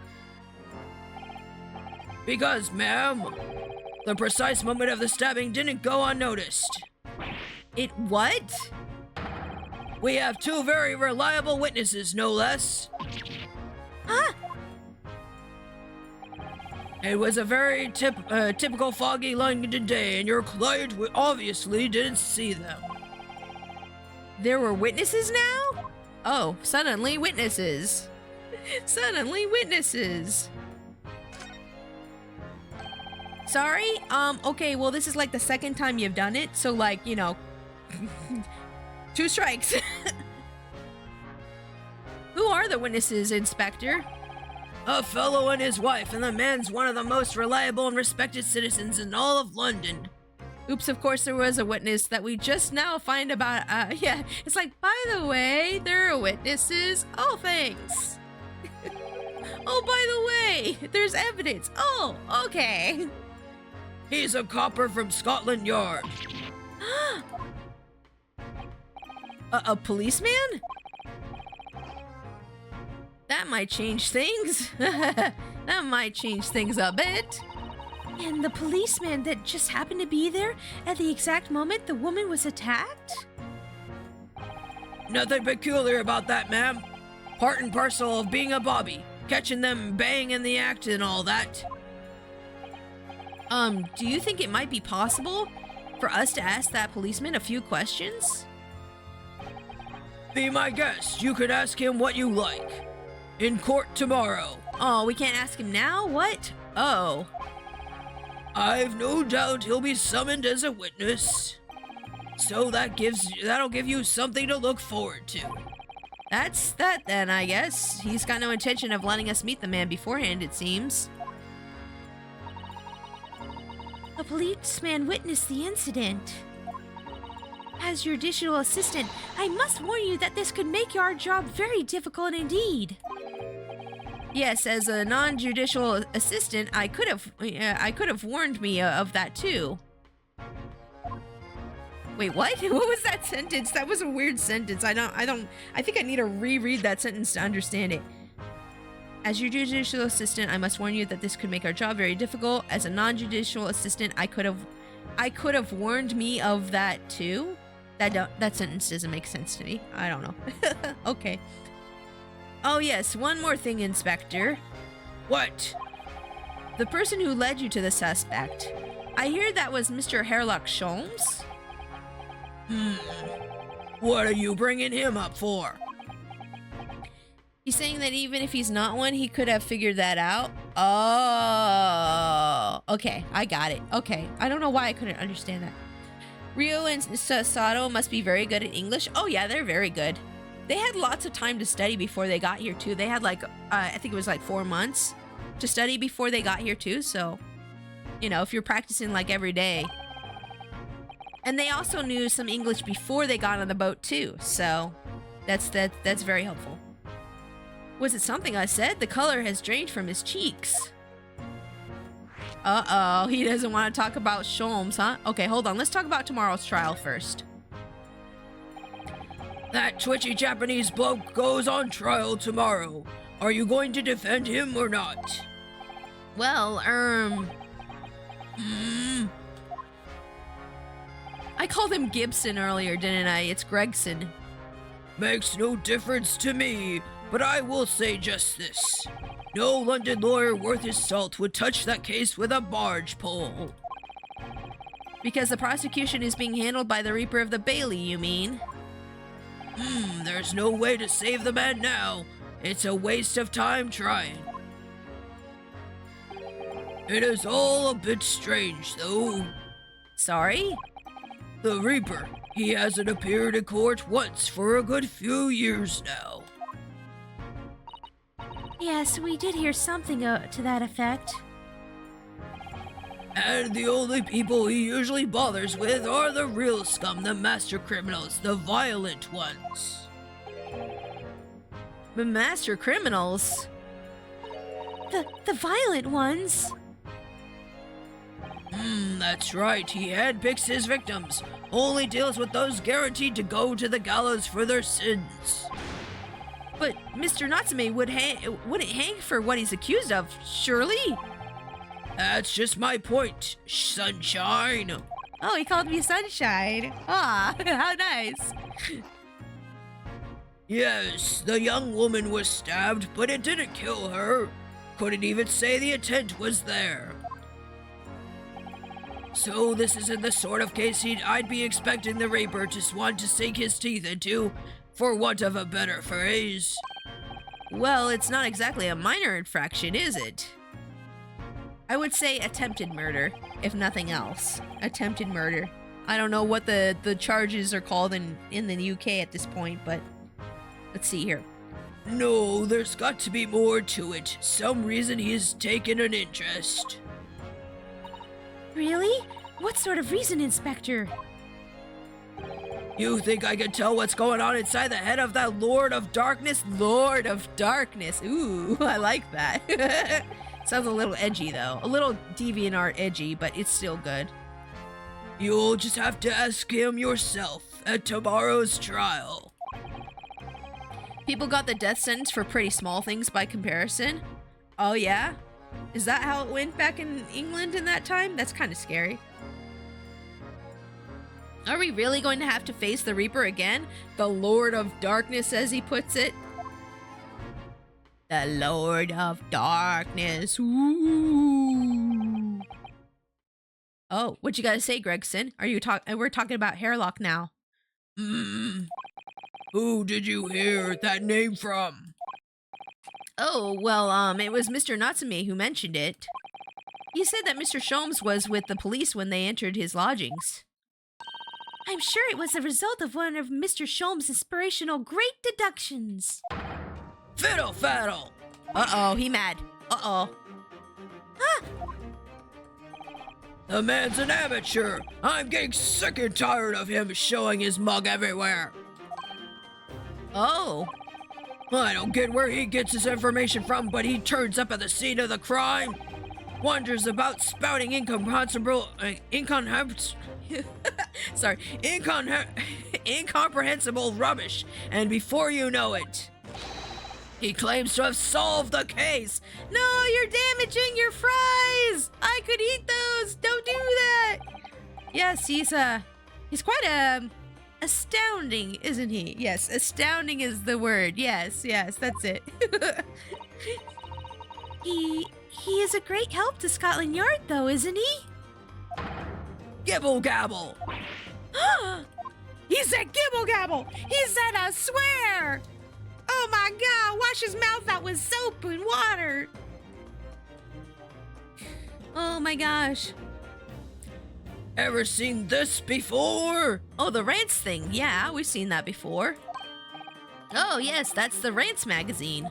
Speaker 3: Because, ma'am, the precise moment of the stabbing didn't go unnoticed.
Speaker 1: It what?
Speaker 3: We have two very reliable witnesses, no less.
Speaker 1: Huh?
Speaker 3: It was a very typical foggy London day, and your client obviously didn't see them.
Speaker 1: There were witnesses now? Oh, suddenly witnesses. Suddenly witnesses. Sorry? Okay, well, this is like the second time you've done it, so like, you know, 2 strikes. Who are the witnesses, Inspector?
Speaker 3: A fellow and his wife, and the man's one of the most reliable and respected citizens in all of London.
Speaker 1: Oops, of course there was a witness that we just now find about, yeah. It's like, by the way, there are witnesses. Oh, thanks. Oh, by the way, there's evidence. Oh, okay.
Speaker 3: He's a copper from Scotland Yard.
Speaker 1: A policeman? That might change things. That might change things a bit. And the policeman that just happened to be there at the exact moment the woman was attacked?
Speaker 3: Nothing peculiar about that, ma'am. Part and parcel of being a bobby, catching them bang in the act and all that.
Speaker 1: Do you think it might be possible for us to ask that policeman a few questions?
Speaker 3: Be my guest. You could ask him what you like. In court tomorrow.
Speaker 1: Oh, we can't ask him now? What? Oh.
Speaker 3: I've no doubt he'll be summoned as a witness. So that'll give you something to look forward to.
Speaker 1: That's that then, I guess. He's got no intention of letting us meet the man beforehand, it seems. A policeman witnessed the incident. As your digital assistant, I must warn you that this could make our job very difficult indeed. Yes, as a non-judicial assistant, I could have warned me of that too. Wait, what? What was that sentence? That was a weird sentence. I think I need to reread that sentence to understand it. As your judicial assistant, I must warn you that this could make our job very difficult. As a non-judicial assistant, I could have warned me of that too. That sentence doesn't make sense to me. I don't know. Okay. Oh yes, one more thing, Inspector.
Speaker 3: What?
Speaker 1: The person who led you to the suspect. I hear that was Mr. Herlock Sholmes?
Speaker 3: What are you bringing him up for?
Speaker 1: He's saying that even if he's not one, he could have figured that out. Oh, okay, I got it. Okay, I don't know why I couldn't understand that. Rio and Sato must be very good at English. Oh yeah, they're very good. They had lots of time to study before they got here too. They had like, I think it was like 4 months to study before they got here too. So, you know, if you're practicing like every day. And they also knew some English before they got on the boat too. So that's very helpful. Was it something I said? The color has drained from his cheeks. Uh-oh, he doesn't want to talk about Sholmes, huh? Okay, hold on. Let's talk about tomorrow's trial first.
Speaker 3: That twitchy Japanese bloke goes on trial tomorrow. Are you going to defend him or not?
Speaker 1: Well, I called him Gibson earlier, didn't I? It's Gregson.
Speaker 3: Makes no difference to me, but I will say just this. No London lawyer worth his salt would touch that case with a barge pole.
Speaker 1: Because the prosecution is being handled by the Reaper of the Bailey, you mean?
Speaker 3: There's no way to save the man now. It's a waste of time trying. It is all a bit strange, though.
Speaker 1: Sorry?
Speaker 3: The Reaper, he hasn't appeared in court once for a good few years now.
Speaker 1: Yes, we did hear something to that effect.
Speaker 3: And the only people he usually bothers with are the real scum, the master criminals, the violent ones.
Speaker 1: The master criminals? The violent ones?
Speaker 3: That's right. He handpicks his victims. Only deals with those guaranteed to go to the gallows for their sins.
Speaker 1: But Mr. Natsume wouldn't hang for what he's accused of, surely?
Speaker 3: That's just my point, sunshine.
Speaker 1: Oh, he called me Sunshine. Ah, how nice.
Speaker 3: Yes, the young woman was stabbed, but it didn't kill her. Couldn't even say the intent was there. So this isn't the sort of case I'd be expecting the Reaper to want to sink his teeth into, for want of a better phrase.
Speaker 1: Well, it's not exactly a minor infraction, is it? I would say attempted murder, if nothing else. Attempted murder. I don't know what the charges are called in the UK at this point, but let's see here.
Speaker 3: No, there's got to be more to it. Some reason he's taken an interest.
Speaker 1: Really? What sort of reason, Inspector?
Speaker 3: You think I can tell what's going on inside the head of that Lord of Darkness?
Speaker 1: Lord of Darkness. Ooh, I like that. Sounds a little edgy, though. A little DeviantArt edgy, but it's still good.
Speaker 3: You'll just have to ask him yourself at tomorrow's trial.
Speaker 1: People got the death sentence for pretty small things by comparison. Oh, yeah? Is that how it went back in England in that time? That's kind of scary. Are we really going to have to face the Reaper again? The Lord of Darkness, as he puts it. The Lord of Darkness. Ooh. Oh, what you gotta say, Gregson? We're talking about Hairlock now.
Speaker 3: Who did you hear that name from?
Speaker 1: Oh, well, it was Mr. Natsume who mentioned it. He said that Mr. Sholmes was with the police when they entered his lodgings. I'm sure it was the result of one of Mr. Sholmes' inspirational great deductions.
Speaker 3: Fiddle faddle!
Speaker 1: Uh-oh, he mad. Uh-oh. Huh?
Speaker 3: The man's an amateur! I'm getting sick and tired of him showing his mug everywhere!
Speaker 1: Oh.
Speaker 3: I don't get where he gets his information from, but he turns up at the scene of the crime, wonders about spouting incomprehensible rubbish, and before you know it, he claims to have solved the case.
Speaker 1: No, you're damaging your fries. I could eat those. Don't do that. Yes, he's quite astounding, isn't he? Yes, astounding is the word. Yes, that's it. He is a great help to Scotland Yard, though, isn't he?
Speaker 3: Gibble gabble.
Speaker 1: He said gibble gabble. He said I swear. Oh my God, wash his mouth out with soap and water. Oh my gosh.
Speaker 3: Ever seen this before?
Speaker 1: Oh, the Rants thing. Yeah, we've seen that before. Oh yes, that's the Rants magazine.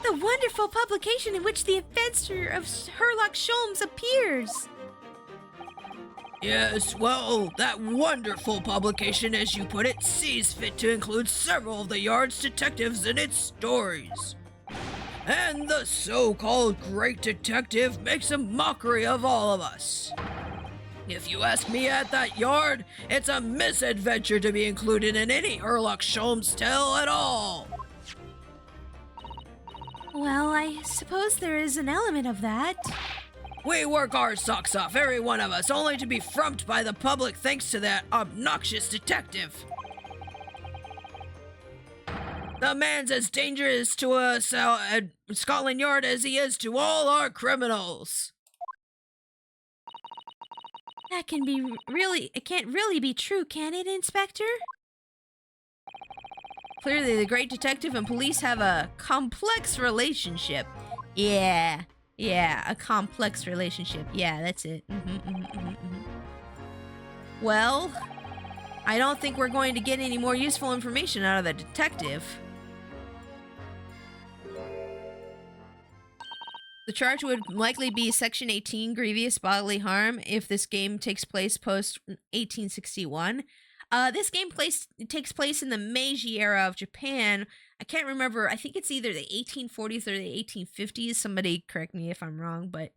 Speaker 1: The wonderful publication in which the adventure of Sherlock Sholmes appears.
Speaker 3: Yes, well, that wonderful publication, as you put it, sees fit to include several of the Yard's detectives in its stories. And the so-called great detective makes a mockery of all of us. If you ask me at that Yard, it's a misadventure to be included in any Sherlock Sholmes tale at all.
Speaker 1: Well, I suppose there is an element of that.
Speaker 3: We work our socks off, every one of us, only to be frumped by the public thanks to that obnoxious detective. The man's as dangerous to us at Scotland Yard as he is to all our criminals.
Speaker 1: That can be it can't really be true, can it, Inspector?
Speaker 3: Clearly, the great detective and police have a complex relationship.
Speaker 1: Yeah, a complex relationship. Yeah, that's it.
Speaker 3: Well, I don't think we're going to get any more useful information out of the detective. The charge would likely be Section 18, grievous bodily harm, if this game takes place post 1861. This game takes place in the Meiji era of Japan. I can't remember. I think it's either the 1840s or the 1850s. Somebody correct me if I'm wrong, but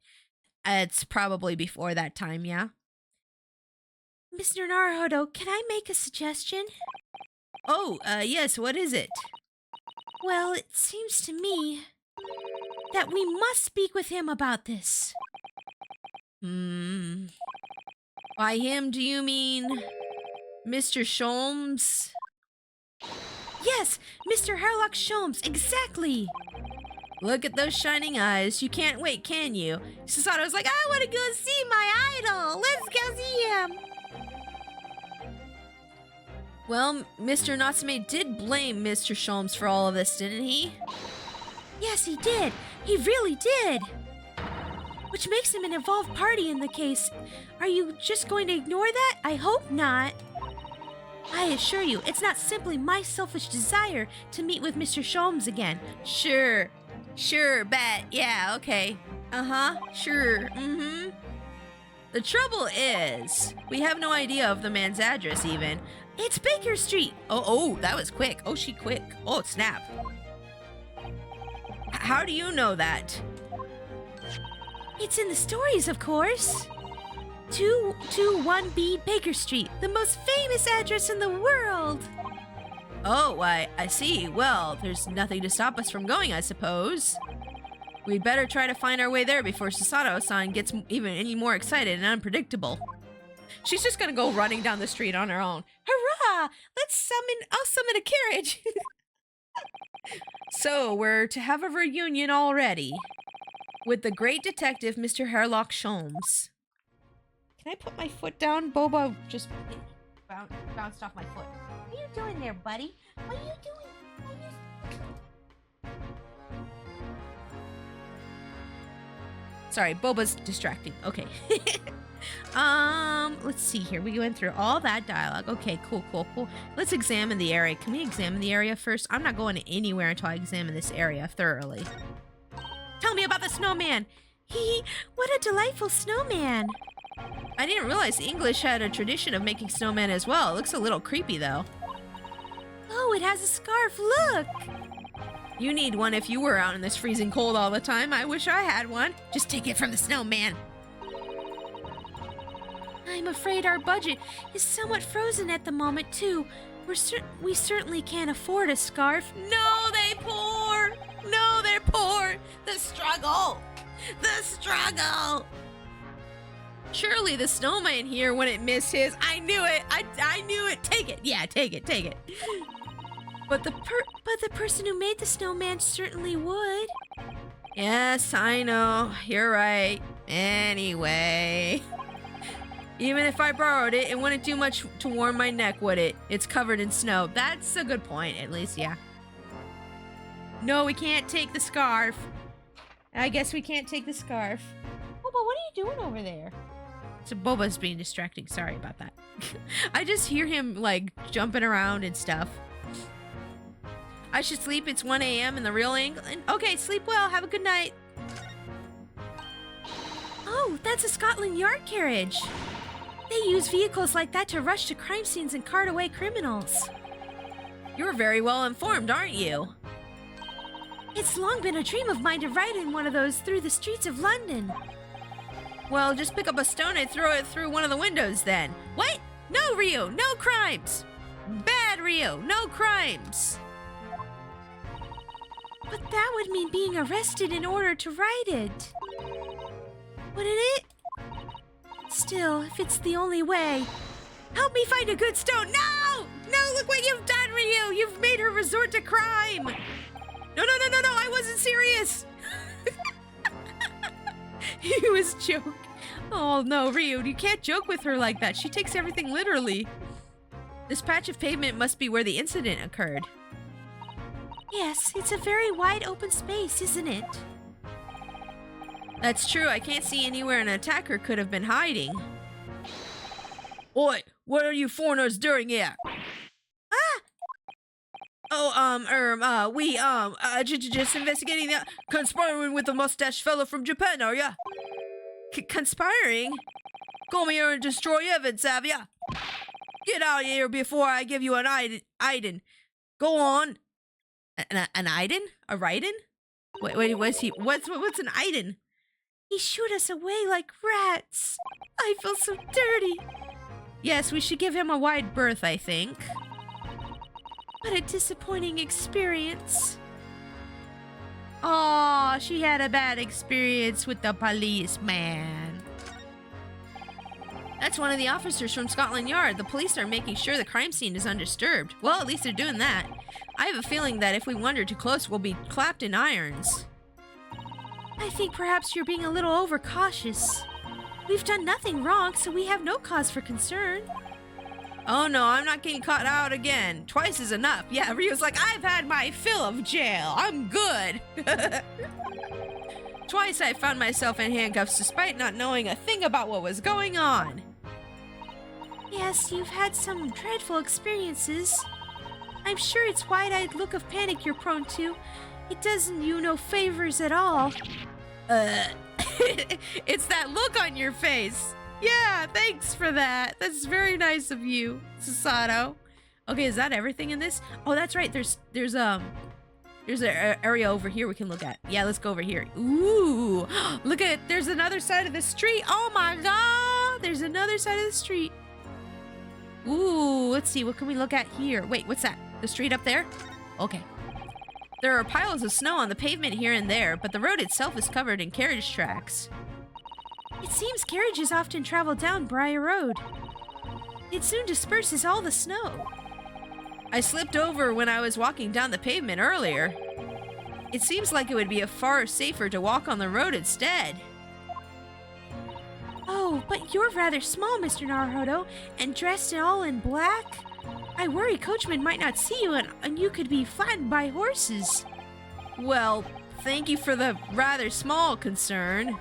Speaker 3: it's probably before that time, yeah?
Speaker 1: Mr. Naruhodo, can I make a suggestion?
Speaker 3: Oh, yes, what is it?
Speaker 1: Well, it seems to me that we must speak with him about this.
Speaker 3: By him, do you mean Mr. Sholmes?
Speaker 1: Yes, Mr. Herlock Sholmes, exactly.
Speaker 3: Look at those shining eyes. You can't wait, can you?
Speaker 1: Sasato's like, I want to go see my idol. Let's go see him.
Speaker 3: Well, Mr. Natsume did blame Mr. Sholmes for all of this, didn't he?
Speaker 1: Yes, he did. He really did. Which makes him an involved party in the case. Are you just going to ignore that? I hope not. I assure you, it's not simply my selfish desire to meet with Mr. Sholmes again.
Speaker 3: Sure, bet, yeah, okay. Sure, The trouble is, we have no idea of the man's address even.
Speaker 1: It's Baker Street.
Speaker 3: Oh, that was quick. Oh, she quick. Oh, snap. How do you know that?
Speaker 1: It's in the stories, of course. 221B Baker Street, the most famous address in the world.
Speaker 3: Oh, I see. Well, there's nothing to stop us from going, I suppose. We'd better try to find our way there before Sasato-san gets even any more excited and unpredictable. She's just gonna go running down the street on her own.
Speaker 1: Hurrah! I'll summon a carriage.
Speaker 3: So, we're to have a reunion already with the great detective, Mr. Herlock Sholmes.
Speaker 1: Can I put my foot down? Boba just bounced off my foot. What are you doing there, buddy? What are you doing?
Speaker 3: Sorry, Boba's distracting. Okay. Let's see here. We went through all that dialogue. Okay, cool. Let's examine the area. Can we examine the area first? I'm not going anywhere until I examine this area thoroughly.
Speaker 1: Tell me about the snowman. What a delightful snowman.
Speaker 3: I didn't realize the English had a tradition of making snowmen as well. It looks a little creepy, though.
Speaker 1: Oh, it has a scarf. Look.
Speaker 3: You need one if you were out in this freezing cold all the time. I wish I had one.
Speaker 1: Just take it from the snowman. I'm afraid our budget is somewhat frozen at the moment, too. We certainly can't afford a scarf.
Speaker 3: No, they're poor. The struggle. Surely the snowman here wouldn't miss his. I knew it. I knew it. Take it. Yeah, take it.
Speaker 1: But the person who made the snowman certainly would.
Speaker 3: Yes, I know. You're right. Anyway. Even if I borrowed it, it wouldn't do much to warm my neck, would it? It's covered in snow. That's a good point, at least, yeah.
Speaker 1: No, we can't take the scarf. I guess we can't take the scarf. Boba, what are you doing over there?
Speaker 3: So Boba's being distracting. Sorry about that. I just hear him, like, jumping around and stuff. I should sleep. It's 1 a.m. in the real England. Okay, sleep well. Have a good night.
Speaker 1: Oh, that's a Scotland Yard carriage. They use vehicles like that to rush to crime scenes and cart away criminals.
Speaker 3: You're very well informed, aren't you?
Speaker 1: It's long been a dream of mine to ride in one of those through the streets of London.
Speaker 3: Well, just pick up a stone and throw it through one of the windows then. What? No, Ryu, no crimes. Bad Ryu, no crimes.
Speaker 1: But that would mean being arrested in order to ride it. Wouldn't it? Still, if it's the only way. Help me find a good stone. No! No, look what you've done, Ryu! You've made her resort to crime! No, I wasn't serious! He was joking. Oh no, Ryu, you can't joke with her like that. She takes everything literally. This patch of pavement must be where the incident occurred. Yes, it's a very wide open space, isn't it? That's true. I can't see anywhere an attacker could have been hiding.
Speaker 3: Oi, what are you foreigners doing here?
Speaker 1: Ah!
Speaker 3: Oh, just investigating the conspiring with the mustache fella from Japan, are ya?
Speaker 1: Conspiring?
Speaker 3: Come here and destroy evidence, have ya? Get out of here before I give you an Iden. Go on.
Speaker 1: An Iden? A Raiden? Wait, what's an Iden? He shooed us away like rats. I feel so dirty. Yes, we should give him a wide berth, I think. What a disappointing experience. Aw, she had a bad experience with the policeman. That's one of the officers from Scotland Yard. The police are making sure the crime scene is undisturbed. Well, at least they're doing that. I have a feeling that if we wander too close, we'll be clapped in irons. I think perhaps you're being a little overcautious. We've done nothing wrong, so we have no cause for concern.
Speaker 3: Oh no, I'm not getting caught out again. Twice is enough.
Speaker 1: Yeah, Ryu's like, I've had my fill of jail. I'm good.
Speaker 3: Twice I found myself in handcuffs despite not knowing a thing about what was going on.
Speaker 1: Yes, you've had some dreadful experiences. I'm sure it's wide-eyed look of panic you're prone to. It doesn't you no favors at all. It's that look on your face. Yeah, thanks for that. That's very nice of you, Susato. Okay, is that everything in this? Oh, that's right. There's an area over here we can look at. Yeah, let's go over here. Ooh, look at it. There's another side of the street. Oh my god, there's another side of the street. Ooh, let's see. What can we look at here? Wait, what's that? The street up there? Okay.
Speaker 3: There are piles of snow on the pavement here and there, but the road itself is covered in carriage tracks.
Speaker 1: It seems carriages often travel down Briar Road. It soon disperses all the snow.
Speaker 3: I slipped over when I was walking down the pavement earlier. It seems like it would be far safer to walk on the road instead.
Speaker 1: Oh, but you're rather small, Mr. Naruhodo, and dressed all in black. I worry coachmen might not see you and you could be flattened by horses.
Speaker 3: Well, thank you for the rather small concern.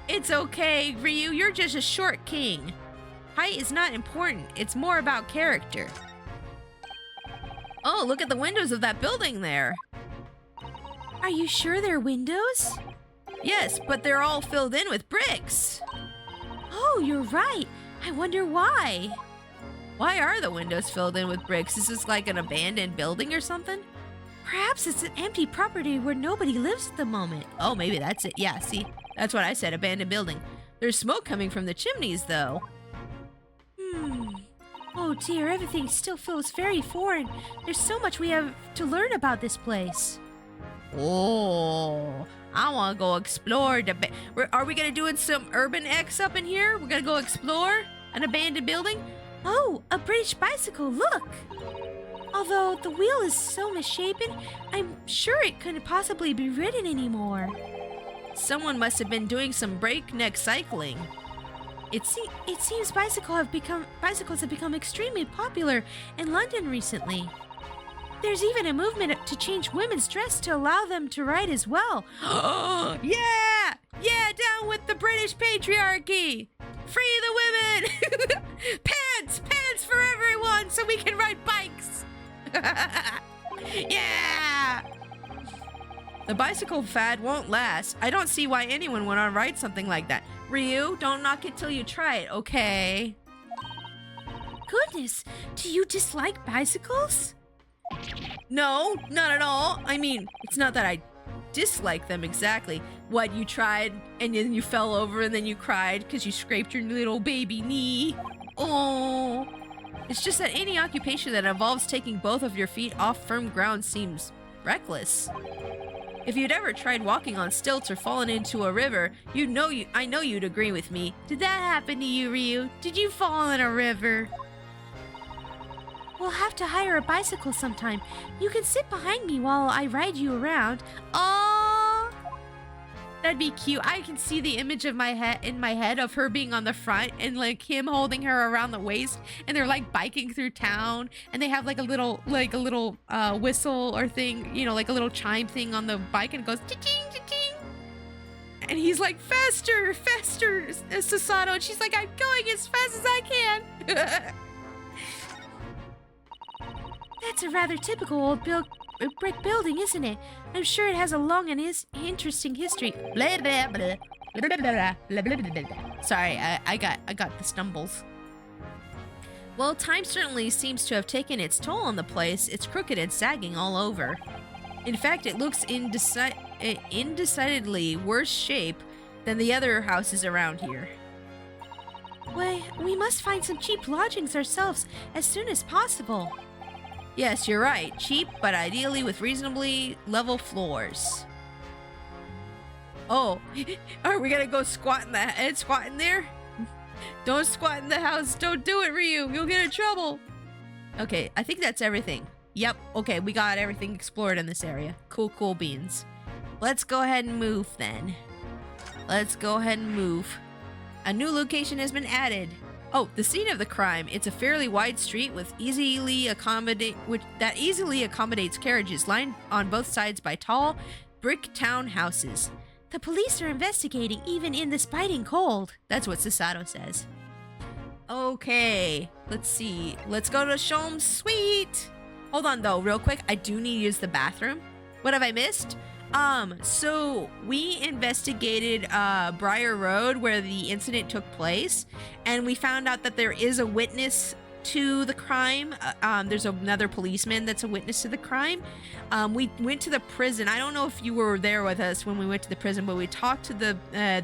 Speaker 1: It's okay, Ryu, you're just a short king. Height is not important, it's more about character.
Speaker 3: Oh, look at the windows of that building there.
Speaker 1: Are you sure they're windows?
Speaker 3: Yes, but they're all filled in with bricks.
Speaker 1: Oh, you're right. I wonder why.
Speaker 3: Why are the windows filled in with bricks? Is this like an abandoned building or something?
Speaker 1: Perhaps it's an empty property where nobody lives at the moment.
Speaker 3: Oh, maybe that's it. Yeah, see, that's what I said, abandoned building. There's smoke coming from the chimneys, though.
Speaker 1: Oh dear, everything still feels very foreign. There's so much we have to learn about this place.
Speaker 3: Oh, I want to go explore. Are we going to do some Urban X up in here? We're going to go explore an abandoned building?
Speaker 1: Oh, a British bicycle, look! Although the wheel is so misshapen, I'm sure it couldn't possibly be ridden anymore.
Speaker 3: Someone must have been doing some breakneck cycling.
Speaker 1: It seems bicycles have become extremely popular in London recently. There's even a movement to change women's dress to allow them to ride as well.
Speaker 3: Yeah! Yeah, down with the British patriarchy! Free the women! Pants! Pants for everyone so we can ride bikes! Yeah! The bicycle fad won't last. I don't see why anyone would want to ride something like that. Ryu, don't knock it till you try it, okay?
Speaker 1: Goodness, do you dislike bicycles?
Speaker 3: No, not at all. I mean, it's not that I dislike them exactly. What, you tried and then you fell over and then you cried because you scraped your little baby knee? Oh. It's just that any occupation that involves taking both of your feet off firm ground seems reckless. If you'd ever tried walking on stilts or fallen into a river, I know you'd agree with me.
Speaker 1: Did that happen to you, Ryu? Did you fall in a river? We'll have to hire a bicycle sometime. You can sit behind me while I ride you around. Oh, that'd be cute. I can see the image of my head of her being on the front and like him holding her around the waist, and they're like biking through town, and they have like a little whistle or thing, you know, like a little chime thing on the bike, and it goes cha-ching, cha-ching. And he's like, faster, faster, Susato. And she's like, I'm going as fast as I can. That's a rather typical old brick building, isn't it? I'm sure it has a long and interesting history. Blah, blah, blah. Blah, blah, blah, blah, blah, blah, blah. Sorry, I got the stumbles. Well, time certainly seems to have taken its toll on the place. It's crooked and sagging all over. In fact, it looks indecidedly worse shape than the other houses around here. Why, we must find some cheap lodgings ourselves as soon as possible. Yes, you're right. Cheap, but ideally with reasonably level floors. Oh, are we gonna go squat in there? Don't squat in the house. Don't do it, Ryu. You'll get in trouble. Okay, I think that's everything. Yep, okay, we got everything explored in this area. Cool beans. Let's go ahead and move then. Let's go ahead and move. A new location has been added. Oh, the scene of the crime. It's a fairly wide street with easily accommodates carriages lined on both sides by tall brick townhouses. The police are investigating even in this biting cold. That's what Susato says. Okay, let's see. Let's go to Shom's suite. Hold on though, real quick. I do need to use the bathroom. What have I missed? So we investigated Briar Road where the incident took place, and we found out that there is a witness to the crime. There's another policeman that's a witness to the crime. We went to the prison. I don't know if you were there with us when we went to the prison, but we talked to the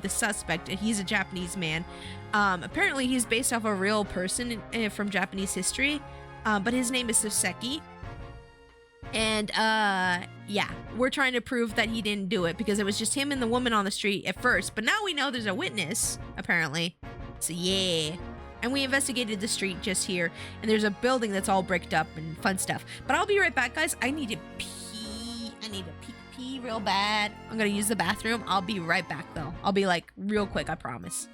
Speaker 1: suspect. He's a Japanese man. Apparently he's based off a real person from Japanese history, but his name is Soseki. And yeah, we're trying to prove that he didn't do it because it was just him and the woman on the street at first, but now we know there's a witness apparently. So yeah. And we investigated the street just here, and there's a building that's all bricked up and fun stuff. But I'll be right back, guys. I need to pee real bad. I'm gonna use the bathroom. I'll be right back though. I'll be like real quick, I promise.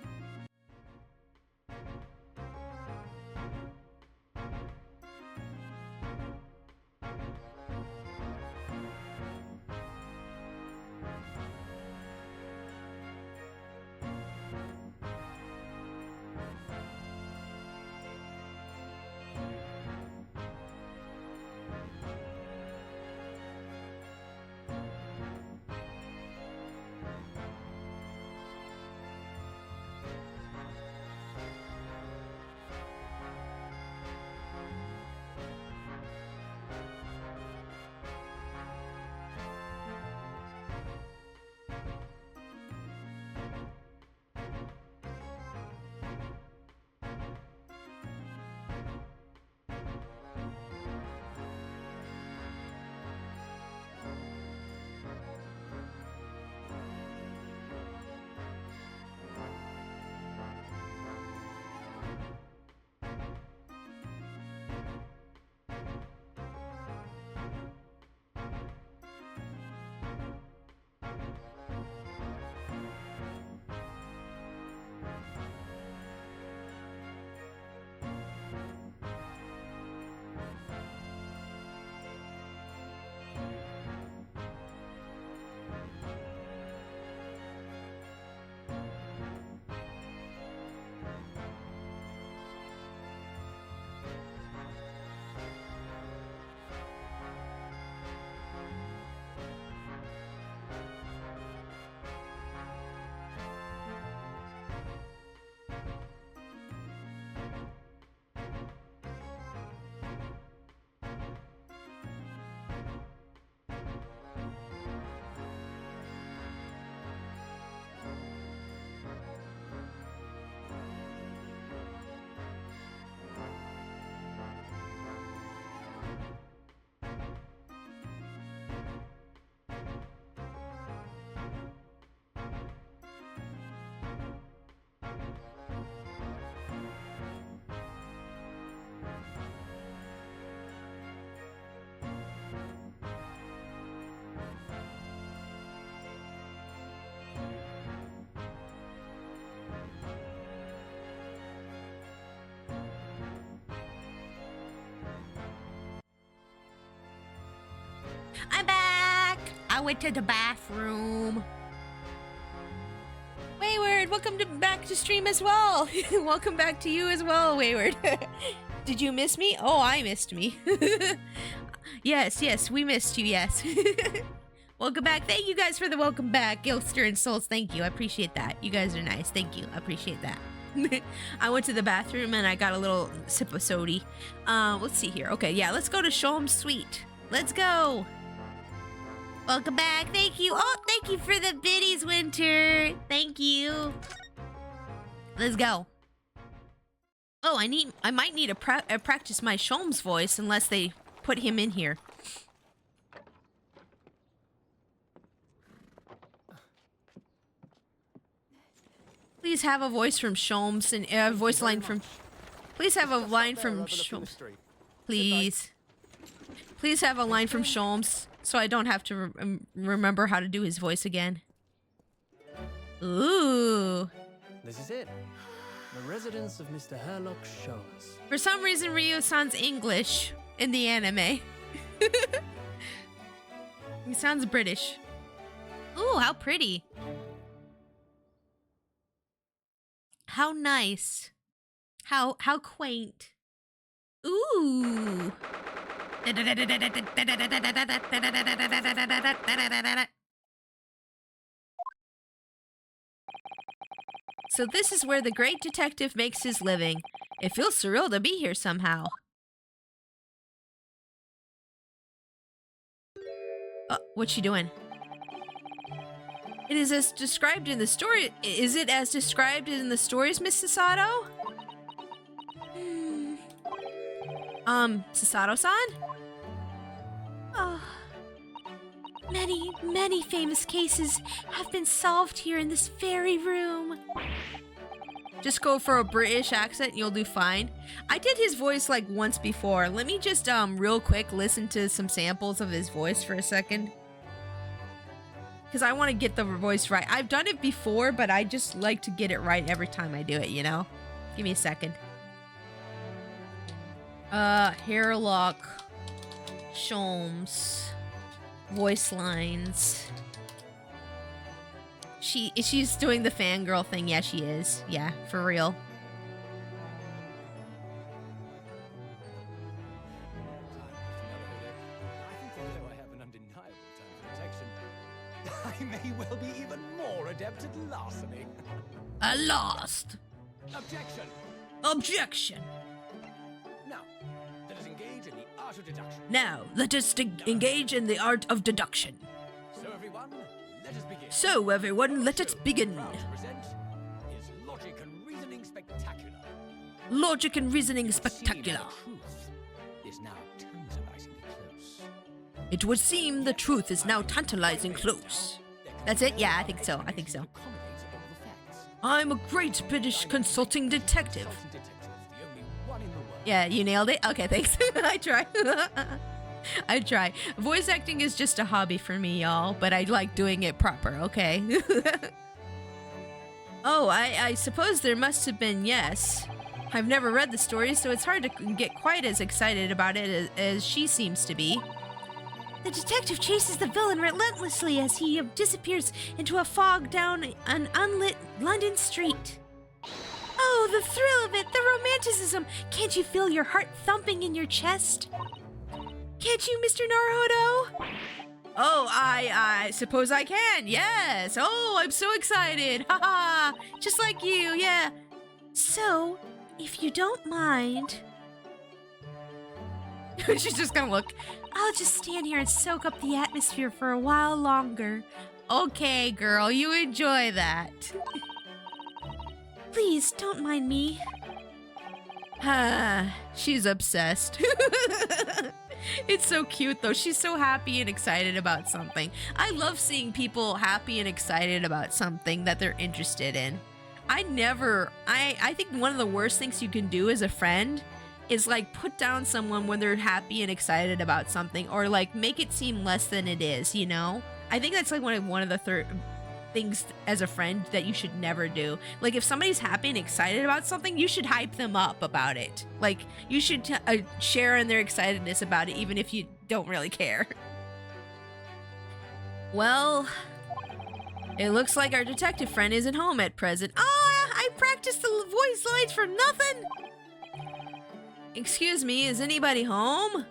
Speaker 1: I'm back. I went to the bathroom. Wayward, welcome back to stream as well. Welcome back to you as well, Wayward. Did you miss me? Oh, I missed me. Yes, we missed you, yes. Welcome back. Thank you guys for the welcome back. Gilster and Souls, thank you. I appreciate that. You guys are nice. Thank you. I appreciate that. I went to the bathroom and I got a little sip of sody. Let's see here. Okay, yeah, let's go to Sholm's Suite. Let's go. Welcome back. Thank you. Oh, thank you for the biddies, Winter. Thank you. Let's go. Oh, I might need to practice my Sholm's voice unless they put him in here. Please have a voice from Sholmes and a voice line from. Please have a line from Sholmes. Please. Please have a line from Sholmes so I don't have to remember how to do his voice again. Ooh.
Speaker 4: This is it. The residence of Mr. Herlock Sholmes.
Speaker 1: For some reason, Ryo sounds English in the anime. He sounds British. Ooh, how pretty. How nice. How quaint. Ooh. So this is where the great detective makes his living. It feels surreal to be here somehow. What's she doing? It is as described in the story. Is it as described in the stories, Miss Sasato? Sasato-san? Oh. Many famous cases have been solved here in this very room. Just go for a British accent and you'll do fine. I did his voice like once before. Let me just real quick listen to some samples of his voice for a second. Because I want to get the voice right. I've done it before, but I just like to get it right every time I do it, you know? Give me a second. Hairlock. Sholmes. Voice lines. She's doing the fangirl thing. Yeah, she is. Yeah, for real.
Speaker 4: I may well be even more adept at larceny.
Speaker 1: I lost.
Speaker 4: Objection!
Speaker 1: Objection.
Speaker 4: Now, let us engage in the art of deduction.
Speaker 1: Now, let us engage in the art of deduction.
Speaker 4: So everyone, let us begin.
Speaker 1: So everyone, let us begin.
Speaker 4: Proud to present is Logic and Reasoning Spectacular.
Speaker 1: Logic and Reasoning Spectacular. It would seem the truth is now tantalizing close. That's it? Yeah, I think so. I think so. I'm a great British consulting detective. Yeah, you nailed it? Okay, thanks. I try. I try. Voice acting is just a hobby for me, y'all, but I like doing it proper, okay? Oh, I suppose there must have been, yes. I've never read the story, so it's hard to get quite as excited about it as she seems to be. The detective chases the villain relentlessly as he disappears into a fog down an unlit London street. Oh, the thrill of it, the romanticism. Can't you feel your heart thumping in your chest? Can't you, Mr. Naruhodo? Oh, I suppose I can, yes. Oh, I'm so excited. Haha, just like you, yeah. So, if you don't mind... She's just gonna look. I'll just stand here and soak up the atmosphere for a while longer. Okay, girl, you enjoy that. Please, don't mind me. She's obsessed. It's so cute, though. She's so happy and excited about something. I love seeing people happy and excited about something that they're interested in. I think one of the worst things you can do as a friend is like put down someone when they're happy and excited about something, or like make it seem less than it is, you know? I think that's like one of the things as a friend that you should never do. Like if somebody's happy and excited about something, you should hype them up about it. Like you should share in their excitedness about it, even if you don't really care. Well, it looks like our detective friend isn't home at present. Oh, I practiced the voice lines for nothing. Excuse me, is anybody home?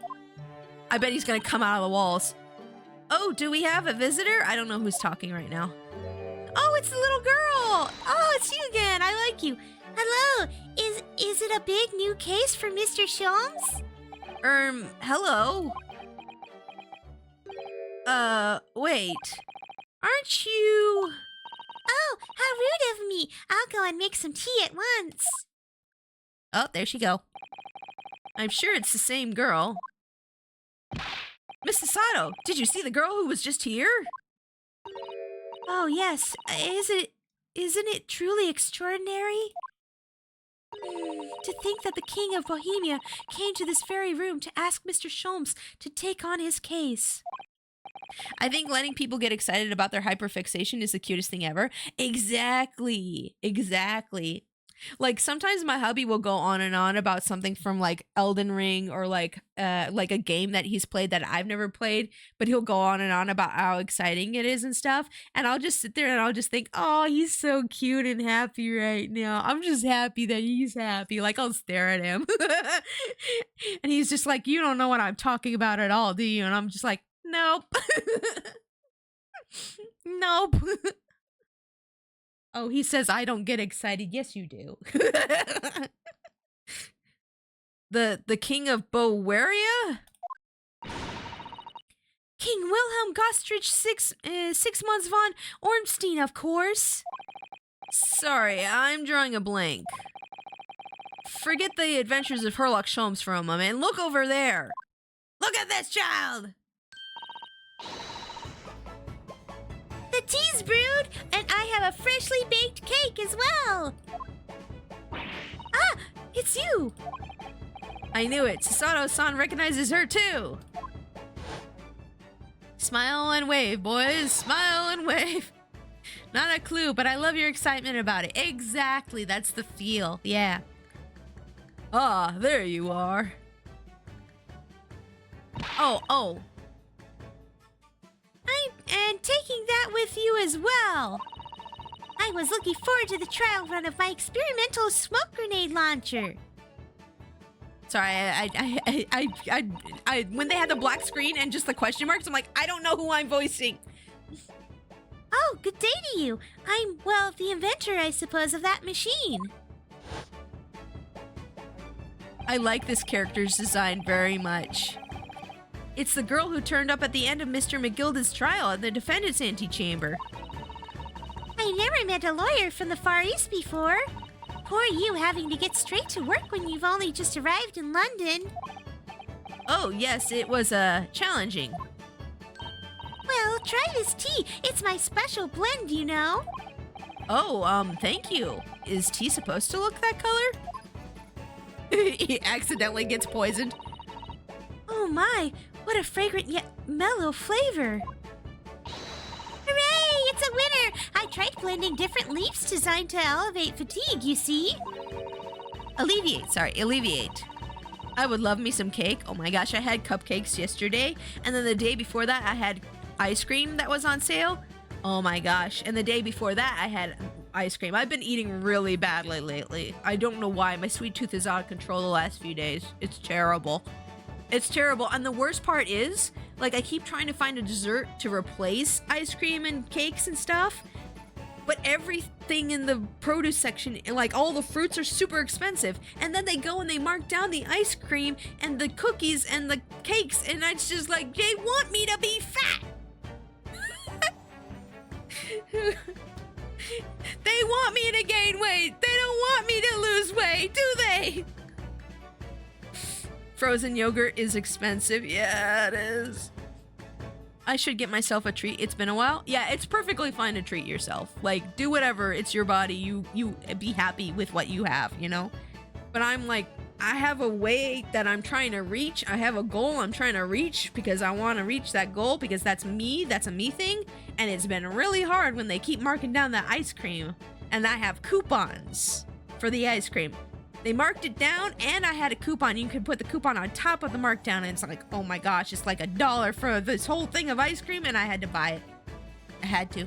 Speaker 1: I bet he's gonna come out of the walls. Oh, do we have a visitor? I don't know who's talking right now. Oh, it's the little girl. Oh, it's you again. I like you.
Speaker 5: Hello. Is it a big new case for Mr. Sholmes?
Speaker 1: Hello. Wait. Aren't you...
Speaker 5: Oh, how rude of me. I'll go and make some tea at once.
Speaker 1: Oh, there she go. I'm sure it's the same girl. Miss Sato, did you see the girl who was just here?
Speaker 5: Oh, yes. Isn't it truly extraordinary? To think that the King of Bohemia came to this very room to ask Mr. Sholmes to take on his case.
Speaker 1: I think letting people get excited about their hyperfixation is the cutest thing ever. Exactly. Like sometimes my hubby will go on and on about something from like Elden Ring or like a game that he's played that I've never played, but he'll go on and on about how exciting it is and stuff. And I'll just sit there and I'll just think, oh, he's so cute and happy right now. I'm just happy that he's happy. Like I'll stare at him. And he's just like, you don't know what I'm talking about at all, do you? And I'm just like, nope. Nope. Oh, he says I don't get excited. Yes, you do. The King of Bowaria? King Wilhelm Gostrich 6 months von Ormstein, of course. Sorry, I'm drawing a blank. Forget the adventures of Herlock Sholmes for a moment and look over there. Look at this child.
Speaker 5: The tea's brewed, and I have a freshly baked cake as well. Ah, it's you.
Speaker 1: I knew it. Sasato-san recognizes her too. Smile and wave, boys. Smile and wave. Not a clue, but I love your excitement about it. Exactly. That's the feel. Yeah. Ah, there you are. Oh.
Speaker 5: And taking that with you as well. I was looking forward to the trial run of my experimental smoke grenade launcher.
Speaker 1: Sorry, I when they had the black screen and just the question marks, I'm like, I don't know who I'm voicing.
Speaker 5: Oh, good day to you. I'm, well, the inventor, I suppose, of that machine.
Speaker 1: I like this character's design very much. It's the girl who turned up at the end of Mr. McGilda's trial at the defendant's antechamber.
Speaker 5: I never met a lawyer from the Far East before. Poor you having to get straight to work when you've only just arrived in London.
Speaker 1: Oh, yes, it was, challenging.
Speaker 5: Well, try this tea. It's my special blend, you know.
Speaker 1: Oh, thank you. Is tea supposed to look that color? He accidentally gets poisoned.
Speaker 5: Oh my, what a fragrant yet mellow flavor. Hooray, it's a winner! I tried blending different leaves designed to elevate fatigue, you see.
Speaker 1: Alleviate. I would love me some cake. Oh my gosh, I had cupcakes yesterday. And then the day before that, I had ice cream that was on sale. Oh my gosh. And the day before that, I had ice cream. I've been eating really badly lately. I don't know why. My sweet tooth is out of control the last few days. It's terrible. It's terrible. And the worst part is, like, I keep trying to find a dessert to replace ice cream and cakes and stuff. But everything in the produce section, like all the fruits are super expensive. And then they go and they mark down the ice cream and the cookies and the cakes. And it's just like, they want me to be fat. They want me to gain weight. They don't want me to lose weight, do they? Frozen yogurt is expensive. Yeah, it is. I should get myself a treat. It's been a while. Yeah, it's perfectly fine to treat yourself. Like, do whatever. It's your body. You be happy with what you have, you know? But I'm like, I have a weight that I'm trying to reach. I have a goal I'm trying to reach because I want to reach that goal because that's me. That's a me thing. And it's been really hard when they keep marking down that ice cream. And I have coupons for the ice cream. They marked it down and I had a coupon. You could put the coupon on top of the markdown and it's like, oh my gosh, it's like $1 for this whole thing of ice cream and I had to buy it. I had to.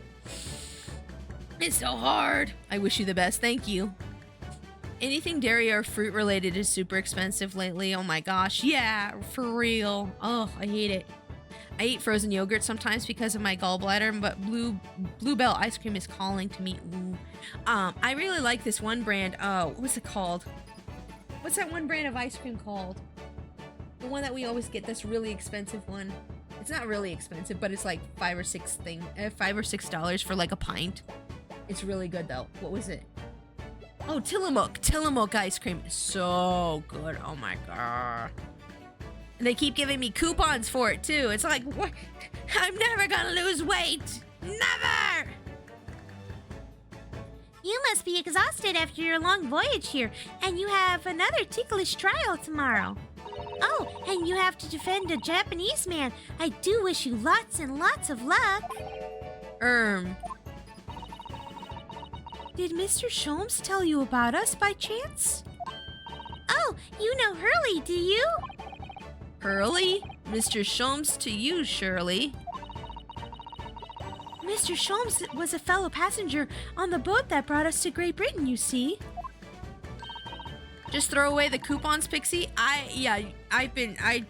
Speaker 3: It's so hard.
Speaker 1: I wish you the best. Thank you. Anything dairy or fruit related is super expensive lately. Oh my gosh. Yeah, for real. Oh, I hate it. I eat frozen yogurt sometimes because of my gallbladder, but Bluebell ice cream is calling to me. Ooh. I really like this one brand. What's it called? What's that one brand of ice cream called? The one that we always get, this really expensive one. It's not really expensive, but it's like $5 or $6 for like a pint. It's really good though. What was it? Oh, Tillamook ice cream is so good. Oh my god. And they keep giving me coupons for it too. It's like, what? I'm never gonna lose weight. Never!
Speaker 5: You must be exhausted after your long voyage here, and you have another ticklish trial tomorrow. Oh, and you have to defend a Japanese man. I do wish you lots and lots of luck. Did Mr. Sholmes tell you about us by chance? Oh, you know Hurley, do you?
Speaker 1: Hurley? Mr. Sholmes to you, Shirley.
Speaker 5: Mr. Sholmes was a fellow passenger on the boat that brought us to Great Britain, you see.
Speaker 1: Just throw away the coupons, Pixie? I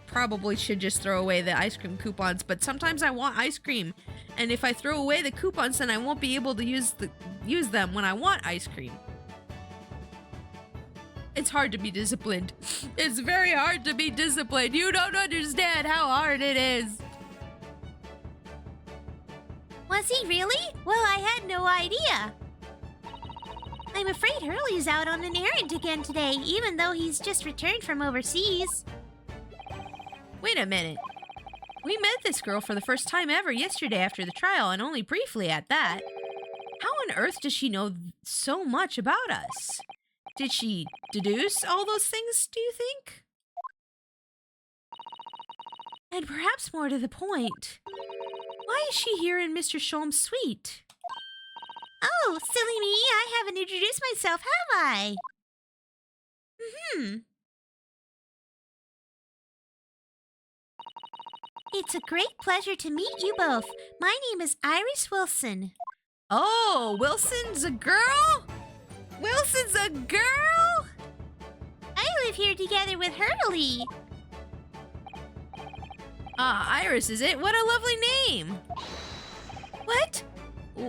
Speaker 1: probably should just throw away the ice cream coupons, but sometimes I want ice cream. And if I throw away the coupons, then I won't be able to use them when I want ice cream. It's hard to be disciplined. It's very hard to be disciplined. You don't understand how hard it is.
Speaker 5: Was he really? Well, I had no idea. I'm afraid Hurley's out on an errand again today, even though he's just returned from overseas.
Speaker 1: Wait a minute. We met this girl for the first time ever yesterday after the trial, and only briefly at that. How on earth does she know so much about us? Did she deduce all those things, do you think?
Speaker 5: And perhaps more to the point, why is she here in Mr. Sholmes' suite? Oh, silly me, I haven't introduced myself, have I? It's a great pleasure to meet you both. My name is Iris Wilson.
Speaker 1: Oh, Wilson's a girl? Wilson's a girl?
Speaker 5: I live here together with Hurley.
Speaker 1: Iris, is it? What a lovely name. What?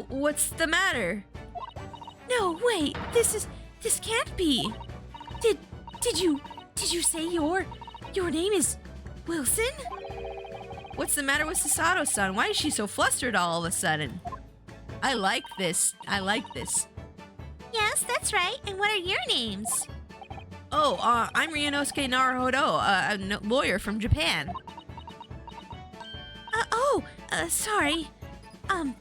Speaker 1: What's the matter?
Speaker 5: No, wait. This can't be. Did you say your name is Wilson?
Speaker 1: What's the matter with Sasato-san? Why is she so flustered all of a sudden? I like this.
Speaker 5: Yes, that's right. And what are your names?
Speaker 1: Oh, I'm Ryunosuke Naruhodo, a lawyer from Japan.
Speaker 5: Sorry. I'm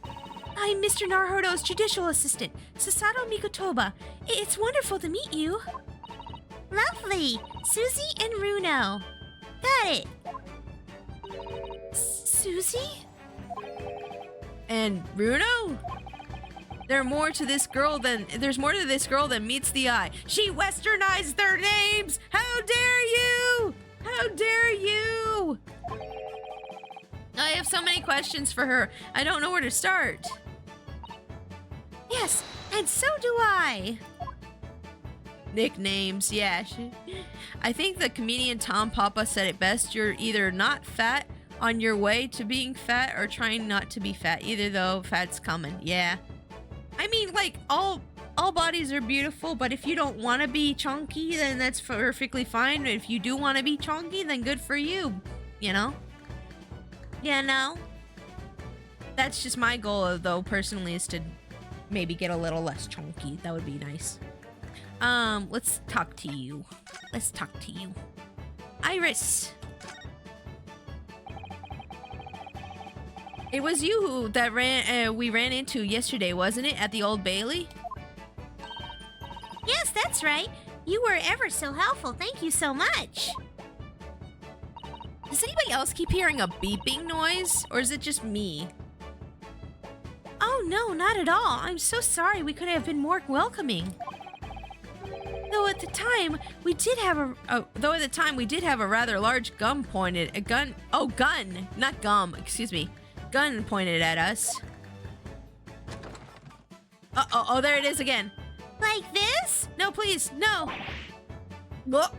Speaker 5: Mr. Naruhodo's judicial assistant, Sasato Mikotoba. It's wonderful to meet you. Lovely. Susie and Runo. Got it. Susie?
Speaker 1: And Runo? There's more to this girl than meets the eye. She westernized their names! How dare you! How dare you! I have so many questions for her. I don't know where to start.
Speaker 5: Yes, and so do I.
Speaker 1: Nicknames, yeah. I think the comedian Tom Papa said it best. You're either not fat on your way to being fat or trying not to be fat. Either though, fat's coming. Yeah. I mean, like, all bodies are beautiful, but if you don't want to be chunky, then that's perfectly fine. If you do want to be chunky, then good for you. You know?
Speaker 5: You know?
Speaker 1: That's just my goal, though, personally, is to maybe get a little less chunky. That would be nice. Let's talk to you. Iris. It was you that we ran into yesterday, wasn't it? At the Old Bailey?
Speaker 5: Yes, that's right. You were ever so helpful. Thank you so much.
Speaker 1: Does anybody else keep hearing a beeping noise? Or is it just me?
Speaker 5: Oh, no, not at all. I'm so sorry we couldn't have been more welcoming. Though at the time, we did have a rather large gun pointed at us.
Speaker 1: Oh, there it is again.
Speaker 5: Like this?
Speaker 1: No, please, no.
Speaker 3: What?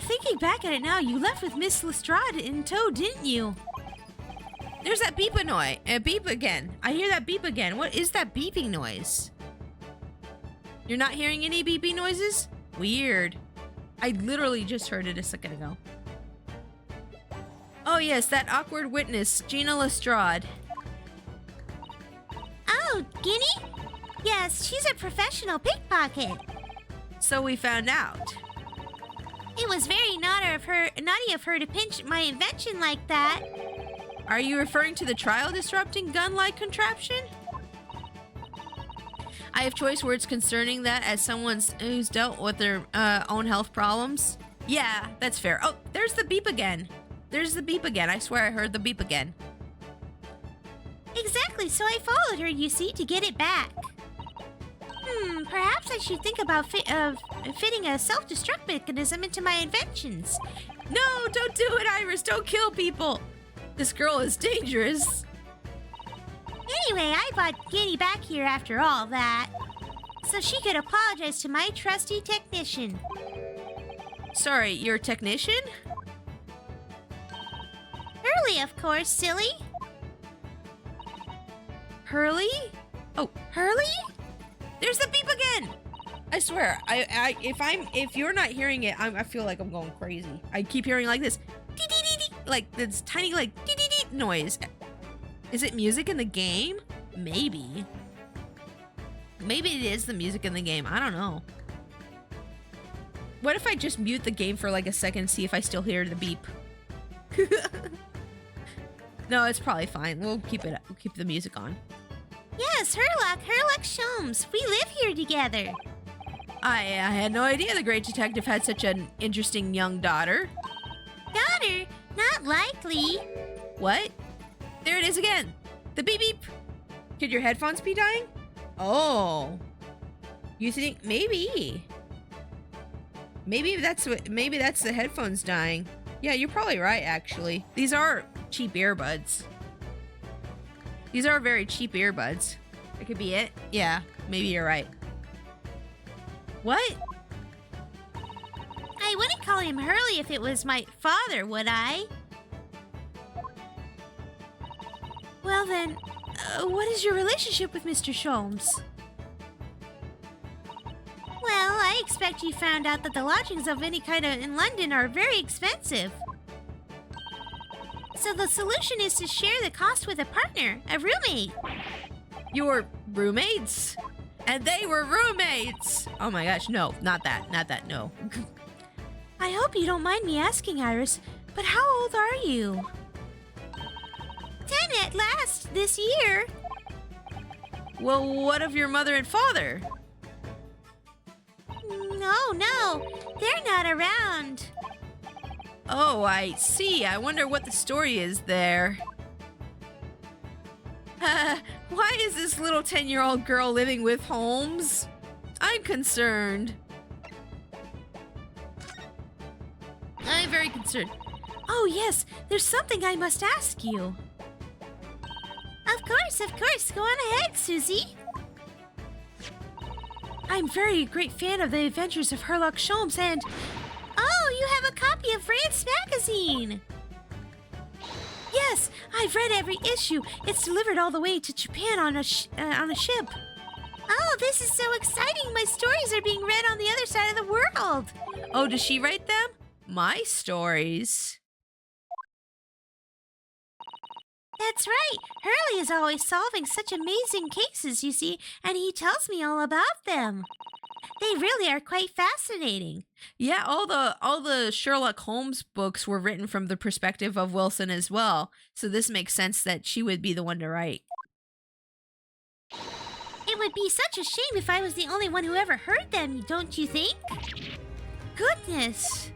Speaker 5: Thinking back at it now, you left with Miss Lestrade in tow, didn't you?
Speaker 1: There's that beep noise. Beep again. I hear that beep again. What is that beeping noise? You're not hearing any beeping noises? Weird. I literally just heard it a second ago. Oh yes, that awkward witness, Gina Lestrade.
Speaker 5: Oh, Guinea? Yes, she's a professional pickpocket.
Speaker 1: So we found out.
Speaker 5: It was very naughty of her to pinch my invention like that.
Speaker 1: Are you referring to the trial-disrupting gun-like contraption? I have choice words concerning that as someone who's dealt with their own health problems. Yeah, that's fair. Oh, there's the beep again. There's the beep again. I swear I heard the beep again.
Speaker 5: Exactly, so I followed her, you see, to get it back. Perhaps I should think about fitting a self-destruct mechanism into my inventions.
Speaker 1: No, don't do it, Iris. Don't kill people. This girl is dangerous.
Speaker 5: Anyway, I brought Guinea back here after all that, so she could apologize to my trusty technician.
Speaker 1: Sorry, you're a technician?
Speaker 5: Hurley, of course, silly.
Speaker 1: Hurley? Oh,
Speaker 5: Hurley?
Speaker 1: there's the beep again. I swear, if you're not hearing it, I feel like I'm going crazy. I keep hearing like this, like this tiny like noise. Is it music in the game? Maybe. Maybe it is the music in the game. I don't know. What if I just mute the game for like a second and see if I still hear the beep? No, it's probably fine. We'll keep the music on.
Speaker 5: Yes, Herlock Sholmes. We live here together.
Speaker 1: I had no idea the great detective had such an interesting young daughter.
Speaker 5: Daughter? Not likely.
Speaker 1: What? There it is again. The beep beep. Could your headphones be dying? Oh. You think maybe that's the headphones dying. Yeah, you're probably right actually. These are cheap earbuds. These are very cheap earbuds. That could be it. Yeah, maybe you're right. What?
Speaker 5: I wouldn't call him Hurley if it was my father, would I? Well then, what is your relationship with Mr. Sholmes? Well, I expect you found out that the lodgings of any kind in London are very expensive. So the solution is to share the cost with a partner, a roommate.
Speaker 1: Your roommates? And they were roommates! Oh my gosh, no, not that, no.
Speaker 5: I hope you don't mind me asking, Iris, but how old are you? 10 at last, this year.
Speaker 1: Well, what of your mother and father?
Speaker 5: No, they're not around.
Speaker 1: Oh, I see. I wonder what the story is there. Why is this little 10-year-old girl living with Holmes? I'm concerned. I'm very concerned.
Speaker 5: Oh yes, there's something I must ask you. Of course. Go on ahead, Susie. I'm very great fan of the adventures of Herlock Sholmes and... Oh, you have a copy of Rance magazine! Yes, I've read every issue. It's delivered all the way to Japan on a ship. Oh, this is so exciting. My stories are being read on the other side of the world.
Speaker 1: Oh, does she write them? My stories.
Speaker 5: That's right. Hurley is always solving such amazing cases, you see, and he tells me all about them. They really are quite fascinating.
Speaker 1: Yeah, all the Sherlock Holmes books were written from the perspective of Wilson as well. So this makes sense that she would be the one to write.
Speaker 5: It would be such a shame if I was the only one who ever heard them, don't you think? Goodness.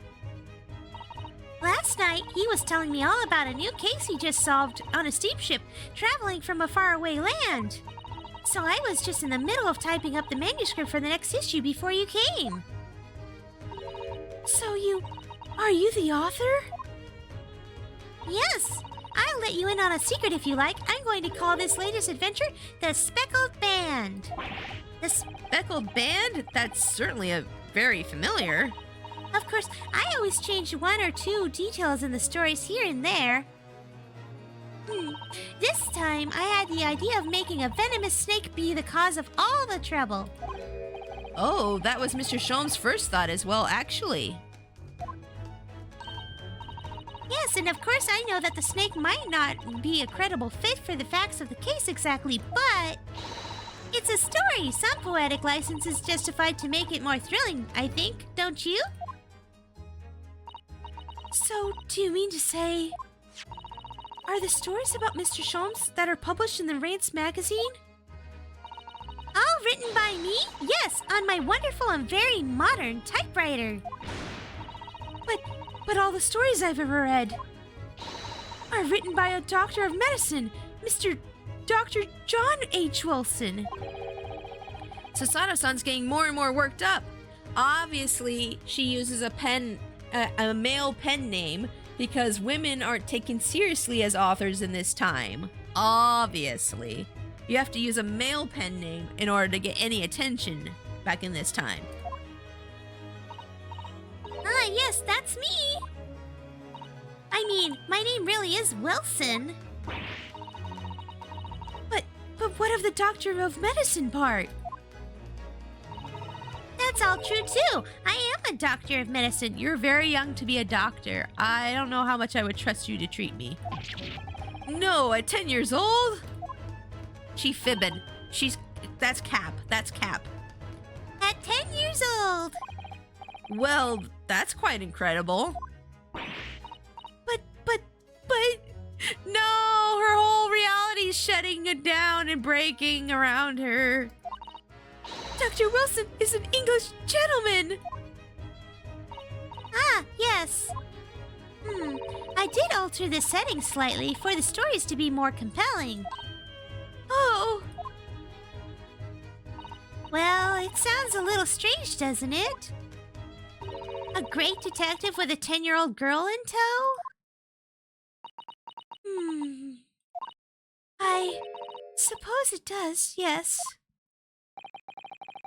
Speaker 5: Last night, he was telling me all about a new case he just solved on a steamship traveling from a faraway land. So I was just in the middle of typing up the manuscript for the next issue before you came. So are you the author? Yes. I'll let you in on a secret if you like. I'm going to call this latest adventure the Speckled Band.
Speaker 1: The Speckled Band? That's certainly very familiar.
Speaker 5: Of course, I always change one or two details in the stories here and there. This time, I had the idea of making a venomous snake be the cause of all the trouble.
Speaker 1: Oh, that was Mr. Sholmes' first thought as well, actually.
Speaker 5: Yes, and of course I know that the snake might not be a credible fit for the facts of the case exactly, but it's a story. Some poetic license is justified to make it more thrilling, I think, don't you? So, do you mean to say... Are the stories about Mr. Sholmes that are published in the Rance magazine? All written by me? Yes, on my wonderful and very modern typewriter. But all the stories I've ever read are written by a doctor of medicine, Mr. Dr. John H. Wilson.
Speaker 1: Susato-san's getting more and more worked up. Obviously, she uses a male pen name because women aren't taken seriously as authors in this time. Obviously. You have to use a male pen name in order to get any attention back in this time.
Speaker 5: Ah, yes, that's me. I mean, my name really is Wilson.
Speaker 1: But what of the Doctor of Medicine part?
Speaker 5: That's all true, too. I am a doctor of medicine.
Speaker 1: You're very young to be a doctor. I don't know how much I would trust you to treat me. No, at 10 years old? She fibbing. That's Cap. That's Cap.
Speaker 5: At 10 years old.
Speaker 1: Well, that's quite incredible. But, no, her whole reality's shutting down and breaking around her. Dr. Wilson is an English gentleman.
Speaker 5: Ah, yes. I did alter the setting slightly for the stories to be more compelling.
Speaker 1: Oh.
Speaker 5: Well, it sounds a little strange, doesn't it? A great detective with a 10-year-old girl in tow? I suppose it does, yes.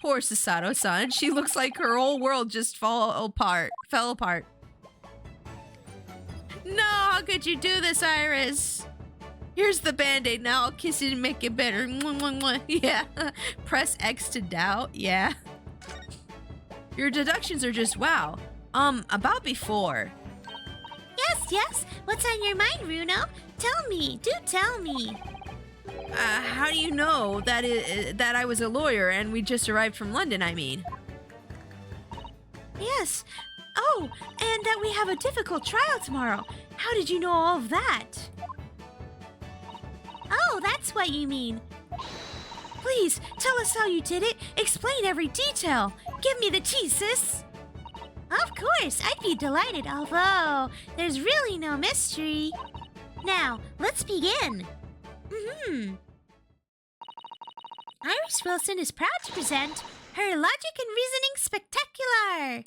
Speaker 1: Poor Susato-san. She looks like her whole world just fell apart. No, how could you do this, Iris? Here's the Band-Aid. Now I'll kiss it and make it better. Yeah. Press X to doubt. Yeah. Your deductions are just wow. About before.
Speaker 5: Yes. What's on your mind, Runo? Tell me. Do tell me.
Speaker 1: How do you know that I was a lawyer and we just arrived from London, I mean?
Speaker 5: Yes. Oh, and that we have a difficult trial tomorrow. How did you know all of that? Oh, that's what you mean. Please, tell us how you did it. Explain every detail. Give me the tea, sis. Of course, I'd be delighted, although there's really no mystery. Now, let's begin. Iris Wilson is proud to present her Logic and Reasoning Spectacular.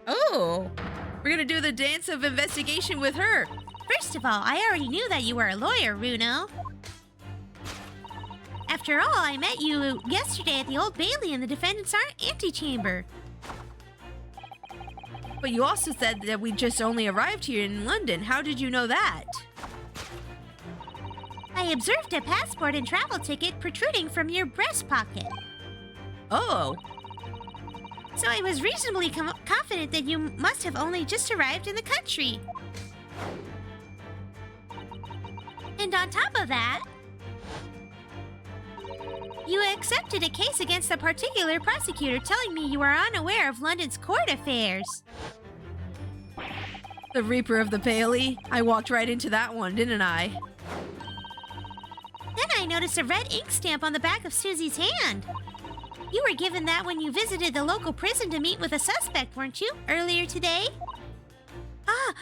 Speaker 1: Oh, we're gonna do the dance of investigation with her.
Speaker 5: First of all, I already knew that you were a lawyer, Runo. After all, I met you yesterday at the Old Bailey in the defendant's antechamber.
Speaker 1: But you also said that we just only arrived here in London. How did you know that?
Speaker 5: I observed a passport and travel ticket protruding from your breast pocket.
Speaker 1: Oh.
Speaker 5: So I was reasonably confident that you must have only just arrived in the country. And on top of that, you accepted a case against a particular prosecutor, telling me you were unaware of London's court affairs.
Speaker 1: The Reaper of the Bailey? I walked right into that one, didn't I?
Speaker 5: Then I noticed a red ink stamp on the back of Susie's hand. You were given that when you visited the local prison to meet with a suspect, weren't you, earlier today? Ah.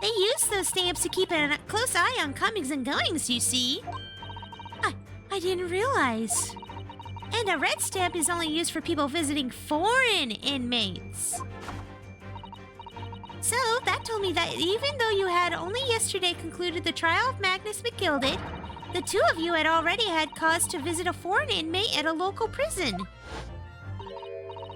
Speaker 5: They used those stamps to keep a close eye on comings and goings, you see. I didn't realize. And a red stamp is only used for people visiting foreign inmates. So, that told me that even though you had only yesterday concluded the trial of Magnus McGilded, the two of you had already had cause to visit a foreign inmate at a local prison.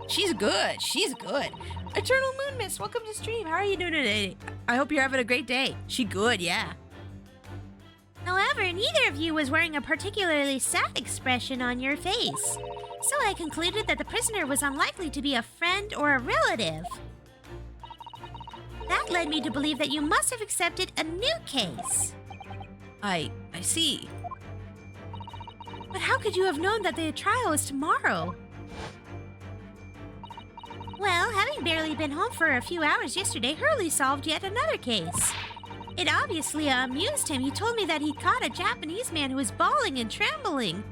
Speaker 1: She's good. She's good. Eternal Moon Mist, welcome to stream. How are you doing today? I hope you're having a great day. She good, yeah.
Speaker 5: However, neither of you was wearing a particularly sad expression on your face. So I concluded that the prisoner was unlikely to be a friend or a relative. That led me to believe that you must have accepted a new case.
Speaker 1: I see.
Speaker 5: But how could you have known that the trial is tomorrow? Well, having barely been home for a few hours yesterday, Hurley solved yet another case. It obviously amused him. He told me that he caught a Japanese man who was bawling and trembling.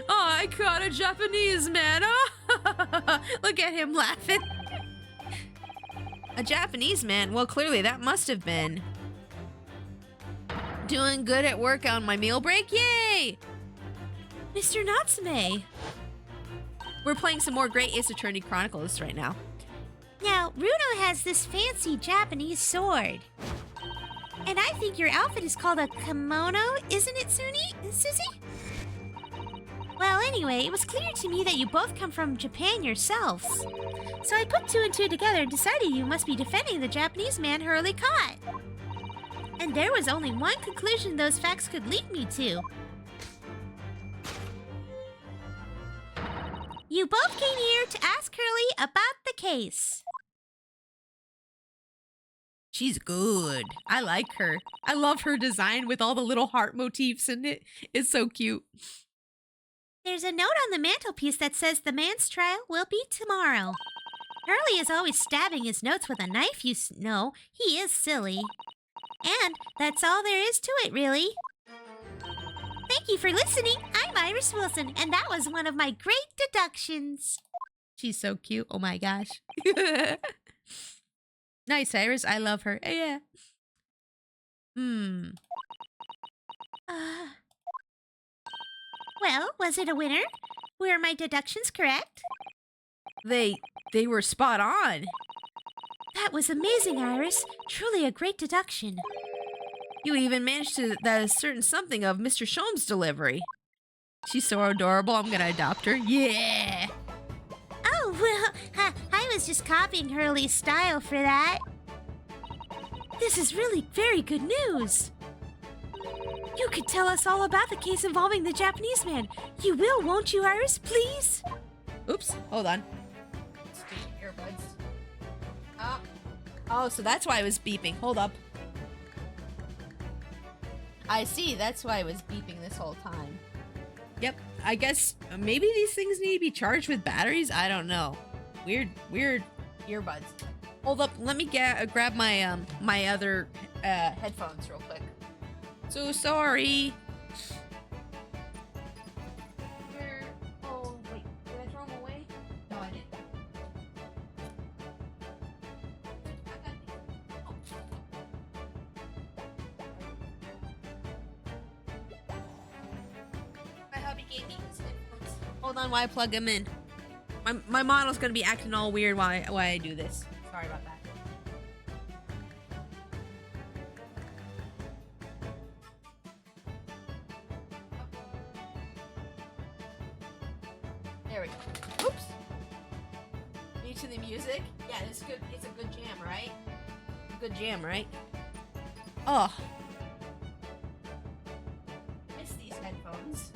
Speaker 1: Oh, I caught a Japanese man. Oh, look at him laughing. A Japanese man? Well, clearly that must have been. Doing good at work on my meal break? Yay!
Speaker 5: Mr. Natsume.
Speaker 1: We're playing some more Great Ace Attorney Chronicles right now.
Speaker 5: Now, Runo has this fancy Japanese sword. And I think your outfit is called a kimono, isn't it, Susie? Well, anyway, it was clear to me that you both come from Japan yourselves. So I put two and two together and decided you must be defending the Japanese man Hurley caught. And there was only one conclusion those facts could lead me to. You both came here to ask Hurley about the case.
Speaker 1: She's good. I like her. I love her design with all the little heart motifs in it. It's so cute.
Speaker 5: There's a note on the mantelpiece that says the man's trial will be tomorrow. Hurley is always stabbing his notes with a knife, you know. He is silly. And that's all there is to it, really. Thank you for listening. I'm Iris Wilson, and that was one of my great deductions.
Speaker 1: She's so cute. Oh my gosh. Nice, Iris. I love her. Yeah.
Speaker 5: Well, was it a winner? Were my deductions correct?
Speaker 1: They were spot on.
Speaker 5: That was amazing, Iris. Truly a great deduction.
Speaker 1: You even managed to ascertain something of Mr. Sholm's delivery. She's so adorable. I'm gonna adopt her. Yeah.
Speaker 5: Oh, well, I was just copying Hurley's style for that. This is really very good news. You could tell us all about the case involving the Japanese man. You will, won't you, Iris? Please?
Speaker 1: Oops. Hold on. Stupid earbuds. Oh, so that's why I was beeping. Hold up. I see. That's why I was beeping this whole time. Yep. I guess maybe these things need to be charged with batteries. I don't know. Weird earbuds. Hold up. Let me grab my my other headphones real quick. So sorry. Oh wait, did I throw them away? No, I didn't. My hubby gave me his headphones. Hold on while I plug them in. My model's gonna be acting all weird while I do this. Sorry about that. There we go. Oops. Beat to the music. Yeah, it's good. It's a good jam, right? Good jam, right? Oh. Miss these headphones.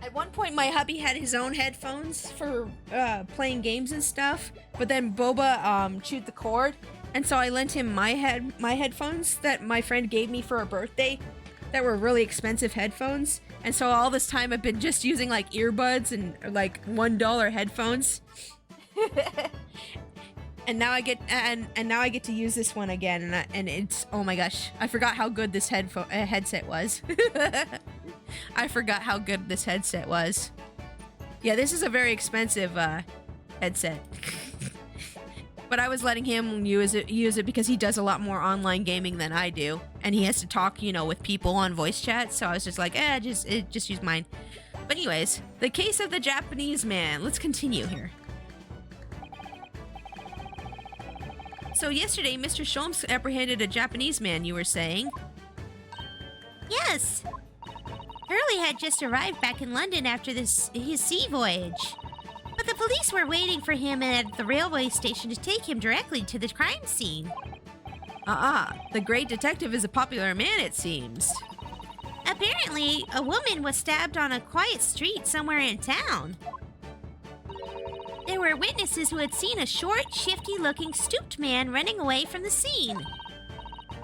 Speaker 1: At one point, my hubby had his own headphones for playing games and stuff, but then Boba chewed the cord, and so I lent him my headphones that my friend gave me for a birthday that were really expensive headphones. And so all this time I've been just using like earbuds and like $1 headphones. And now I get to use this one again, and it's, oh my gosh, I forgot how good this headset was. I forgot how good this headset was. Yeah, this is a very expensive headset. But I was letting him use it because he does a lot more online gaming than I do, and he has to talk, you know, with people on voice chat. So I was just like, just use mine. But anyways, the case of the Japanese man. Let's continue here. So yesterday, Mr. Sholmes apprehended a Japanese man, you were saying?
Speaker 5: Yes. Hurley had just arrived back in London after his sea voyage. But the police were waiting for him at the railway station to take him directly to the crime scene.
Speaker 1: The great detective is a popular man, it seems.
Speaker 5: Apparently, a woman was stabbed on a quiet street somewhere in town. There were witnesses who had seen a short, shifty-looking, stooped man running away from the scene.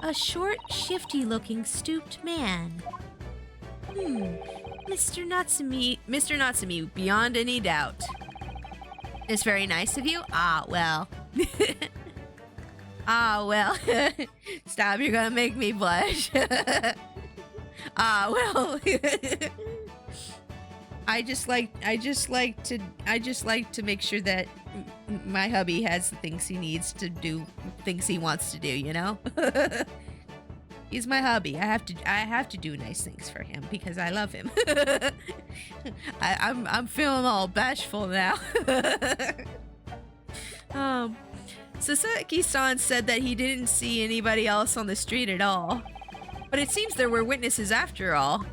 Speaker 1: A short, shifty-looking, stooped man. Mr. Natsumi, beyond any doubt. It's very nice of you? Well. Well. Stop, you're gonna make me blush. Well. I just like to make sure that my hubby has the things he needs to do, things he wants to do, you know? He's my hubby. I have to do nice things for him because I love him. I'm feeling all bashful now. Sasaki-san said that he didn't see anybody else on the street at all. But it seems there were witnesses after all.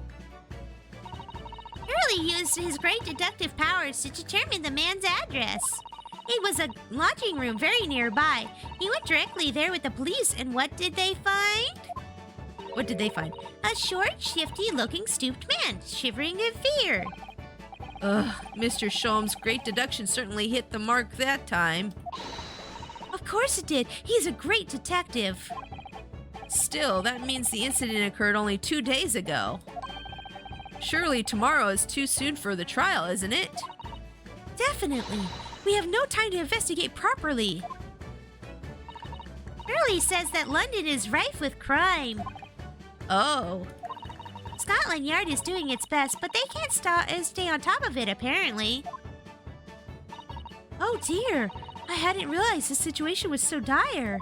Speaker 5: Hurley used his great deductive powers to determine the man's address. It was a lodging room very nearby. He went directly there with the police, and what did they find?
Speaker 1: What did they find?
Speaker 5: A short, shifty-looking, stooped man, shivering in fear.
Speaker 1: Mr. Sholmes' great deduction certainly hit the mark that time.
Speaker 5: Of course it did. He's a great detective.
Speaker 1: Still, that means the incident occurred only 2 days ago. Surely tomorrow is too soon for the trial, isn't it?
Speaker 5: Definitely. We have no time to investigate properly. Hurley says that London is rife with crime.
Speaker 1: Oh.
Speaker 5: Scotland Yard is doing its best, but they can't stay on top of it, apparently. Oh dear. I hadn't realized the situation was so dire.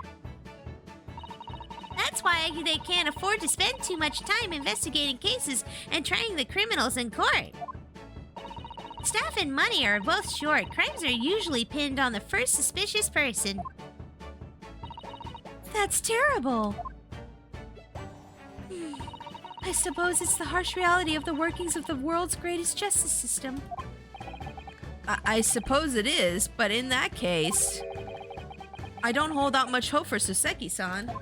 Speaker 5: That's why they can't afford to spend too much time investigating cases and trying the criminals in court. Staff and money are both short. Crimes are usually pinned on the first suspicious person.
Speaker 1: That's terrible. I suppose it's the harsh reality of the workings of the world's greatest justice system. I suppose it is, but in that case, I don't hold out much hope for Soseki-san.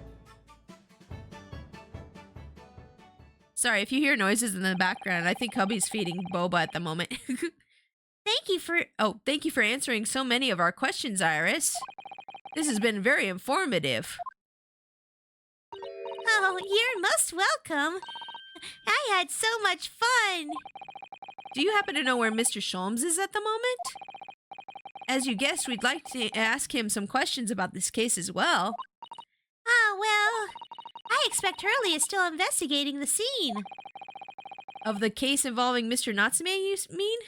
Speaker 1: Sorry, if you hear noises in the background, I think hubby's feeding boba at the moment. Thank you for answering so many of our questions, Iris. This has been very informative.
Speaker 5: Oh, you're most welcome. I had so much fun.
Speaker 1: Do you happen to know where Mr. Sholmes is at the moment? As you guessed, we'd like to ask him some questions about this case as well.
Speaker 5: Well, I expect Hurley is still investigating the scene.
Speaker 1: Of the case involving Mr. Natsume, you mean?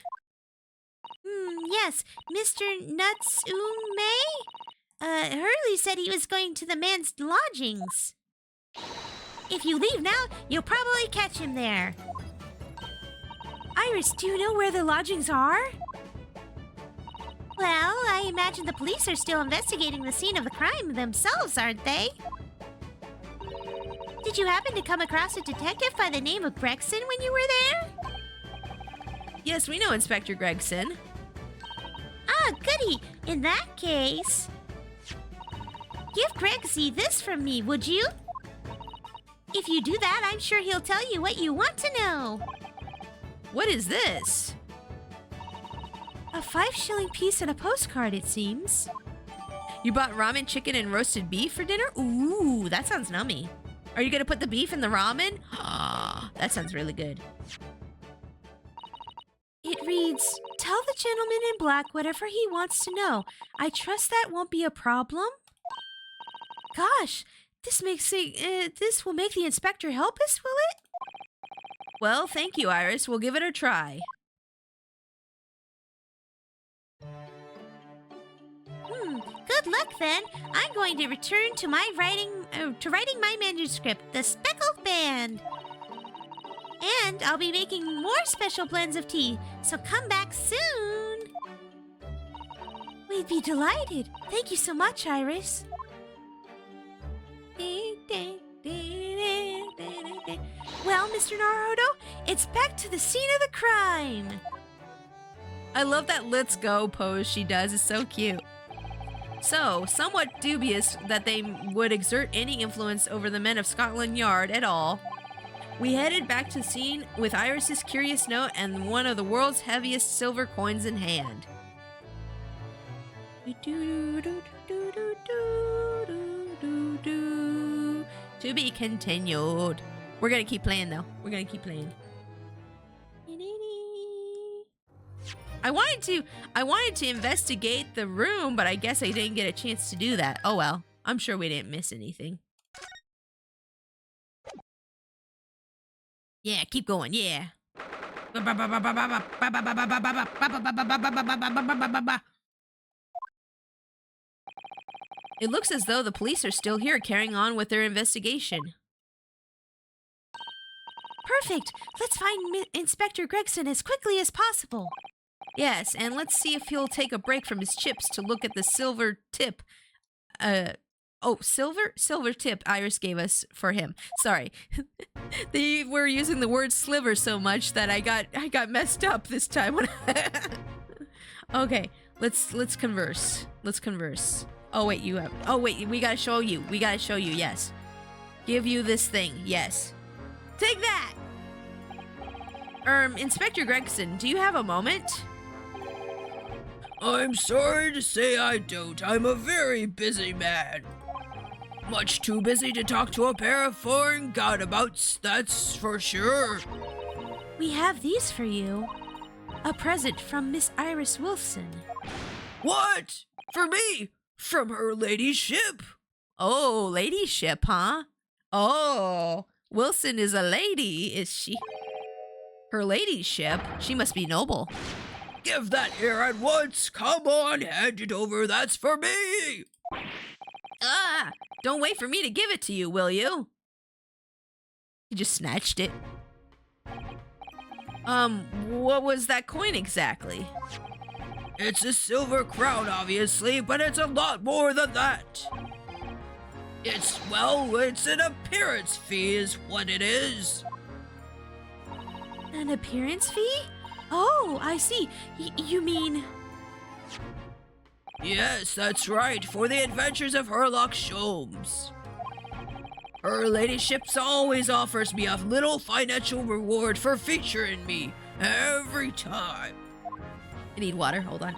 Speaker 5: Yes, Mr. Natsume? Hurley said he was going to the man's lodgings. If you leave now, you'll probably catch him there.
Speaker 1: Iris, do you know where the lodgings are?
Speaker 5: Well, I imagine the police are still investigating the scene of the crime themselves, aren't they? Did you happen to come across a detective by the name of Gregson when you were there?
Speaker 1: Yes, we know Inspector Gregson.
Speaker 5: Ah, goody. In that case, give Gregsy this from me, would you? If you do that, I'm sure he'll tell you what you want to know.
Speaker 1: What is this?
Speaker 5: A 5-shilling piece and a postcard, it seems.
Speaker 1: You bought ramen, chicken, and roasted beef for dinner? Ooh, that sounds nummy. Are you gonna put the beef in the ramen? That sounds really good.
Speaker 5: It reads, "Tell the gentleman in black whatever he wants to know. I trust that won't be a problem." Gosh, this will make the inspector help us, will it?
Speaker 1: Well, thank you, Iris. We'll give it a try.
Speaker 5: Good luck then. I'm going to return to my writing my manuscript, The Speckled Band. And I'll be making more special blends of tea, so come back soon. We'd be delighted. Thank you so much, Iris. Mr. Naruto. It's back to the scene of the crime. I love that let's go pose she does. It's so cute. So, somewhat dubious that they would exert any influence over the men of Scotland Yard at all, we headed back to the scene with Iris's curious note and one of the world's heaviest silver coins in hand. To be continued. We're gonna keep playing though. We're gonna keep playing. I wanted to investigate the room, but I guess I didn't get a chance to do that. Oh well. I'm sure we didn't miss anything. Yeah, keep going. Yeah. It looks as though the police are still here carrying on with their investigation. Perfect. Let's find Inspector Gregson as quickly as possible. Yes, and let's see if he'll take a break from his chips to look at the silver tip. Silver tip Iris gave us for him. Sorry. They were using the word sliver so much that I got messed up this time. Okay, let's converse. Let's converse. Oh wait, we gotta show you. Yes. Give you this thing. Yes. Take that. Inspector Gregson, do you have a moment?
Speaker 3: I'm sorry to say I don't. I'm a very busy man. Much too busy to talk to a pair of foreign gadabouts, that's for sure.
Speaker 5: We have these for you. A present from Miss Iris Wilson.
Speaker 3: What? For me? From her ladyship?
Speaker 5: Oh, ladyship, huh? Oh, Wilson is a lady, is she? Her ladyship? She must be noble.
Speaker 3: Give that here at once. Come on, hand it over. That's for me.
Speaker 5: Don't wait for me to give it to you, will you? You just snatched it. What was that coin exactly?
Speaker 3: It's a silver crown, obviously, but it's a lot more than that. It's an appearance fee is what it is.
Speaker 5: An appearance fee? Oh, I see. You mean...
Speaker 3: Yes, that's right, for the adventures of Herlock Sholmes. Her ladyship always offers me a little financial reward for featuring me, every time.
Speaker 5: I need water, hold on.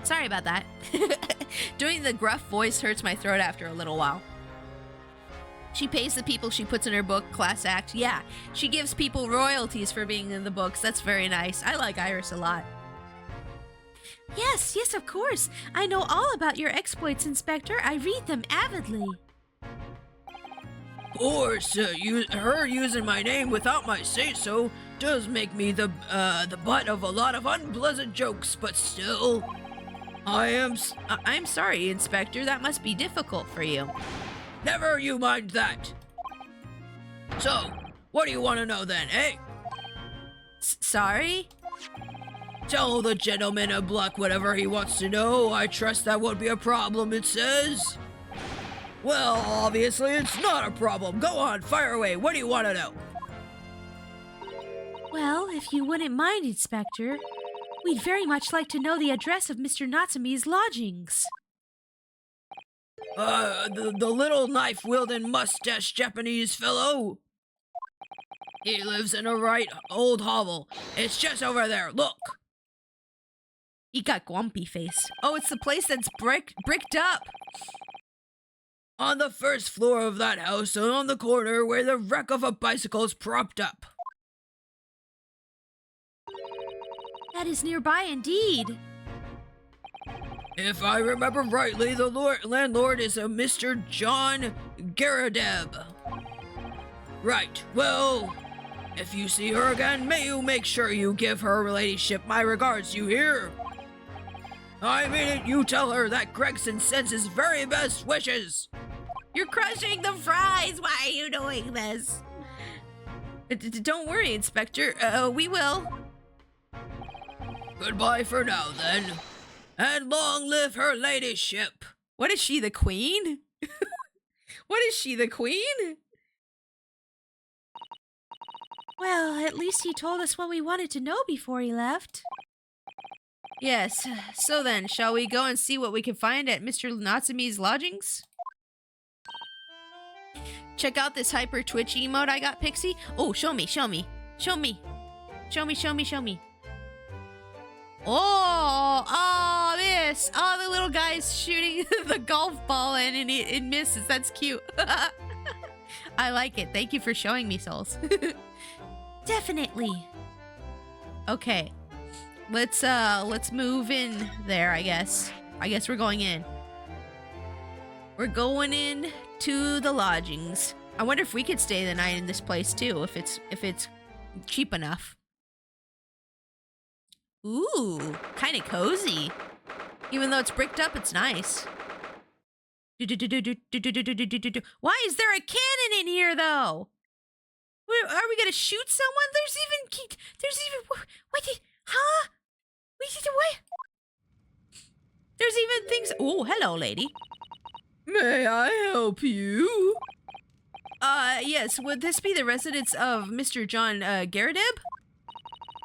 Speaker 5: Sorry about that. Doing the gruff voice hurts my throat after a little while. She pays the people she puts in her book, class act. Yeah, she gives people royalties for being in the books. That's very nice. I like Iris a lot. Yes, of course. I know all about your exploits, Inspector. I read them avidly.
Speaker 3: Of course, her using my name without my say-so does make me the butt of a lot of unpleasant jokes, but still...
Speaker 5: I'm sorry, Inspector. That must be difficult for you.
Speaker 3: Never you mind that. So, what do you want to know then, eh?
Speaker 5: Sorry?
Speaker 3: Tell the gentleman in black whatever he wants to know. I trust that won't be a problem, it says. Well, obviously it's not a problem. Go on, fire away. What do you want to know?
Speaker 5: Well, if you wouldn't mind, Inspector, we'd very much like to know the address of Mr. Natsume's lodgings.
Speaker 3: The little knife-wielding mustache Japanese fellow. He lives in a right old hovel. It's just over there, look.
Speaker 5: He got grumpy face. Oh, it's the place that's bricked up.
Speaker 3: On the first floor of that house, and on the corner where the wreck of a bicycle is propped up.
Speaker 5: That is nearby indeed.
Speaker 3: If I remember rightly, the landlord is a Mr. John Garadeb. Right, well, if you see her again, may you make sure you give her ladyship my regards, you hear? I mean it, you tell her that Gregson sends his very best wishes.
Speaker 5: You're crushing the fries. Why are you doing this?
Speaker 1: Don't worry, Inspector. We will.
Speaker 3: Goodbye for now, then. And long live her ladyship.
Speaker 1: What is she, the queen? What is she, the queen?
Speaker 5: Well, at least he told us what we wanted to know before he left.
Speaker 1: Yes. So then, shall we go and see what we can find at Mr. Natsume's lodgings? Check out this hyper Twitch emote I got, Pixie. Oh, show me, show me. Show me. Show me, show me, show me. Oh, this. Oh, the little guy's shooting the golf ball in and it misses. That's cute. I like it. Thank you for showing me, Souls.
Speaker 5: Definitely.
Speaker 1: Okay. Let's move in there, I guess. I guess we're going in. We're going in to the lodgings. I wonder if we could stay the night in this place too, if it's cheap enough. Ooh, kind of cozy. Even though it's bricked up, it's nice. Why is there a cannon in here, though? Are we gonna shoot someone? There's even, what? Huh? What? There's even things. Oh, hello, lady.
Speaker 3: May I help you?
Speaker 1: Yes. Would this be the residence of Mr. John Garadeb?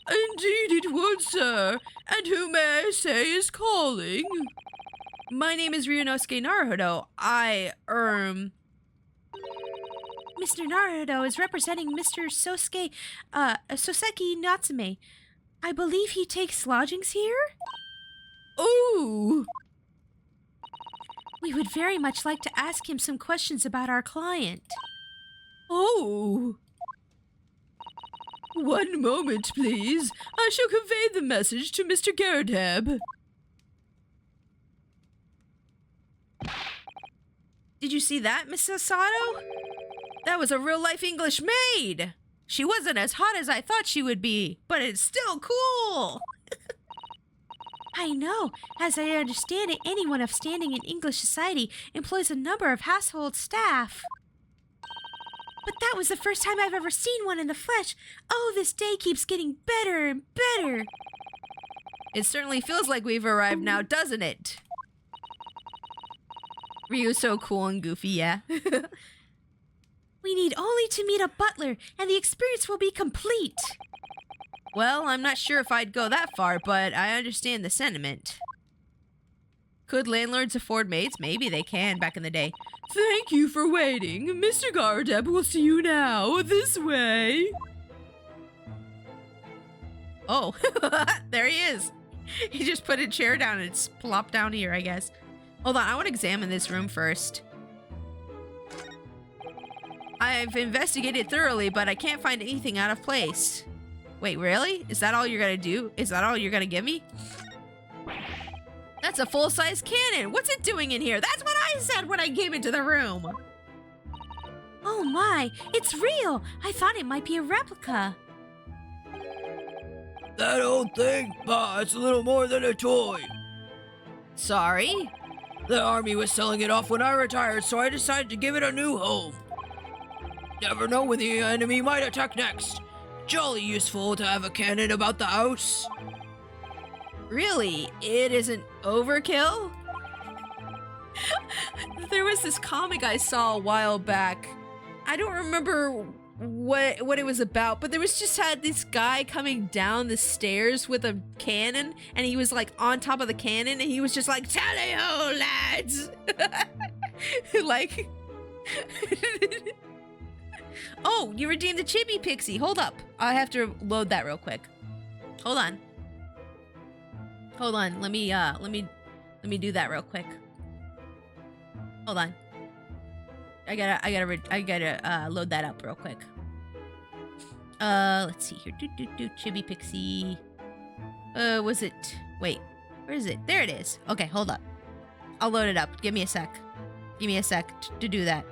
Speaker 3: Indeed it would, sir. And who may I say is calling?
Speaker 1: My name is Ryunosuke Naruhodo.
Speaker 5: Mr. Naruto is representing Mr. Soseki Natsume. I believe he takes lodgings here?
Speaker 1: Ooh.
Speaker 5: We would very much like to ask him some questions about our client.
Speaker 3: Oh. 1 moment, please. I shall convey the message to Mr. Garadeb.
Speaker 1: Did you see that, Miss Sasato? That was a real-life English maid. She wasn't as hot as I thought she would be, but it's still cool.
Speaker 5: I know. As I understand it, anyone of standing in English society employs a number of household staff. But that was the first time I've ever seen one in the flesh. Oh, this day keeps getting better and better.
Speaker 1: It certainly feels like we've arrived now, doesn't it? Ryu's so cool and goofy, yeah.
Speaker 5: We need only to meet a butler, and the experience will be complete.
Speaker 1: Well, I'm not sure if I'd go that far, but I understand the sentiment. Could landlords afford maids? Maybe they can back in the day.
Speaker 3: Thank you for waiting. Mr. Garadeb will see you now. This way.
Speaker 1: Oh, there he is. He just put a chair down and it's plopped down here, I guess. Hold on, I want to examine this room first. I've investigated thoroughly, but I can't find anything out of place. Wait, really? Is that all you're gonna do? Is that all you're gonna give me? That's a full-size cannon. What's it doing in here? That's what I said when I came into the room.
Speaker 5: Oh my, it's real. I thought it might be a replica.
Speaker 3: That old thing? It's a little more than a toy.
Speaker 1: Sorry?
Speaker 3: The army was selling it off when I retired, so I decided to give it a new home. Never know when the enemy might attack next. Jolly useful to have a cannon about the house.
Speaker 1: Really? It isn't overkill? There was this comic I saw a while back. I don't remember what it was about, but there was just had this guy coming down the stairs with a cannon, and he was like on top of the cannon, and he was just like, "Tally-ho, lads!" Like, oh, you redeemed the Chibi Pixie. Hold up, I have to load that real quick. Hold on. Hold on. Let me do that real quick. Hold on. I gotta load that up real quick. Let's see here. Chibi Pixie. Was it? Wait, where is it? There it is. Okay, hold up. I'll load it up. Give me a sec. Give me a sec to do that.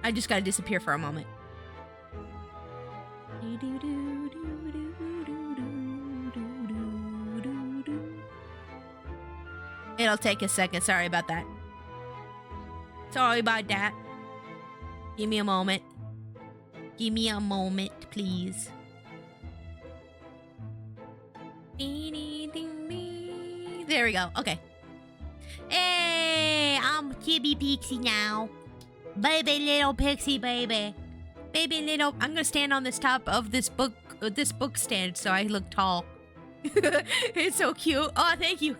Speaker 1: I just gotta disappear for a moment. It'll take a second. Sorry about that. Sorry about that. Give me a moment. Give me a moment, please. There we go. Okay. Hey, I'm Chibi Pixie now. Baby little pixie baby. Baby little... I'm gonna stand on this top of this book stand so I look tall. It's so cute. Oh, thank you.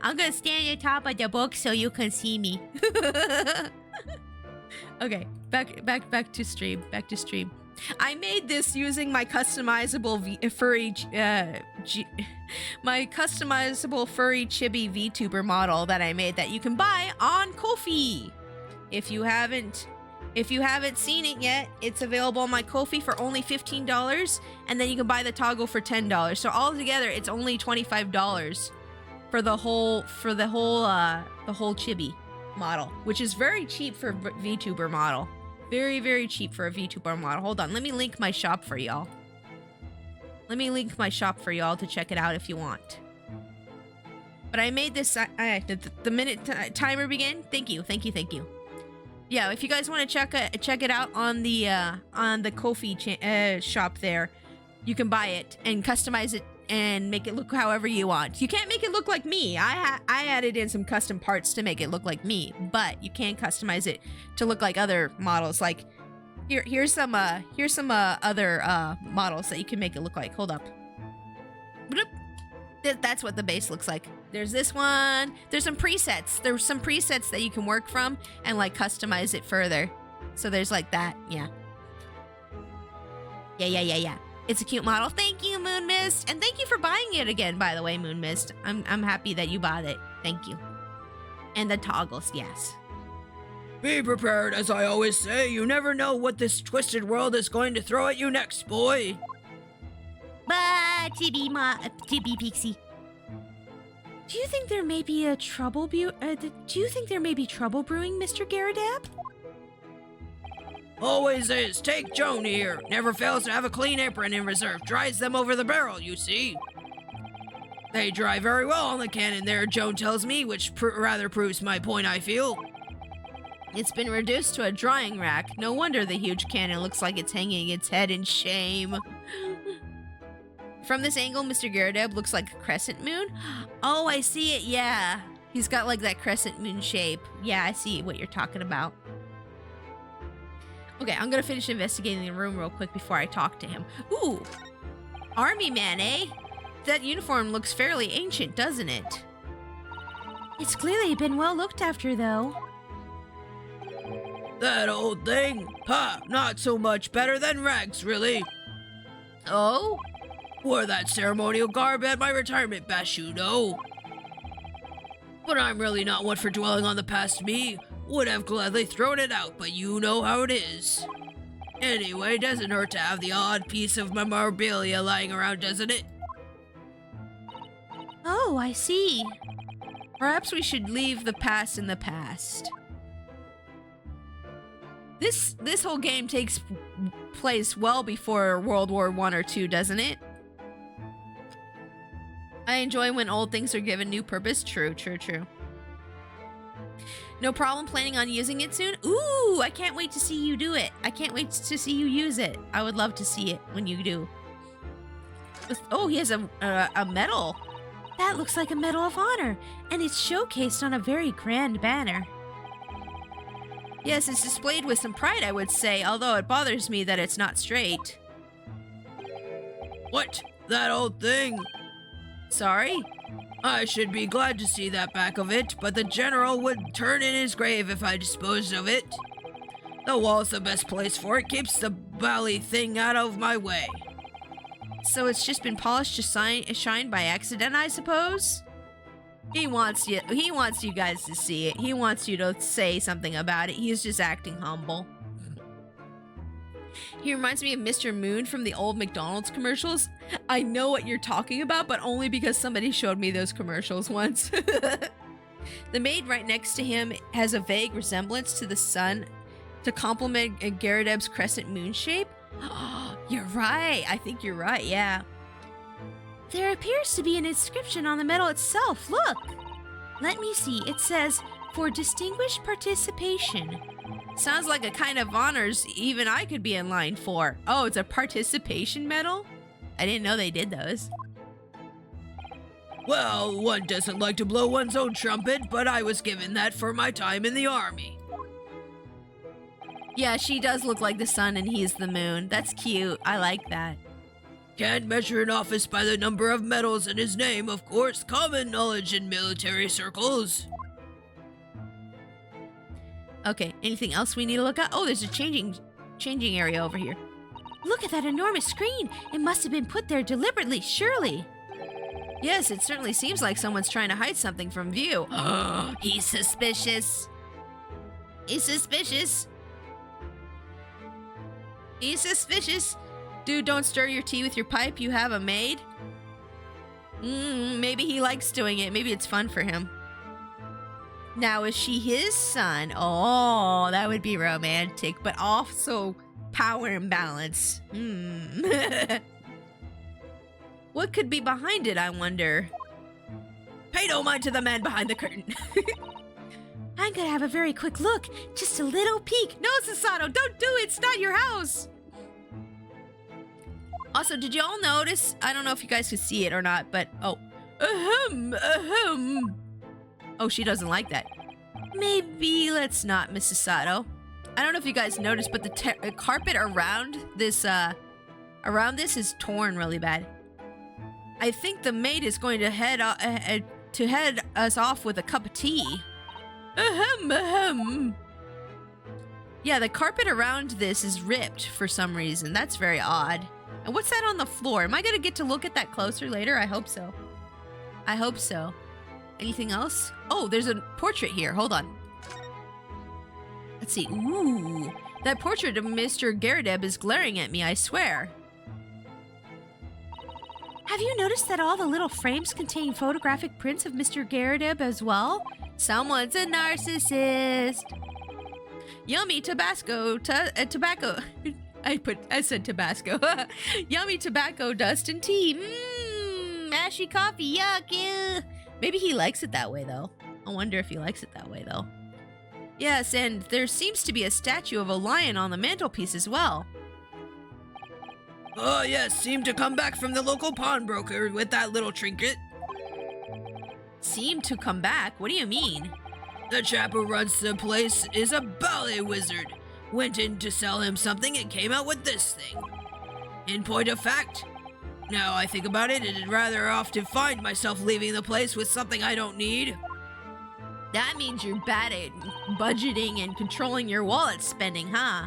Speaker 1: I'm gonna stand on top of the book so you can see me. Okay, back to stream. Back to stream. I made this using my customizable furry chibi VTuber model that I made that you can buy on Ko-fi. If you haven't seen it yet, it's available on my Ko-fi for only $15, and then you can buy the toggle for $10. So altogether, it's only $25 for the whole chibi model, which is very cheap for VTuber model. Very, very cheap for a VTuber model. Hold on, let me link my shop for y'all. Let me link my shop for y'all to check it out if you want. But I made this. The minute timer begin. Thank you. Yeah, if you guys want to check it out on the Ko-fi shop there, you can buy it and customize it and make it look however you want. You can't make it look like me. I added in some custom parts to make it look like me, but you can customize it to look like other models. Like here's some other models that you can make it look like. Hold up. That's what the base looks like. There's this one. There's some presets. There's some presets that you can work from and like customize it further. So there's like that. Yeah. It's a cute model. Thank you, Moon Mist. And thank you for buying it again, by the way, Moon Mist. I'm happy that you bought it. Thank you. And the toggles, yes.
Speaker 3: Be prepared, as I always say. You never know what this twisted world is going to throw at you next, boy.
Speaker 1: But Chibi Pixie.
Speaker 5: Do you think there may be trouble brewing, Mr. Garadab?
Speaker 3: Always is. Take Joan here. Never fails to have a clean apron in reserve. Dries them over the barrel, you see. They dry very well on the cannon there, Joan tells me, which rather proves my point, I feel.
Speaker 1: It's been reduced to a drying rack. No wonder the huge cannon looks like it's hanging its head in shame. From this angle, Mr. Garadab looks like a crescent moon. Oh, I see it, yeah. He's got like that crescent moon shape. Yeah, I see what you're talking about. Okay, I'm gonna finish investigating the room real quick before I talk to him. Ooh, army man, eh? That uniform looks fairly ancient, doesn't it?
Speaker 5: It's clearly been well looked after, though.
Speaker 3: That old thing? Ha, not so much better than rags, really.
Speaker 1: Oh?
Speaker 3: Wore that ceremonial garb at my retirement bash, you know. But I'm really not one for dwelling on the past me. Would have gladly thrown it out, but you know how it is. Anyway, doesn't hurt to have the odd piece of memorabilia lying around, doesn't it?
Speaker 5: Oh, I see.
Speaker 1: Perhaps we should leave the past in the past. This whole game takes place well before World War I or II, doesn't it? I enjoy when old things are given new purpose. True. No problem planning on using it soon? Ooh, I can't wait to see you do it. I can't wait to see you use it. I would love to see it when you do. Oh, he has a medal.
Speaker 5: That looks like a Medal of Honor, and it's showcased on a very grand banner.
Speaker 1: Yes, it's displayed with some pride, I would say, although it bothers me that it's not straight.
Speaker 3: What? That old thing?
Speaker 1: Sorry?
Speaker 3: I should be glad to see that back of it, but the general would turn in his grave if I disposed of it. The wall's the best place for it, keeps the bally thing out of my way.
Speaker 1: So it's just been polished to shine by accident, I suppose? He wants you guys to see it. He wants you to say something about it. He's just acting humble. He reminds me of Mr. Moon from the old McDonald's commercials. I know what you're talking about, but only because somebody showed me those commercials once. The maid right next to him has a vague resemblance to the sun to complement Garadeb's crescent moon shape. You're right. I think you're right, yeah.
Speaker 5: There appears to be an inscription on the medal itself. Look! Let me see. It says, "For distinguished participation."
Speaker 1: Sounds like a kind of honors even I could be in line for. Oh, it's a participation medal? I didn't know they did those.
Speaker 3: Well, one doesn't like to blow one's own trumpet, but I was given that for my time in the army.
Speaker 1: Yeah, she does look like the sun and he's the moon. That's cute. I like that.
Speaker 3: Can't measure an office by the number of medals in his name, of course. Common knowledge in military circles.
Speaker 1: Okay, anything else we need to look at? Oh, there's a changing area over here.
Speaker 5: Look at that enormous screen. It must have been put there deliberately, surely.
Speaker 1: Yes, it certainly seems like someone's trying to hide something from view. He's suspicious. He's suspicious. He's suspicious. Dude, don't stir your tea with your pipe. You have a maid? Maybe he likes doing it. Maybe it's fun for him. Now, is she his son? Oh, that would be romantic, but also power imbalance. What could be behind it, I wonder? Pay no mind to the man behind the curtain.
Speaker 5: I'm gonna have a very quick look. Just a little peek.
Speaker 1: No, Susato, don't do it. It's not your house. Also, did you all notice? I don't know if you guys could see it or not, but oh. Oh, she doesn't like that. Maybe let's not, Mrs. Sato. I don't know if you guys noticed, but the carpet around this is torn really bad. I think the maid is going to head us off with a cup of tea. Yeah, the carpet around this is ripped for some reason. That's very odd. And what's that on the floor? Am I gonna get to look at that closer later? I hope so. I hope so. Anything else? Oh, there's a portrait here. Hold on. Let's see. Ooh. That portrait of Mr. Garadeb is glaring at me, I swear.
Speaker 5: Have you noticed that all the little frames contain photographic prints of Mr. Garadeb as well?
Speaker 1: Someone's a narcissist. Yummy Tabasco. Tobacco. I said Tabasco. Yummy tobacco dust and tea. Ashy coffee. Yuck. Ew. Maybe he likes it that way, though. I wonder if he likes it that way, though. Yes, and there seems to be a statue of a lion on the mantelpiece as well.
Speaker 3: Oh, yes, seemed to come back from the local pawnbroker with that little trinket.
Speaker 1: Seemed to come back? What do you mean?
Speaker 3: The chap who runs the place is a ballet wizard. Went in to sell him something and came out with this thing. In point of fact, now I think about it, I'd rather often find myself leaving the place with something I don't need.
Speaker 1: That means you're bad at budgeting and controlling your wallet spending, huh?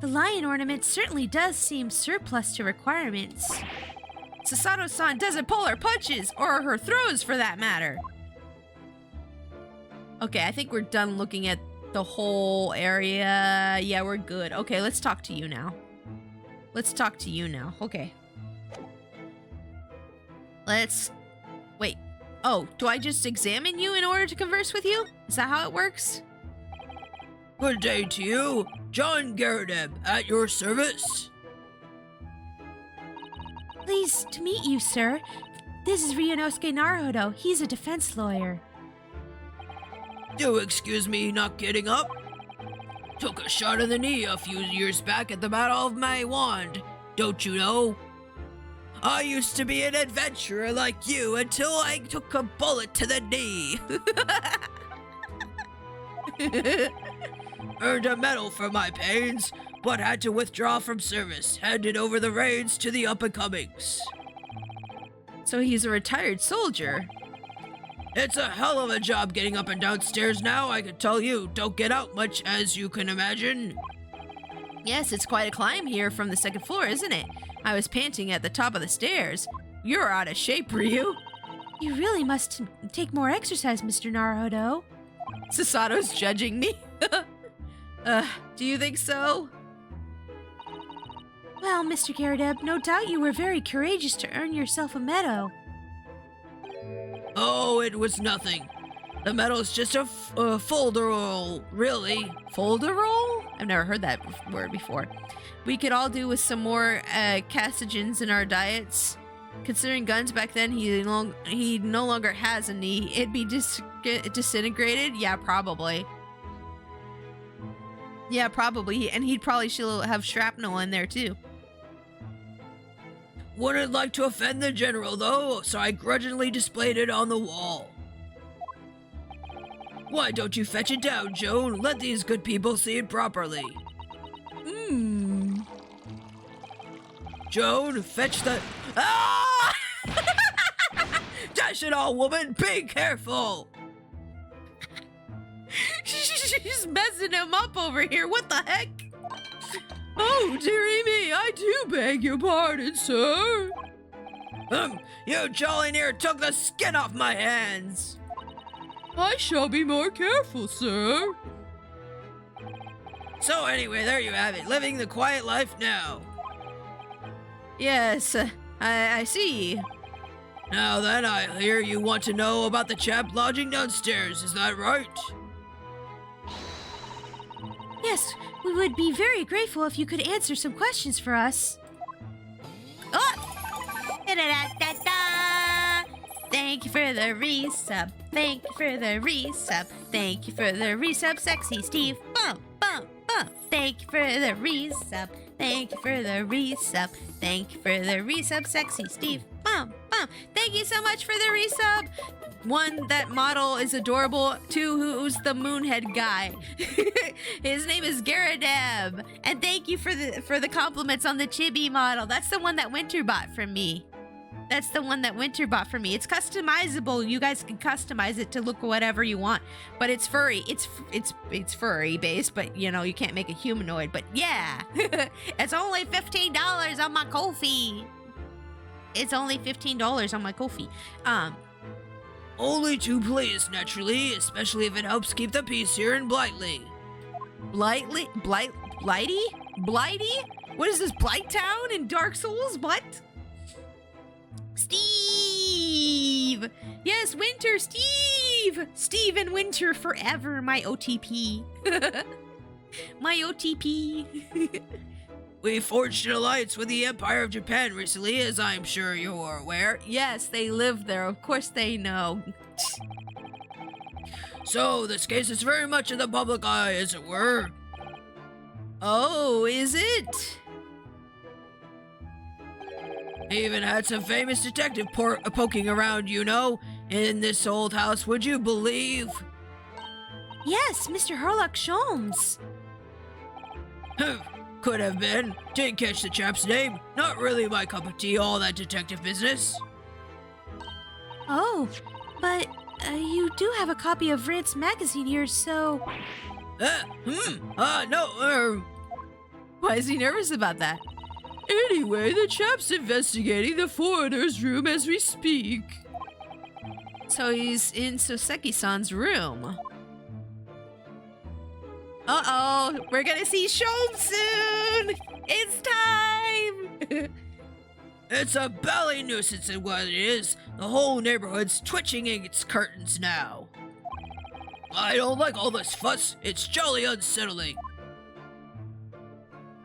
Speaker 5: The lion ornament certainly does seem surplus to requirements.
Speaker 1: Susato-san doesn't pull her punches, or her throws for that matter. Okay, I think we're done looking at the whole area. Yeah, we're good. Okay, let's talk to you now. Okay. Wait. Oh, do I just examine you in order to converse with you? Is that how it works?
Speaker 3: Good day to you. John Garadeb, at your service.
Speaker 5: Pleased to meet you, sir. This is Ryunosuke Naruhodo. He's a defense lawyer.
Speaker 3: Do excuse me not getting up. Took a shot in the knee a few years back at the Battle of May Wand. Don't you know? I used to be an adventurer like you until I took a bullet to the knee. Earned a medal for my pains, but had to withdraw from service. Handed over the reins to the up-and-comings.
Speaker 1: So he's a retired soldier.
Speaker 3: It's a hell of a job getting up and downstairs now, I can tell you. Don't get out much, as you can imagine.
Speaker 1: Yes, it's quite a climb here from the second floor, isn't it? I was panting at the top of the stairs. You're out of shape, Ryu.
Speaker 5: You really must take more exercise, Mr. Naruhodo.
Speaker 1: Susato's judging me. Do you think so?
Speaker 5: Well, Mr. Garadeb, no doubt you were very courageous to earn yourself a medal.
Speaker 3: Oh, it was nothing. The medal's just a folderol, really.
Speaker 1: Folderol? I've never heard that word before. We could all do with some more castogens in our diets. Considering guns back then, he no longer has a knee. It'd be disintegrated? Yeah, probably. Yeah, probably. And he'd probably still have shrapnel in there too.
Speaker 3: Wouldn't like to offend the general, though, so I grudgingly displayed it on the wall. Why don't you fetch it down, Joan? Let these good people see it properly. Joan, fetch the... Ah! Dash it all, woman! Be careful!
Speaker 1: She's messing him up over here. What the heck? Oh, dearie me, I do beg your pardon, sir.
Speaker 3: You jolly near took the skin off my hands.
Speaker 1: I shall be more careful, sir.
Speaker 3: So anyway, there you have it, living the quiet life now.
Speaker 1: Yes, I see.
Speaker 3: Now then, I hear you want to know about the chap lodging downstairs, is that right?
Speaker 5: Yes, we would be very grateful if you could answer some questions for us.
Speaker 1: Oh! Da-da-da-da-da! Thank you for the resub. Thank you for the resub. Thank you for the resub, sexy Steve. Bum, bum, bum. Thank you for the resub. Thank you for the resub. Thank you for the resub, sexy Steve. Bum, bum. Thank you so much for the resub. One, that model is adorable. Two, who's the Moonhead guy? His name is Garadeb. And thank you for the compliments on the chibi model. That's the one that Winter bought from me. That's the one that Winter bought for me. It's customizable. You guys can customize it to look whatever you want. But it's furry. It's furry based, but you know, you can't make a humanoid. But yeah, it's only $15 on my Ko-fi. It's only $15 on my Ko-fi.
Speaker 3: Only two, please, naturally, especially if it helps keep the peace here in Blightly.
Speaker 1: Blighty? What is this, Blight Town in Dark Souls? What? Steve! Yes, Winter, Steve! Steve and Winter forever, my OTP. My OTP.
Speaker 3: We forged an alliance with the Empire of Japan recently, as I'm sure you're aware.
Speaker 1: Yes, they live there. Of course they know.
Speaker 3: So, this case is very much in the public eye, as it were.
Speaker 1: Oh, is it?
Speaker 3: Even had some famous detective poking around, you know, in this old house, would you believe?
Speaker 5: Yes, Mr. Herlock Sholmes.
Speaker 3: Could have been. Didn't catch the chap's name. Not really my cup of tea, all that detective business.
Speaker 5: Oh, but you do have a copy of Rant's magazine here, so...
Speaker 3: No,
Speaker 1: Why is he nervous about that?
Speaker 3: Anyway, the chap's investigating the foreigner's room as we speak.
Speaker 1: So he's in Soseki-san's room. Uh-oh, we're gonna see Sholmes soon! It's time!
Speaker 3: It's a belly nuisance is what it is. The whole neighborhood's twitching its curtains now. I don't like all this fuss. It's jolly unsettling.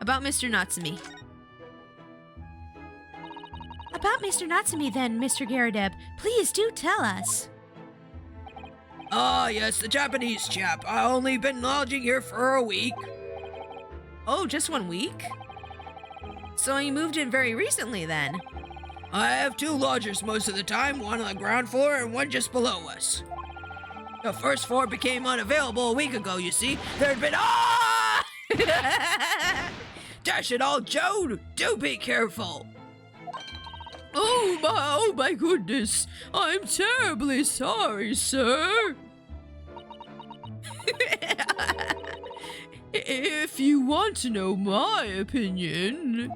Speaker 1: About Mr. Natsumi.
Speaker 5: About Mr. Natsumi then, Mr. Garadeb. Please do tell us.
Speaker 3: Ah, yes, the Japanese chap. I only been lodging here for a week.
Speaker 1: Oh, just 1 week? So he moved in very recently then?
Speaker 3: I have two lodgers most of the time, one on the ground floor and one just below us. The first floor became unavailable a week ago, you see. There'd been... Ah! Dash it all, Joan! Do be careful!
Speaker 6: Oh my goodness. I'm terribly sorry, sir. If you want to know my opinion...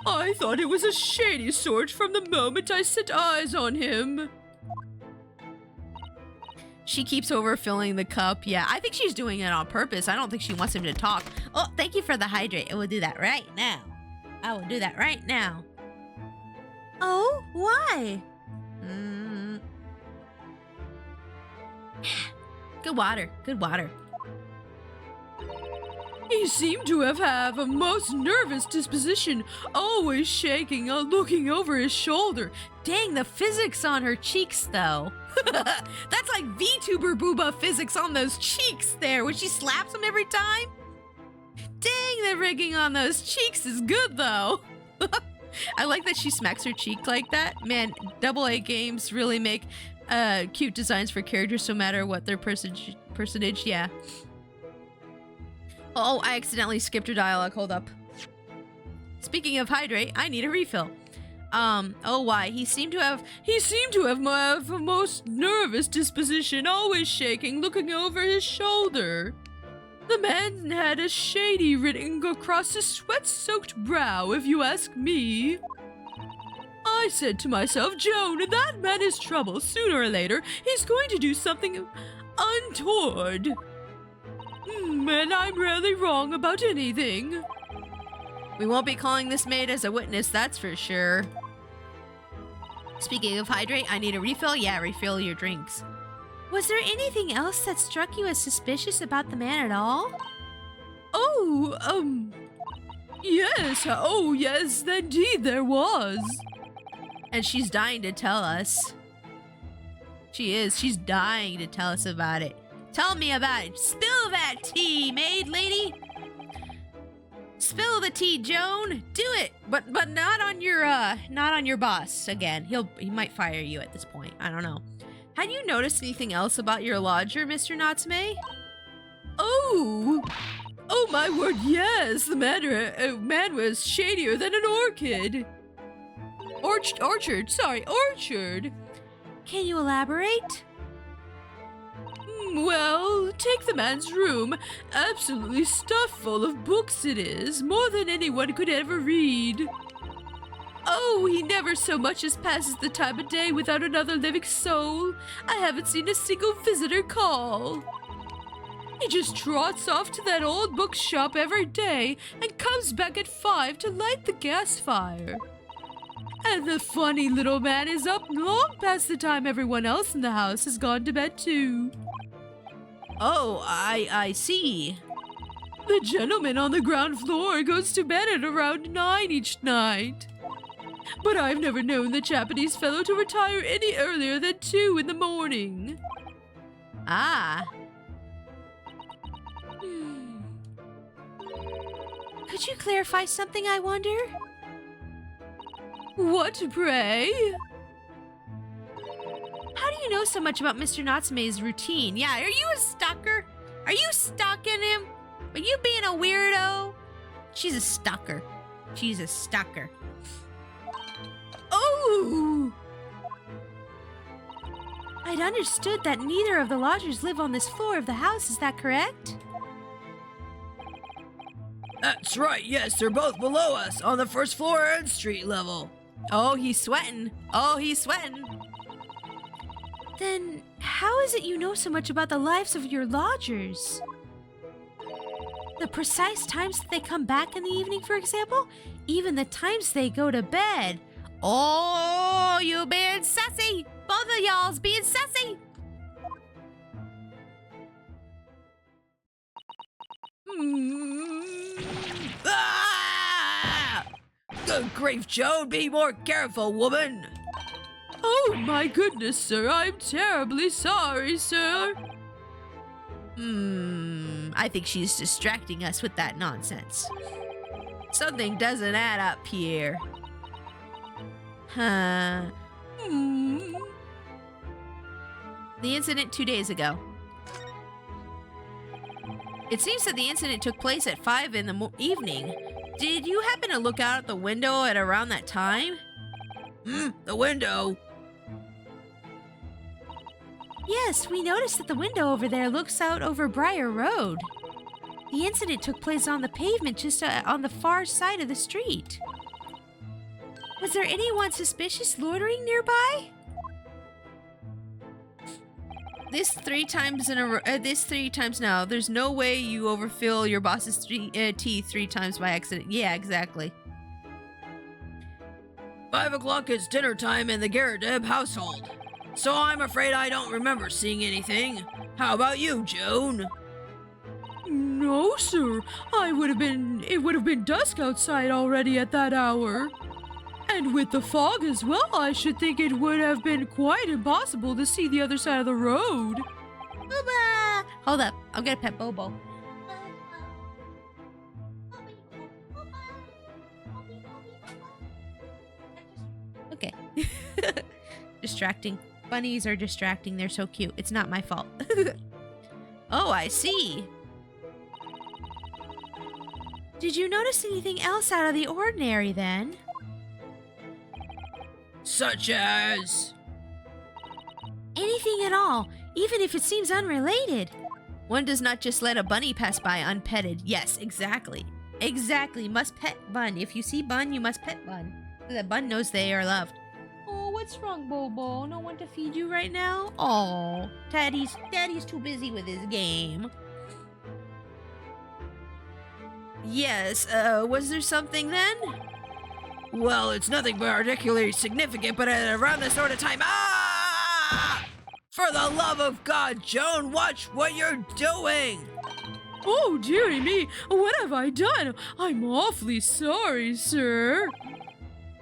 Speaker 6: I thought it was a shady sort from the moment I set eyes on him.
Speaker 1: She keeps overfilling the cup. Yeah, I think she's doing it on purpose. I don't think she wants him to talk. Oh, thank you for the hydrate. I will do that right now. I will do that right now.
Speaker 5: Oh, why?
Speaker 1: Good water. Good water.
Speaker 6: He seemed to have a most nervous disposition, always shaking, looking over his shoulder.
Speaker 5: Dang, the physics on her cheeks, though. That's like VTuber booba physics on those cheeks there, when she slaps him every time. Dang, the rigging on those cheeks is good, though. I like that she smacks her cheek like that. Man, AA games really make cute designs for characters no matter what their personage, yeah. Oh, I accidentally skipped her dialogue. Hold up. Speaking of hydrate, I need a refill. Oh, why? He seemed to have a most nervous disposition, always shaking, looking over his shoulder. The man had a shady written across his sweat-soaked brow, if you ask me. I said to myself, Joan, that man is trouble. Sooner or later, he's going to do something untoward. And I'm rarely wrong about anything. We won't be calling this maid as a witness, that's for sure. Speaking of hydrate, I need a refill. Yeah, refill your drinks. Was there anything else that struck you as suspicious about the man at all?
Speaker 6: Yes. Oh, yes, indeed there was.
Speaker 5: And she's dying to tell us. She is. She's dying to tell us about it. Tell me about it. Spill that tea, maid lady. Spill the tea, Joan. Do it, but not on your boss again. He might fire you at this point. I don't know. Had you noticed anything else about your lodger, Mr. Natsume?
Speaker 6: Oh my word, yes. The man was shadier than an orchid. Orchard.
Speaker 5: Can you elaborate?
Speaker 6: Well, take the man's room. Absolutely stuffed full of books it is, more than anyone could ever read. Oh, he never so much as passes the time of day without another living soul. I haven't seen a single visitor call. He just trots off to that old bookshop every day and comes back at 5 to light the gas fire. And the funny little man is up long past the time everyone else in the house has gone to bed too.
Speaker 5: Oh, I see.
Speaker 6: The gentleman on the ground floor goes to bed at around 9 each night. But I've never known the Japanese fellow to retire any earlier than 2 in the morning.
Speaker 5: Ah. Could you clarify something, I wonder?
Speaker 6: What, pray?
Speaker 5: How do you know so much about Mr. Natsume's routine? Yeah, are you a stalker? Are you stalking him? Are you being a weirdo? She's a stalker. She's a stalker.
Speaker 6: Oh!
Speaker 5: I'd understood that neither of the lodgers live on this floor of the house, is that correct?
Speaker 3: That's right, yes, they're both below us, on the first floor and street level.
Speaker 5: Oh, he's sweating. Oh, he's sweating. Then how is it you know so much about the lives of your lodgers? The precise times that they come back in the evening, for example? Even the times they go to bed. Oh, you being sassy! Both of y'all's being sassy!
Speaker 3: Ah! Good grief, Joan, be more careful, woman!
Speaker 6: Oh my goodness, sir, I'm terribly sorry, sir.
Speaker 5: I think she's distracting us with that nonsense. Something doesn't add up here. Huh. The incident 2 days ago. It seems that the incident took place at 5 in the evening. Did you happen to look out the window at around that time?
Speaker 3: The window?
Speaker 5: Yes, we noticed that the window over there looks out over Briar Road. The incident took place on the pavement just on the far side of the street. Was there anyone suspicious loitering nearby? This 3 times in a row. This 3 times now. There's no way you overfill your boss's tea 3 times by accident. Yeah, exactly.
Speaker 3: 5 o'clock is dinner time in the Garrideb household. So I'm afraid I don't remember seeing anything. How about you, Joan?
Speaker 6: No, sir. It would have been dusk outside already at that hour. And with the fog as well, I should think it would have been quite impossible to see the other side of the road.
Speaker 1: Booba! Hold up, I'm gonna pet Bobo. Okay. Distracting. Bunnies are distracting. They're so cute. It's not my fault. Oh, I see.
Speaker 5: Did you notice anything else out of the ordinary then?
Speaker 3: Such as...
Speaker 5: Anything at all, even if it seems unrelated.
Speaker 1: One does not just let a bunny pass by unpetted. Yes, exactly. Exactly. Must pet Bun. If you see Bun, you must pet Bun. So that Bun knows they are loved. Oh, what's wrong, Bobo? No one to feed you right now? Oh, Daddy's too busy with his game. Yes, was there something then?
Speaker 3: Well, it's nothing particularly significant, but at around this sort of time... Ah! For the love of God, Joan, watch what you're doing!
Speaker 6: Oh, dearie me, what have I done? I'm awfully sorry, sir.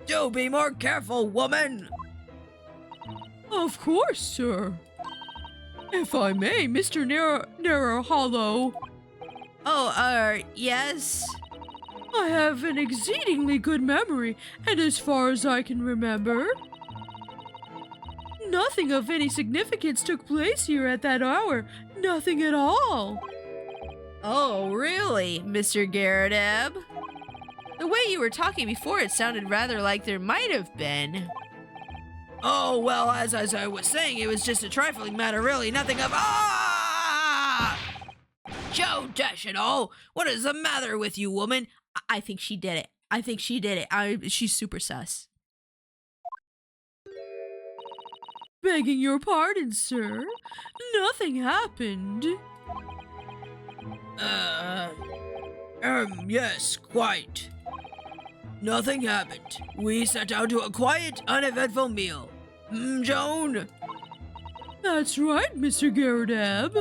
Speaker 3: Do be more careful, woman!
Speaker 6: Of course, sir. If I may, Mr. Narrow Hollow.
Speaker 1: Oh, yes?
Speaker 6: I have an exceedingly good memory, and as far as I can remember, nothing of any significance took place here at that hour. Nothing at all.
Speaker 1: Oh, really, Mr. Garrideb? The way you were talking before, it sounded rather like there might have been.
Speaker 3: Oh, well, as I was saying, it was just a trifling matter, really. Nothing of... Ah! Joan, dash it all! What is the matter with you, woman?
Speaker 1: I think she did it. I think she did it. She's super sus.
Speaker 6: Begging your pardon, sir. Nothing happened.
Speaker 3: Yes, quite. Nothing happened. We sat down to a quiet, uneventful meal. Joan?
Speaker 6: That's right, Mr. Garrideb.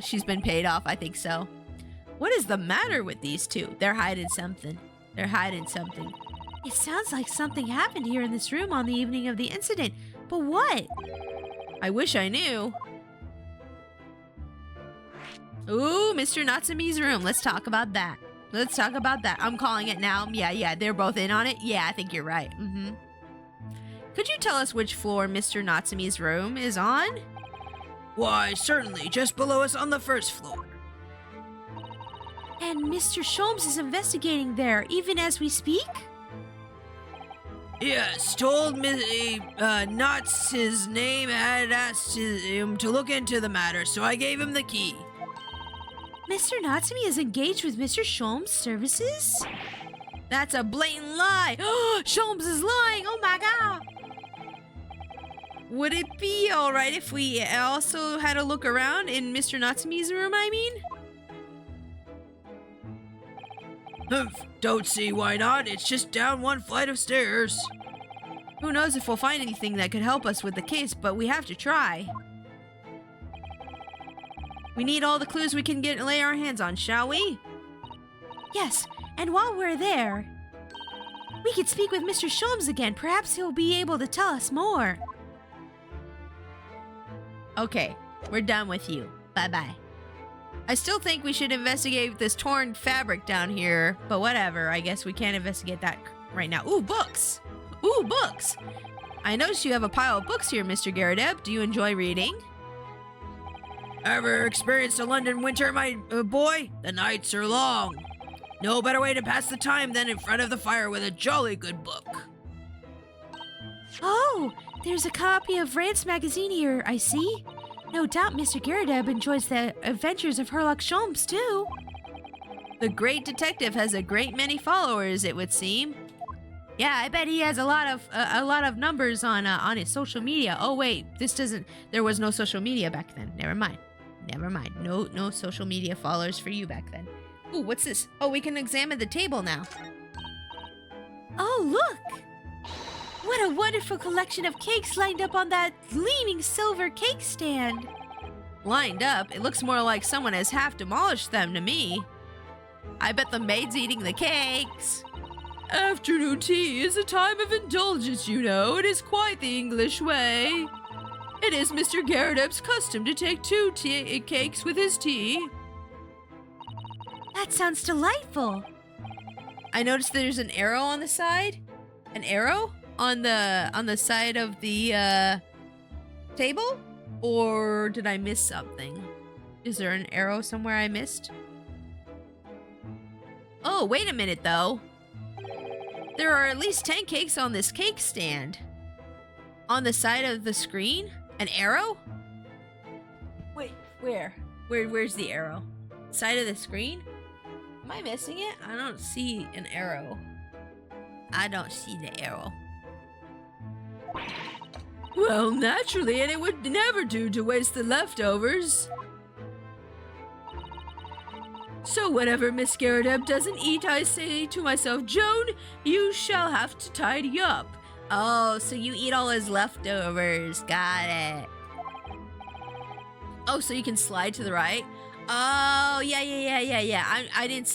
Speaker 1: She's been paid off, I think so. What is the matter with these two? They're hiding something. They're hiding something.
Speaker 5: It sounds like something happened here in this room on the evening of the incident. But what?
Speaker 1: I wish I knew. Ooh, Mr. Natsumi's room. Let's talk about that. Let's talk about that. I'm calling it now. Yeah, they're both in on it. Yeah, I think you're right. Could you tell us which floor Mr. Natsumi's room is on?
Speaker 3: Why, certainly, just below us on the first floor.
Speaker 5: And Mr. Sholmes is investigating there, even as we speak?
Speaker 3: Yes, told Knots his name had asked him to look into the matter, so I gave him the key.
Speaker 5: Mr. Natsumi is engaged with Mr. Sholmes' services?
Speaker 1: That's a blatant lie. Sholmes is lying. Oh my god. Would it be alright if we also had a look around in Mr. Natsumi's room, I mean?
Speaker 3: Don't see why not. It's just down one flight of stairs.
Speaker 1: Who knows if we'll find anything that could help us with the case, but we have to try. We need all the clues we can get and lay our hands on, shall we?
Speaker 5: Yes, and while we're there, we could speak with Mr. Sholmes again. Perhaps he'll be able to tell us more.
Speaker 1: Okay, we're done with you. Bye-bye. I still think we should investigate this torn fabric down here, but whatever. I guess we can't investigate that right now. Ooh, books! Ooh, books! I noticed you have a pile of books here, Mr. Garrideb. Do you enjoy reading?
Speaker 3: Ever experienced a London winter, my boy? The nights are long. No better way to pass the time than in front of the fire with a jolly good book.
Speaker 5: Oh, there's a copy of Rance magazine here, I see. No doubt Mr. Garrideb enjoys the adventures of Herlock Sholmes, too.
Speaker 1: The great detective has a great many followers, it would seem. Yeah, I bet he has a lot of numbers on his social media. Oh wait, there was no social media back then. Never mind. No social media followers for you back then. Ooh, what's this? Oh, we can examine the table now.
Speaker 5: Oh, look! What a wonderful collection of cakes lined up on that gleaming silver cake stand.
Speaker 6: Lined up, it looks more like someone has half demolished them to me. I bet the maid's eating the cakes. Afternoon tea is a time of indulgence, you know. It is quite the English way. It is Mr. Garredup's custom to take 2 cakes with his tea.
Speaker 5: That sounds delightful.
Speaker 6: I noticed there's an arrow on the side. An arrow on the side of the table? Or did I miss something? Is there an arrow somewhere I missed? Oh, wait a minute though. There are at least 10 cakes on this cake stand. On the side of the screen? An arrow? Wait, where? Where's the arrow? Side of the screen? Am I missing it? I don't see an arrow. I don't see the arrow. Well, naturally, and it would never do to waste the leftovers. So whenever Miss Garredup doesn't eat, I say to myself, Joan, you shall have to tidy up.
Speaker 1: Oh, so you eat all his leftovers. Got it.
Speaker 6: Oh, so you can slide to the right? Oh, yeah.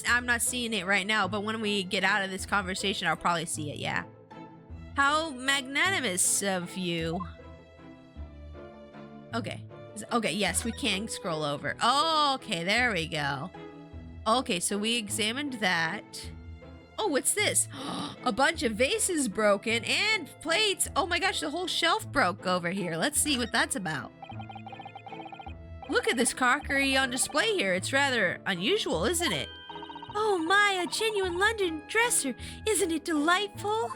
Speaker 6: I'm not seeing it right now, but when we get out of this conversation, I'll probably see it, yeah. How magnanimous of you. Okay. Okay, yes, we can scroll over. Oh, okay, there we go. Okay, so we examined that. Oh, what's this? A bunch of vases broken and plates. Oh my gosh, the whole shelf broke over here. Let's see what that's about. Look at this crockery on display here. It's rather unusual, isn't it?
Speaker 5: Oh my, a genuine London dresser. Isn't it delightful?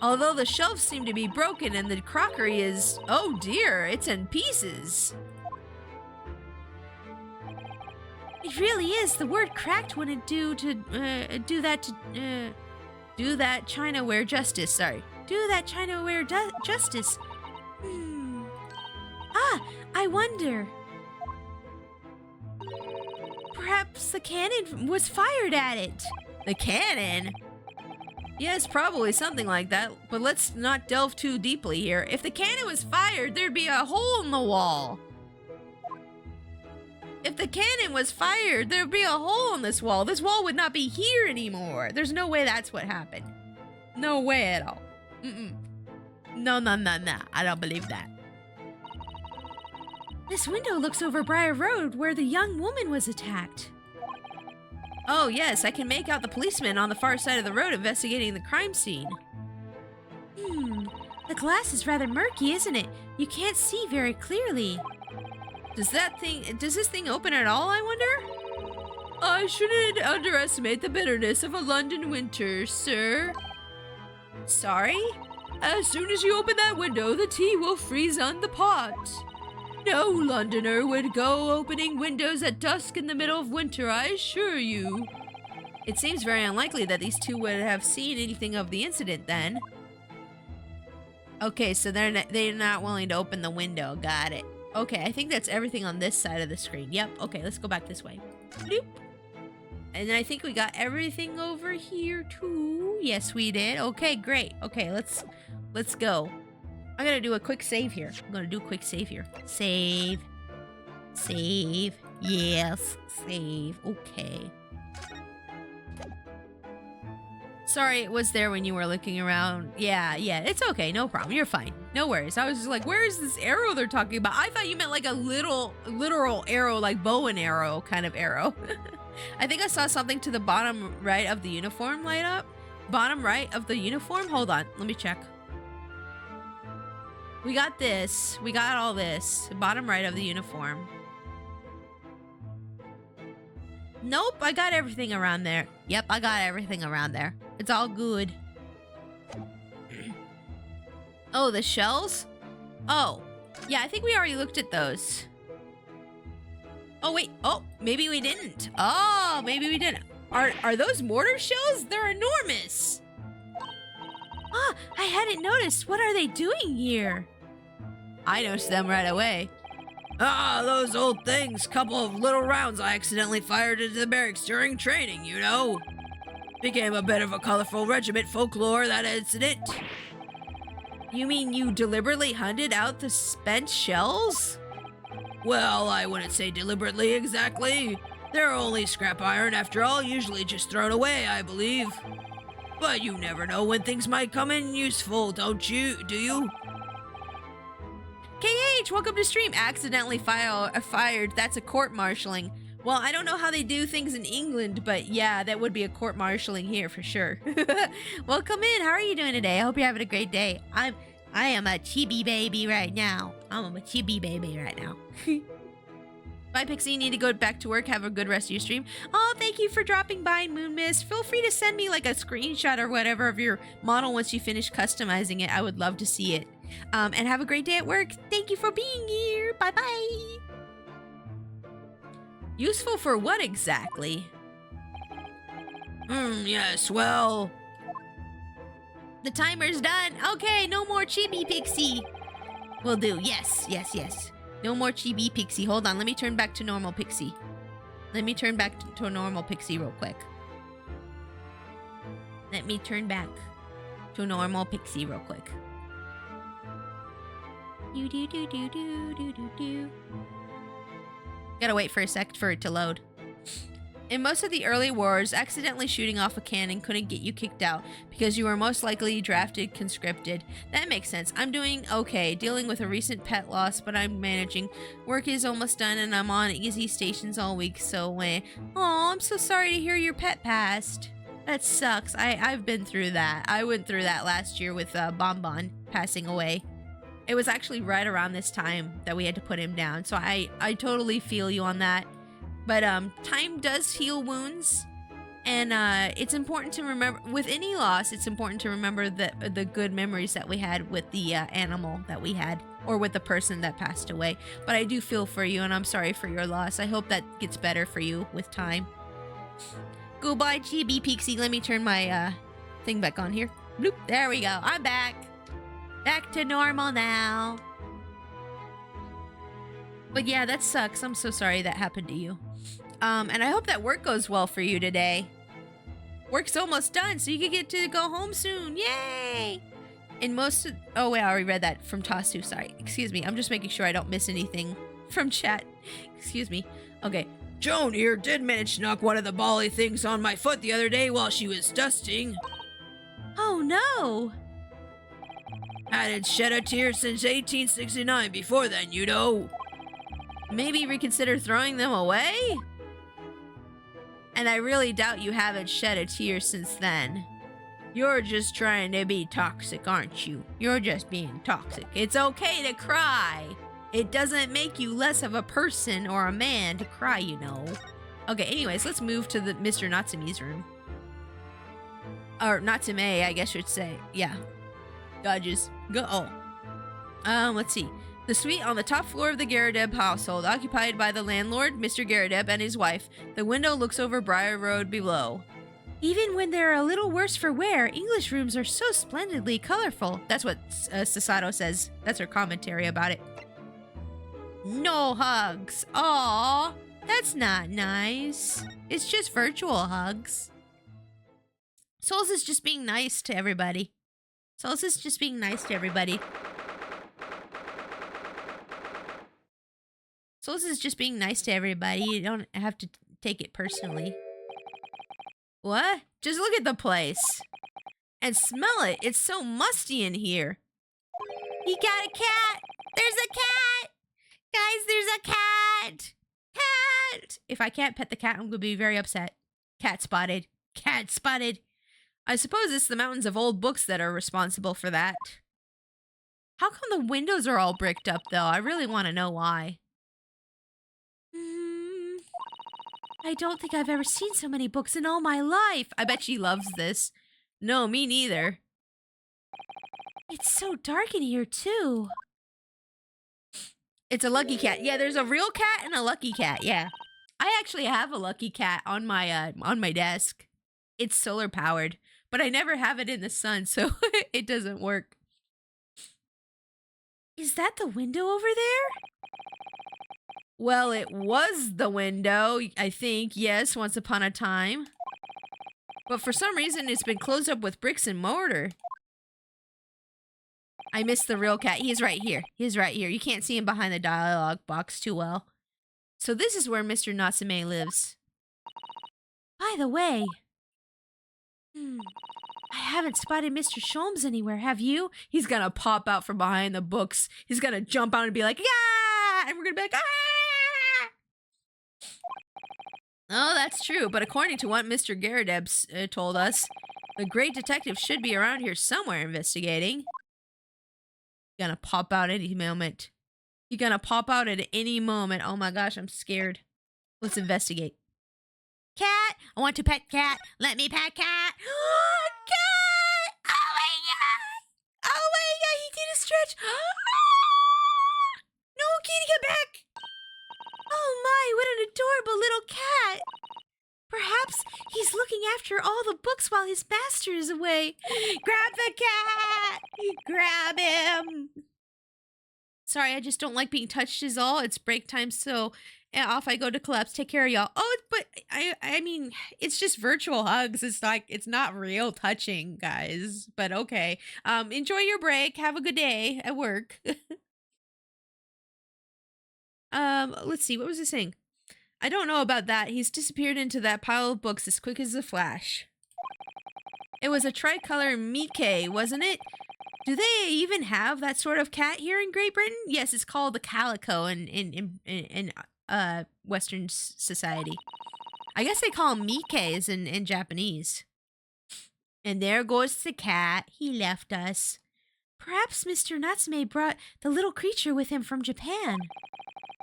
Speaker 6: Although the shelves seem to be broken and the crockery is, oh dear, it's in pieces.
Speaker 5: It really is. The word cracked wouldn't do that
Speaker 6: Chinaware justice, sorry.
Speaker 5: Do that Chinaware justice. Ah, I wonder. Perhaps the cannon was fired at it.
Speaker 6: The cannon? Yes, probably something like that, but let's not delve too deeply here. If the cannon was fired, there'd be a hole in the wall. If the cannon was fired, there'd be a hole in this wall. This wall would not be here anymore. There's no way that's what happened. No way at all. No. I don't believe that.
Speaker 5: This window looks over Briar Road, where the young woman was attacked.
Speaker 6: Oh, yes, I can make out the policeman on the far side of the road investigating the crime scene.
Speaker 5: The glass is rather murky, isn't it? You can't see very clearly.
Speaker 6: Does this thing open at all, I wonder? I shouldn't underestimate the bitterness of a London winter, sir. Sorry? As soon as you open that window, the tea will freeze on the pot. No Londoner would go opening windows at dusk in the middle of winter, I assure you. It seems very unlikely that these two would have seen anything of the incident then. Okay, so they're not willing to open the window. Got it. Okay, I think that's everything on this side of the screen. Yep, okay, let's go back this way. Bloop. And I think we got everything over here too. Yes, we did. Okay, great. Okay, let's go. I'm gonna do a quick save here. Save. Yes, save. Okay. Sorry, it was there when you were looking around. Yeah, it's okay. No problem. You're fine. No worries. I was just like, where is this arrow they're talking about? I thought you meant like a literal arrow, like bow and arrow kind of arrow. I think I saw something to the bottom right of the uniform light up. Bottom right of the uniform? Hold on. Let me check. We got this. We got all this. Bottom right of the uniform. Nope, I got everything around there. Yep, I got everything around there. It's all good. Oh, the shells? Oh, yeah, I think we already looked at those. Oh, wait. Oh, maybe we didn't. Oh, maybe we didn't. Are those mortar shells? They're enormous.
Speaker 5: Ah, I hadn't noticed. What are they doing here?
Speaker 6: I noticed them right away.
Speaker 3: Ah, those old things. Couple of little rounds I accidentally fired into the barracks during training, you know. Became a bit of a colorful regiment folklore, that incident.
Speaker 1: You mean you deliberately hunted out the spent shells?
Speaker 3: Well, I wouldn't say deliberately exactly. They're only scrap iron after all, usually just thrown away, I believe. But you never know when things might come in useful, don't you? Do you?
Speaker 1: KH, welcome to stream. Accidentally fired. That's a court-martialing. Well, I don't know how they do things in England, but yeah, that would be a court-martialing here for sure. Welcome in. How are you doing today? I hope you're having a great day. I am a chibi baby right now. I'm a chibi baby right now. Bye, Pixie. You need to go back to work. Have a good rest of your stream. Oh, thank you for dropping by, Moon Mist. Feel free to send me like a screenshot or whatever of your model once you finish customizing it. I would love to see it. And have a great day at work. Thank you for being here. Bye-bye. Useful for what exactly?
Speaker 3: Yes, well...
Speaker 1: The timer's done. Okay, no more Chibi Pixie. Will do. Yes, yes, yes. No more Chibi Pixie. Hold on, let me turn back to normal Pixie. Let me turn back to normal Pixie real quick. Let me turn back to normal Pixie real quick. Do do do do do do do do. Gotta wait for a sec for it to load. In most of the early wars, accidentally shooting off a cannon couldn't get you kicked out because you were most likely drafted conscripted. That makes sense. I'm doing okay, dealing with a recent pet loss, but I'm managing. Work is almost done and I'm on easy stations all week, so oh, I'm so sorry to hear your pet passed. That sucks. I've been through that. I went through that last year with Bonbon passing away. It was actually right around this time that we had to put him down, so I totally feel you on that. But time does heal wounds, and it's important to remember, with any loss, it's important to remember the good memories that we had with the animal that we had, or with the person that passed away. But I do feel for you, and I'm sorry for your loss. I hope that gets better for you with time. Goodbye, Chibi Pixie. Let me turn my thing back on here. Bloop. There we go. I'm back. Back to normal now. But yeah, that sucks. I'm so sorry that happened to you. And I hope that work goes well for you today. Work's almost done, so you can get to go home soon. Yay! Oh wait, I already read that from Tasu. Sorry. Excuse me. I'm just making sure I don't miss anything from chat. Excuse me. Okay.
Speaker 3: Joan here did manage to knock one of the bally things on my foot the other day while she was dusting.
Speaker 1: Oh no!
Speaker 3: Hadn't shed a tear since 1869. Before then, you know.
Speaker 1: Maybe reconsider throwing them away? And I really doubt you haven't shed a tear since then. You're just trying to be toxic, aren't you? You're just being toxic. It's okay to cry. It doesn't make you less of a person or a man to cry, you know. Okay, anyways, let's move to the Mr. Natsume's room. Or Natsume, I guess you'd say. Yeah. Dodges. Go. Oh. Let's see. The suite on the top floor of the Garadeb household, occupied by the landlord, Mr. Garadeb, and his wife. The window looks over Briar Road below. Even when they're a little worse for wear, English rooms are so splendidly colorful. That's what Sasato says. That's her commentary about it. No hugs. Aw, that's not nice. It's just virtual hugs. Souls is just being nice to everybody. Souls is just being nice to everybody. Souls is just being nice to everybody. You don't have to take it personally. What? Just look at the place. And smell it. It's so musty in here. He got a cat. There's a cat. Guys, there's a cat. Cat. If I can't pet the cat, I'm going to be very upset. Cat spotted. Cat spotted. I suppose it's the mountains of old books that are responsible for that. How come the windows are all bricked up, though? I really want to know why. I don't think I've ever seen so many books in all my life. I bet she loves this. No, me neither. It's so dark in here, too. It's a lucky cat. Yeah, there's a real cat and a lucky cat. Yeah. I actually have a lucky cat on my desk. It's solar powered, but I never have it in the sun, so it doesn't work. Is that the window over there? Well, it was the window, I think. Yes, once upon a time. But for some reason, it's been closed up with bricks and mortar. I missed the real cat. He's right here. He's right here. You can't see him behind the dialogue box too well. So this is where Mr. Natsume lives.
Speaker 5: By the way, I haven't spotted Mr. Sholmes anywhere, have you?
Speaker 1: He's gonna pop out from behind the books. He's gonna jump out and be like, yeah! And we're gonna be like, ah! Oh, that's true. But according to what Mr. Garadeb told us, the great detective should be around here somewhere investigating. Gonna pop out any moment. He's gonna pop out at any moment. Oh my gosh, I'm scared. Let's investigate. Cat! I want to pet cat. Let me pet cat. Cat! Oh my god! Oh my god, he did a stretch. No, kitty, get back!
Speaker 5: Oh my, what an adorable little cat! Perhaps he's looking after all the books while his master is away.
Speaker 1: Grab the cat! Grab him! Sorry, I just don't like being touched is all. It's break time, so off I go to collapse. Take care of y'all. Oh, but I mean, it's just virtual hugs. It's like, it's not real touching, guys. But okay. Enjoy your break. Have a good day at work. Let's see. What was it saying? I don't know about that. He's disappeared into that pile of books as quick as a flash. It was a tricolor Mickey, wasn't it? Do they even have that sort of cat here in Great Britain? Yes, it's called the calico in Western society. I guess they call them Mikkeis in Japanese. And there goes the cat. He left us.
Speaker 5: Perhaps Mr. Natsume brought the little creature with him from Japan.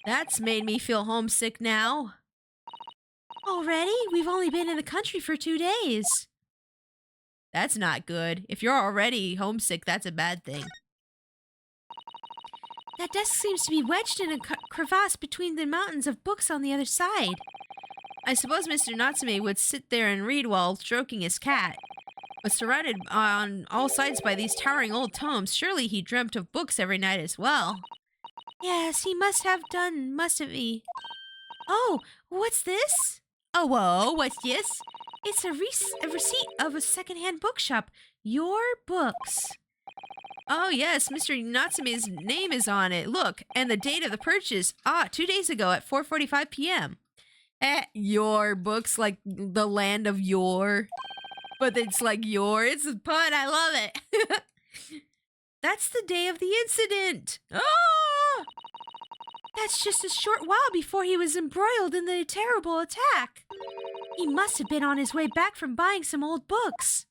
Speaker 1: That's made me feel homesick now.
Speaker 5: Already? We've only been in the country for 2 days.
Speaker 1: That's not good. If you're already homesick, that's a bad thing.
Speaker 5: That desk seems to be wedged in a crevasse between the mountains of books on the other side.
Speaker 1: I suppose Mr. Natsume would sit there and read while stroking his cat. But surrounded on all sides by these towering old tomes, surely he dreamt of books every night as well.
Speaker 5: Yes, he must have done, mustn't he? Oh, what's this?
Speaker 1: Oh, whoa, what's this?
Speaker 5: It's a receipt of a secondhand bookshop. Your Books.
Speaker 1: Oh, yes, Mr. Natsume's name is on it. Look, and the date of the purchase. 2 days ago at 4:45 p.m. Your Books, like the land of yore. But it's like yore. It's a pun. I love it. That's the day of the incident. Oh!
Speaker 5: That's just a short while before he was embroiled in the terrible attack. He must have been on his way back from buying some old books.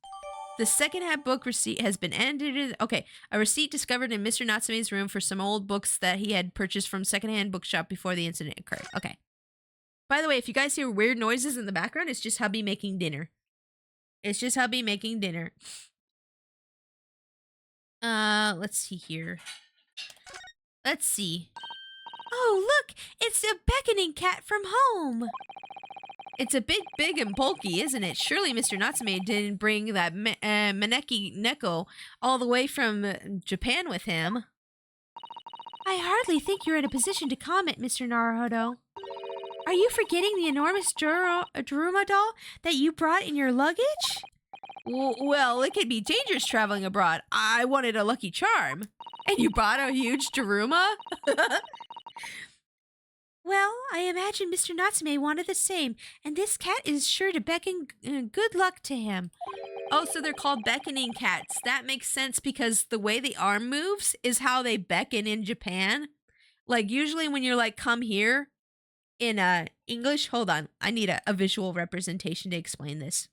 Speaker 1: The second-hand book receipt has been entered. Okay, a receipt discovered in Mr. Natsume's room for some old books that he had purchased from second-hand bookshop before the incident occurred. Okay. By the way, if you guys hear weird noises in the background, it's just hubby making dinner. It's just hubby making dinner. Let's see here. Let's see.
Speaker 5: Oh, look! It's a beckoning cat from home!
Speaker 1: It's a bit big and bulky, isn't it? Surely Mr. Natsume didn't bring that Maneki Neko all the way from Japan with him.
Speaker 5: I hardly think you're in a position to comment, Mr. Naruhodo. Are you forgetting the enormous Daruma doll that you brought in your luggage?
Speaker 1: Well, it could be dangerous traveling abroad. I wanted a lucky charm. And you bought a huge Daruma?
Speaker 5: Well, I imagine Mr. Natsume wanted the same, and this cat is sure to beckon good luck to him.
Speaker 1: Oh, so they're called beckoning cats. That makes sense because the way the arm moves is how they beckon in Japan. Like, usually when you're like, come here, in English, hold on, I need a visual representation to explain this.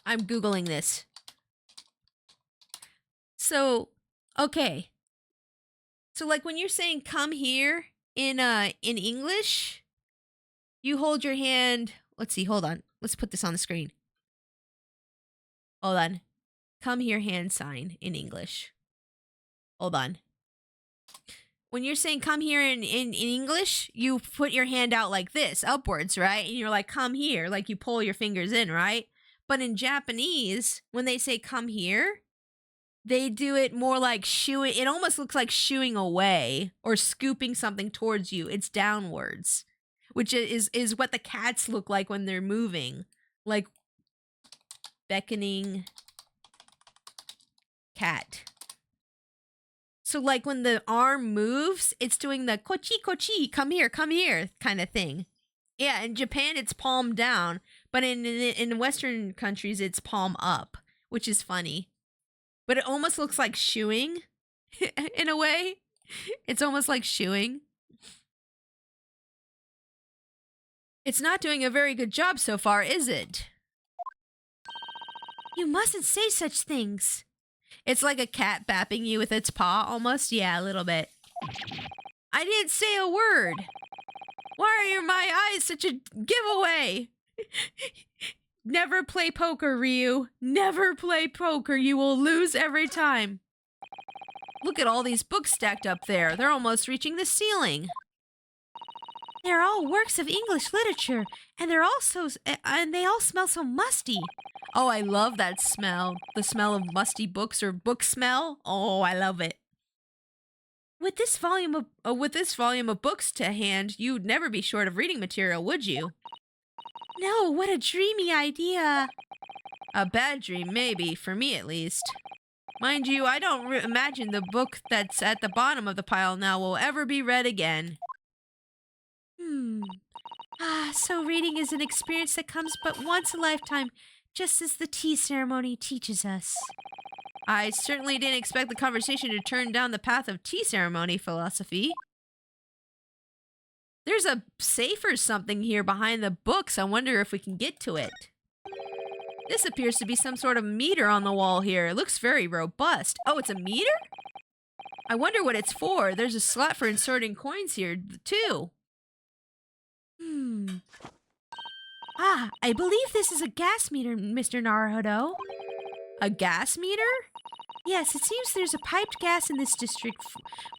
Speaker 1: I'm Googling this. So, okay. So like when you're saying come here in English, you hold your hand. Let's see, hold on. Let's put this on the screen. Hold on. Come here hand sign in English. Hold on. When you're saying come here in English, you put your hand out like this, upwards, right? And you're like, come here, like you pull your fingers in, right? But in Japanese, when they say come here, they do it more like shooing. It almost looks like shooing away or scooping something towards you. It's downwards, which is what the cats look like when they're moving. Like beckoning cat. So like when the arm moves, it's doing the kochi kochi, come here kind of thing. Yeah, in Japan it's palm down, but in Western countries it's palm up, which is funny. But it almost looks like shooing in a way. It's almost like shooing. It's not doing a very good job so far, is it?
Speaker 5: You mustn't say such things.
Speaker 1: It's like a cat bapping you with its paw almost. Yeah, a little bit. I didn't say a word. Why are my eyes such a giveaway? Never play poker, Ryu. Never play poker. You will lose every time. Look at all these books stacked up there. They're almost reaching the ceiling.
Speaker 5: They're all works of English literature, and they all smell so musty.
Speaker 1: Oh, I love that smell. The smell of musty books or book smell. Oh, I love it. With this volume of books to hand, you'd never be short of reading material, would you?
Speaker 5: No, what a dreamy idea.
Speaker 1: A bad dream, maybe, for me at least. Mind you, I don't imagine the book that's at the bottom of the pile now will ever be read again.
Speaker 5: So reading is an experience that comes but once a lifetime, just as the tea ceremony teaches us.
Speaker 1: I certainly didn't expect the conversation to turn down the path of tea ceremony philosophy. There's a safe or something here behind the books. I wonder if we can get to it. This appears to be some sort of meter on the wall here. It looks very robust. Oh, it's a meter? I wonder what it's for. There's a slot for inserting coins here, too.
Speaker 5: I believe this is a gas meter, Mr. Naruhodo.
Speaker 1: A gas meter?
Speaker 5: Yes, it seems there's a piped gas in this district,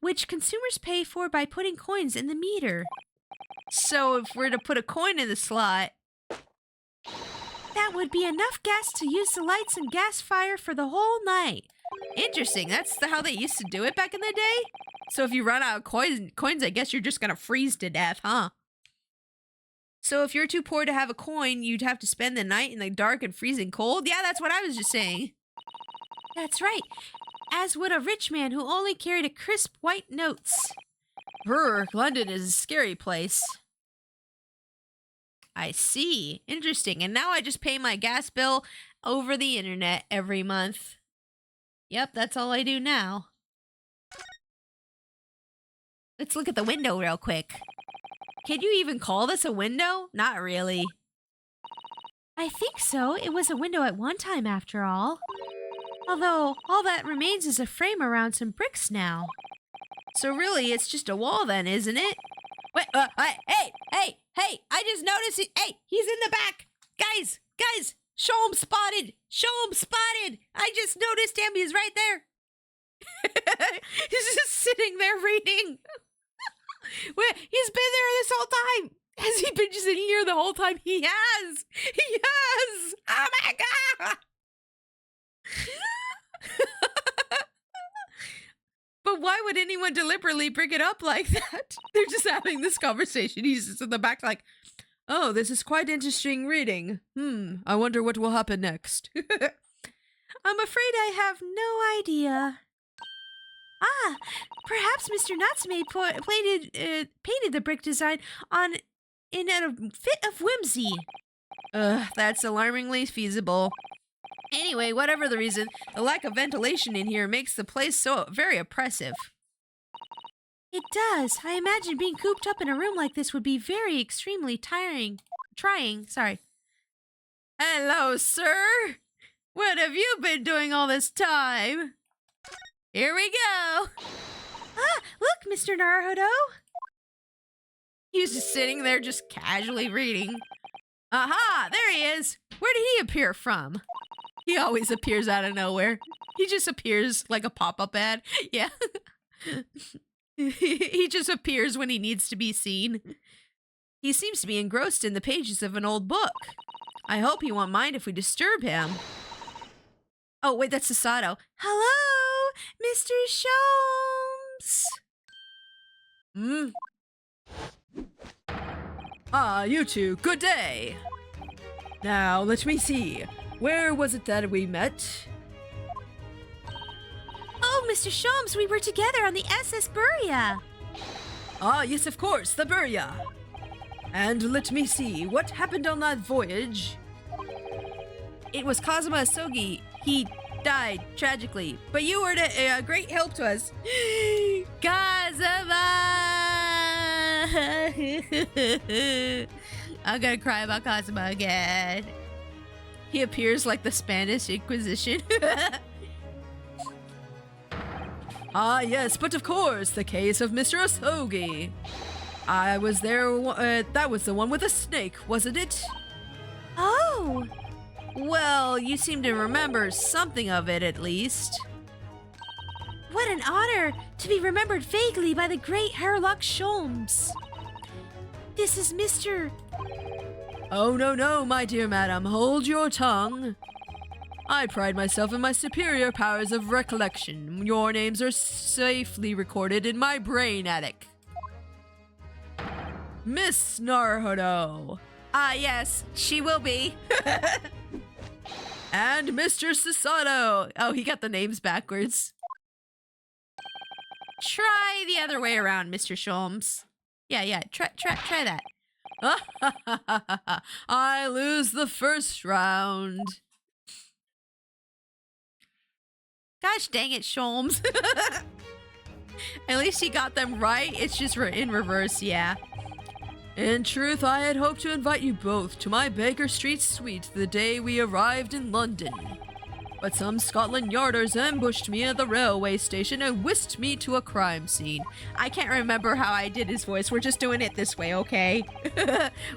Speaker 5: which consumers pay for by putting coins in the meter.
Speaker 1: So if we're to put a coin in the slot...
Speaker 5: that would be enough gas to use the lights and gas fire for the whole night.
Speaker 1: Interesting. That's how they used to do it back in the day? So if you run out of coins, I guess you're just gonna freeze to death, huh? So if you're too poor to have a coin, you'd have to spend the night in the dark and freezing cold? Yeah, that's what I was just saying.
Speaker 5: That's right. As would a rich man who only carried a crisp white notes.
Speaker 1: London is a scary place. I see. Interesting. And now I just pay my gas bill over the internet every month. Yep, that's all I do now. Let's look at the window real quick. Can you even call this a window? Not really.
Speaker 5: I think so. It was a window at one time, after all. Although, all that remains is a frame around some bricks now.
Speaker 1: So really, it's just a wall then, isn't it? Wait, hey, I just noticed it. Hey, he's in the back. Guys, show him spotted. I just noticed him. He's right there. He's just sitting there reading. Wait, he's been there this whole time. Has he been just sitting here the whole time? He has. Oh my God. But why would anyone deliberately bring it up like that? They're just having this conversation. He's just in the back like, oh, this is quite interesting reading. I wonder what will happen next.
Speaker 5: I'm afraid I have no idea. Perhaps Mr. Natsume painted the brick design in a fit of whimsy.
Speaker 1: That's alarmingly feasible. Anyway, whatever the reason, the lack of ventilation in here makes the place so very oppressive.
Speaker 5: It does. I imagine being cooped up in a room like this would be extremely trying.
Speaker 1: Hello, sir. What have you been doing all this time? Here we go.
Speaker 5: Look, Mr. Naruhodo.
Speaker 1: He's just sitting there just casually reading. Aha, there he is. Where did he appear from? He always appears out of nowhere. He just appears like a pop-up ad. Yeah. He just appears when he needs to be seen. He seems to be engrossed in the pages of an old book. I hope he won't mind if we disturb him. Oh, wait, that's Sasato.
Speaker 5: Hello, Mr. Sholmes.
Speaker 3: Ah, you two, good day. Now, let me see. Where was it that we met?
Speaker 5: Oh, Mr. Sholmes, we were together on the SS Buria.
Speaker 3: Ah, yes, of course, the Burya. And let me see, what happened on that voyage?
Speaker 1: It was Kazuma Asogi. He died tragically, but you were a great help to us. Kazuma! I'm gonna cry about Kazuma again. He appears like the Spanish Inquisition.
Speaker 3: Ah, yes, but of course, the case of Mr. Asogi. I was there, that was the one with the snake, wasn't it?
Speaker 5: Oh!
Speaker 1: Well, you seem to remember something of it at least.
Speaker 5: What an honor to be remembered vaguely by the great Herlock Sholmes. This is Mr.
Speaker 3: Oh, no, my dear madam, hold your tongue. I pride myself in my superior powers of recollection. Your names are safely recorded in my brain attic. Miss Naruhodo.
Speaker 1: Ah, yes, she will be.
Speaker 3: And Mr. Susato.
Speaker 1: Oh, he got the names backwards. Try the other way around, Mr. Sholmes. Yeah, try that.
Speaker 3: I lose the first round.
Speaker 1: Gosh dang it, Sholmes. At least he got them right. It's just in reverse, yeah.
Speaker 3: In truth, I had hoped to invite you both to my Baker Street suite the day we arrived in London. But some Scotland Yarders ambushed me at the railway station and whisked me to a crime scene.
Speaker 1: I can't remember how I did his voice. We're just doing it this way, okay?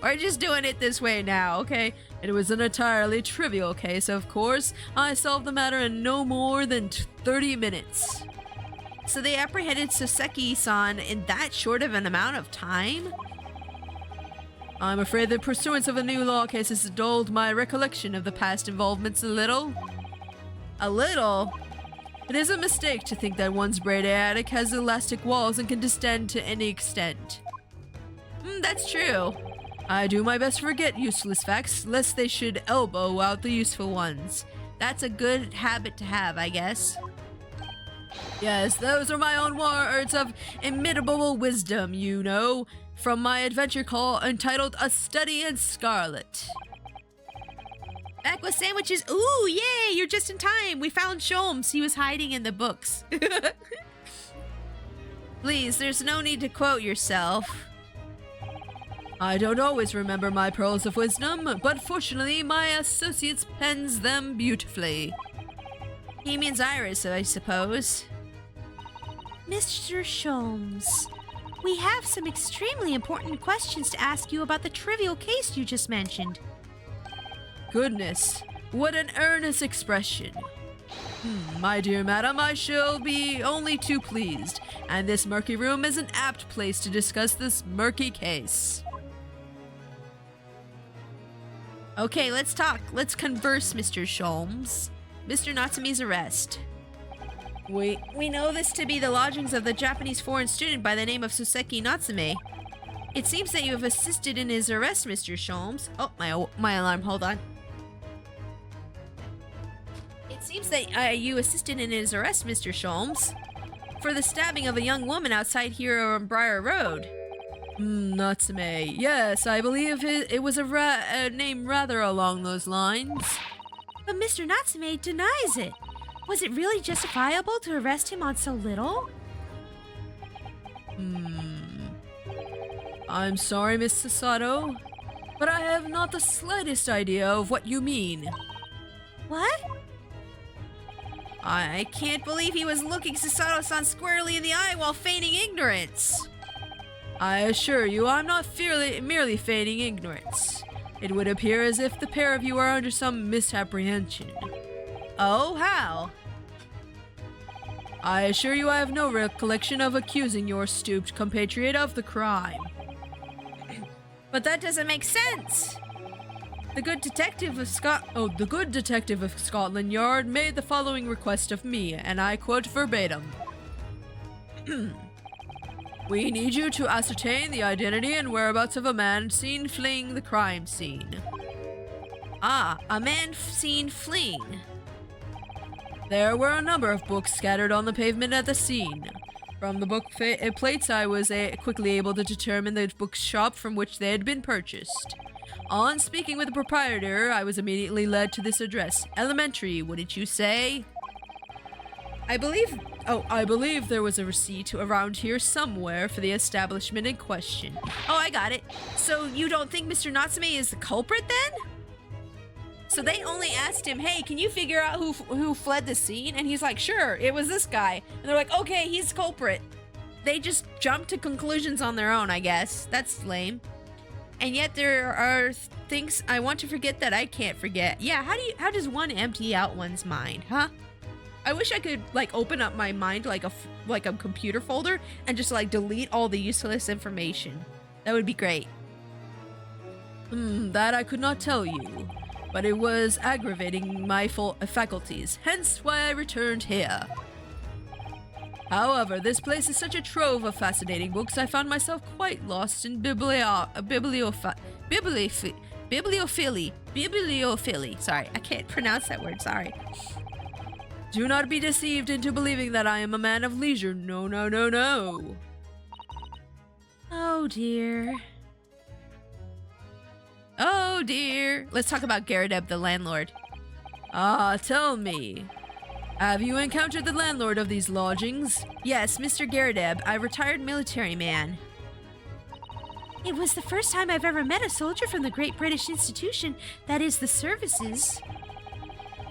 Speaker 1: We're just doing it this way now, okay?
Speaker 3: It was an entirely trivial case, of course. I solved the matter in no more than 30 minutes.
Speaker 1: So they apprehended Soseki-san in that short of an amount of time?
Speaker 3: I'm afraid the pursuance of a new law case has dulled my recollection of the past involvements a little.
Speaker 1: A little?
Speaker 3: It is a mistake to think that one's brain attic has elastic walls and can distend to any extent.
Speaker 1: That's true.
Speaker 3: I do my best to forget useless facts, lest they should elbow out the useful ones.
Speaker 1: That's a good habit to have, I guess.
Speaker 3: Yes, those are my own words of inimitable wisdom, you know, from my adventure call entitled A Study in Scarlet.
Speaker 1: Back with sandwiches. Ooh, yay, you're just in time. We found Sholmes. He was hiding in the books. Please, there's no need to quote yourself.
Speaker 3: I don't always remember my pearls of wisdom, but fortunately my associates pens them beautifully.
Speaker 1: He means Iris, I suppose.
Speaker 5: Mr. Sholmes, we have some extremely important questions to ask you about the trivial case you just mentioned.
Speaker 3: Goodness, what an earnest expression. My dear madam, I shall be only too pleased, and this murky room is an apt place to discuss this murky case.
Speaker 1: Okay, let's talk. Let's converse, Mr. Sholmes. Mr. Natsume's arrest. We know this to be the lodgings of the Japanese foreign student by the name of Soseki Natsume. It seems that you have assisted in his arrest, Mr. Sholmes. Oh, my alarm, hold on. It seems that you assisted in his arrest, Mr. Sholmes, for the stabbing of a young woman outside here on Briar Road.
Speaker 3: Natsume. Yes, I believe it was a name rather along those lines.
Speaker 5: But Mr. Natsume denies it. Was it really justifiable to arrest him on so little?
Speaker 3: I'm sorry, Miss Sasato, but I have not the slightest idea of what you mean.
Speaker 5: What?
Speaker 1: I can't believe he was looking Sasato-san squarely in the eye while feigning ignorance.
Speaker 3: I assure you, I'm not merely feigning ignorance. It would appear as if the pair of you are under some misapprehension.
Speaker 1: Oh, how?
Speaker 3: I assure you I have no recollection of accusing your stooped compatriot of the crime.
Speaker 1: But that doesn't make sense.
Speaker 3: The good detective of Scotland Yard made the following request of me, and I quote verbatim.
Speaker 6: We need you to ascertain the identity and whereabouts of a man seen fleeing the crime scene.
Speaker 1: Ah, a man seen fleeing.
Speaker 6: There were a number of books scattered on the pavement at the scene. From the book plates, I was quickly able to determine the bookshop from which they had been purchased. On speaking with the proprietor, I was immediately led to this address. Elementary, wouldn't you say? I believe there was a receipt around here somewhere for the establishment in question.
Speaker 1: Oh, I got it. So you don't think Mr. Natsume is the culprit then? So they only asked him, hey, can you figure out who fled the scene? And he's like, sure, it was this guy. And they're like, okay, he's culprit. They just jumped to conclusions on their own, I guess. That's lame. And yet there are things I want to forget that I can't forget. Yeah, how does one empty out one's mind, huh? I wish I could like open up my mind like a computer folder and just like delete all the useless information. That would be great.
Speaker 6: That I could not tell you. But it was aggravating my faculties, hence why I returned here. However, this place is such a trove of fascinating books, I found myself quite lost in bibliophily. Sorry, I can't pronounce that word, sorry. Do not be deceived into believing that I am a man of leisure. No, no, no, no.
Speaker 1: Oh dear. Oh dear. Let's talk about Garadeb, the landlord.
Speaker 6: Ah, tell me. Have you encountered the landlord of these lodgings?
Speaker 1: Yes, Mr. Garadeb, a retired military man.
Speaker 5: It was the first time I've ever met a soldier from the Great British Institution, that is, the services.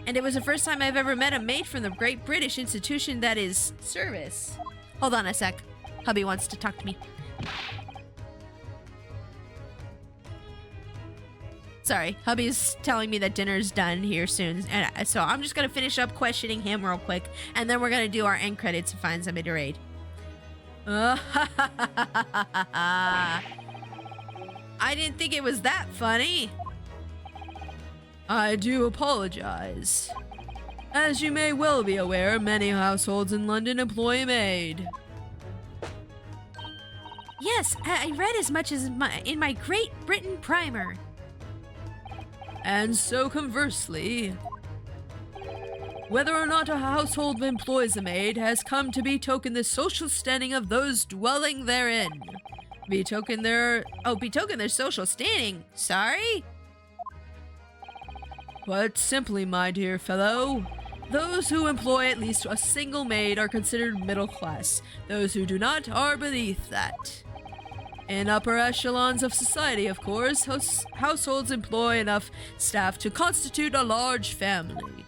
Speaker 1: And it was the first time I've ever met a maid from the Great British Institution, that is, service. Hold on a sec. Hubby wants to talk to me. Sorry, hubby's telling me that dinner's done here soon, and so I'm just gonna finish up questioning him real quick, and then we're gonna do our end credits and find somebody to raid. I didn't think it was that funny.
Speaker 6: I do apologize. As you may well be aware, many households in London employ a maid.
Speaker 5: Yes, I read as much as in my Great Britain primer.
Speaker 6: And so conversely, whether or not a household employs a maid has come to betoken the social standing of those dwelling therein. Betoken their social standing. Sorry? But simply, my dear fellow, those who employ at least a single maid are considered middle class. Those who do not are beneath that. In upper echelons of society, of course, households employ enough staff to constitute a large family.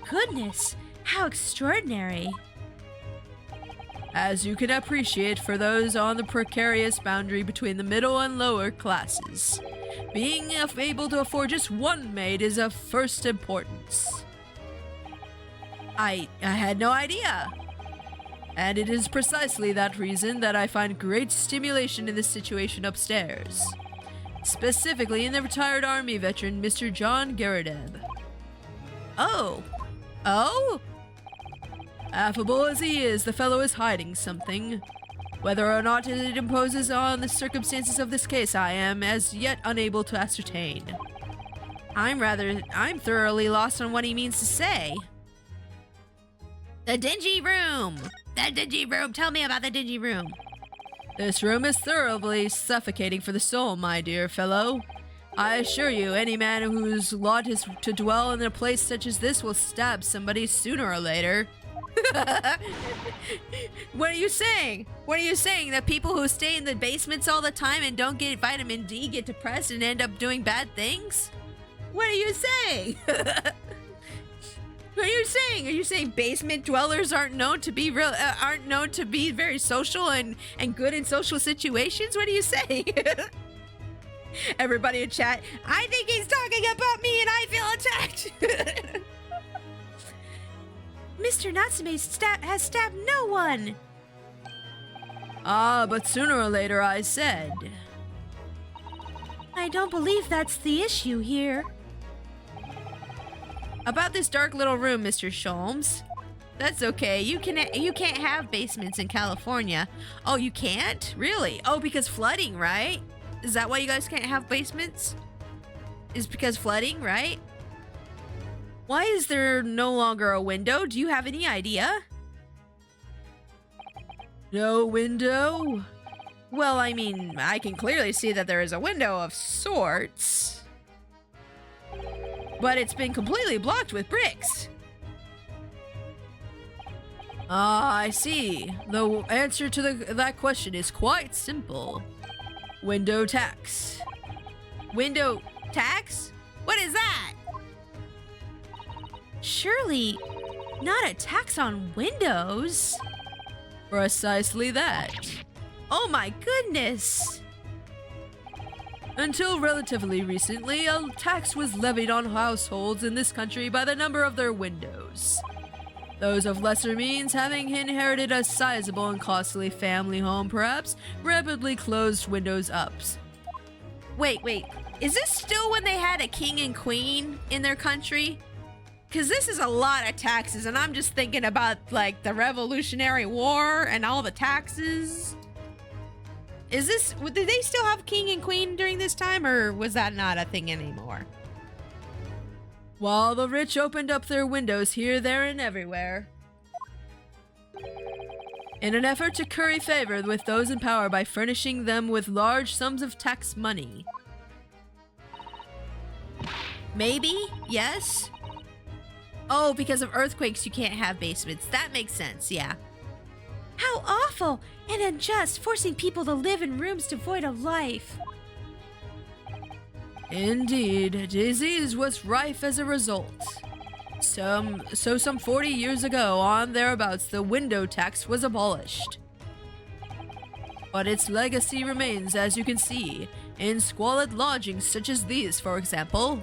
Speaker 5: Goodness, how extraordinary.
Speaker 6: As you can appreciate, for those on the precarious boundary between the middle and lower classes, being able to afford just one maid is of first importance.
Speaker 1: I had no idea.
Speaker 6: And it is precisely that reason that I find great stimulation in this situation upstairs. Specifically in the retired army veteran, Mr. John Garadeb.
Speaker 1: Oh. Oh?
Speaker 6: Affable as he is, the fellow is hiding something. Whether or not it imposes on the circumstances of this case, I am as yet unable to ascertain.
Speaker 1: I'm thoroughly lost on what he means to say. The dingy room! The dingy room! Tell me about the dingy room.
Speaker 6: This room is thoroughly suffocating for the soul, my dear fellow. I assure you, any man whose lot is to dwell in a place such as this will stab somebody sooner or later.
Speaker 1: What are you saying? What are you saying? That people who stay in the basements all the time and don't get vitamin D get depressed and end up doing bad things? What are you saying? What are you saying? Are you saying basement dwellers aren't known to be very social and good in social situations? What are you saying? Everybody in chat, I think he's talking about me and I feel attacked.
Speaker 5: Mr. Natsume has stabbed no one.
Speaker 6: Ah, but sooner or later, I said.
Speaker 5: I don't believe that's the issue here.
Speaker 1: About this dark little room, Mr. Sholmes. That's okay. You can't have basements in California. Oh, you can't? Really? Oh, because flooding, right? Is that why you guys can't have basements? Is because flooding, right? Why is there no longer a window? Do you have any idea?
Speaker 3: No window?
Speaker 1: Well, I mean, I can clearly see that there is a window of sorts. But it's been completely blocked with bricks.
Speaker 3: Ah, I see. The answer to that question is quite simple. Window tax.
Speaker 1: Window tax? What is that?
Speaker 5: Surely not a tax on windows.
Speaker 3: Precisely that.
Speaker 1: Oh my goodness!
Speaker 3: Until relatively recently, a tax was levied on households in this country by the number of their windows. Those of lesser means, having inherited a sizable and costly family home, perhaps, rapidly closed windows up.
Speaker 1: Wait. Is this still when they had a king and queen in their country? Because this is a lot of taxes, and I'm just thinking about, like, the Revolutionary War and all the taxes. Did they still have king and queen during this time, or was that not a thing anymore?
Speaker 3: While the rich opened up their windows here, there, and everywhere, in an effort to curry favor with those in power by furnishing them with large sums of tax money.
Speaker 1: Maybe? Yes? Oh, because of earthquakes, you can't have basements. That makes sense, yeah.
Speaker 5: How awful and unjust, forcing people to live in rooms devoid of life.
Speaker 3: Indeed, disease was rife as a result. Some 40 years ago, on thereabouts, the window tax was abolished. But its legacy remains, as you can see, in squalid lodgings such as these, for example.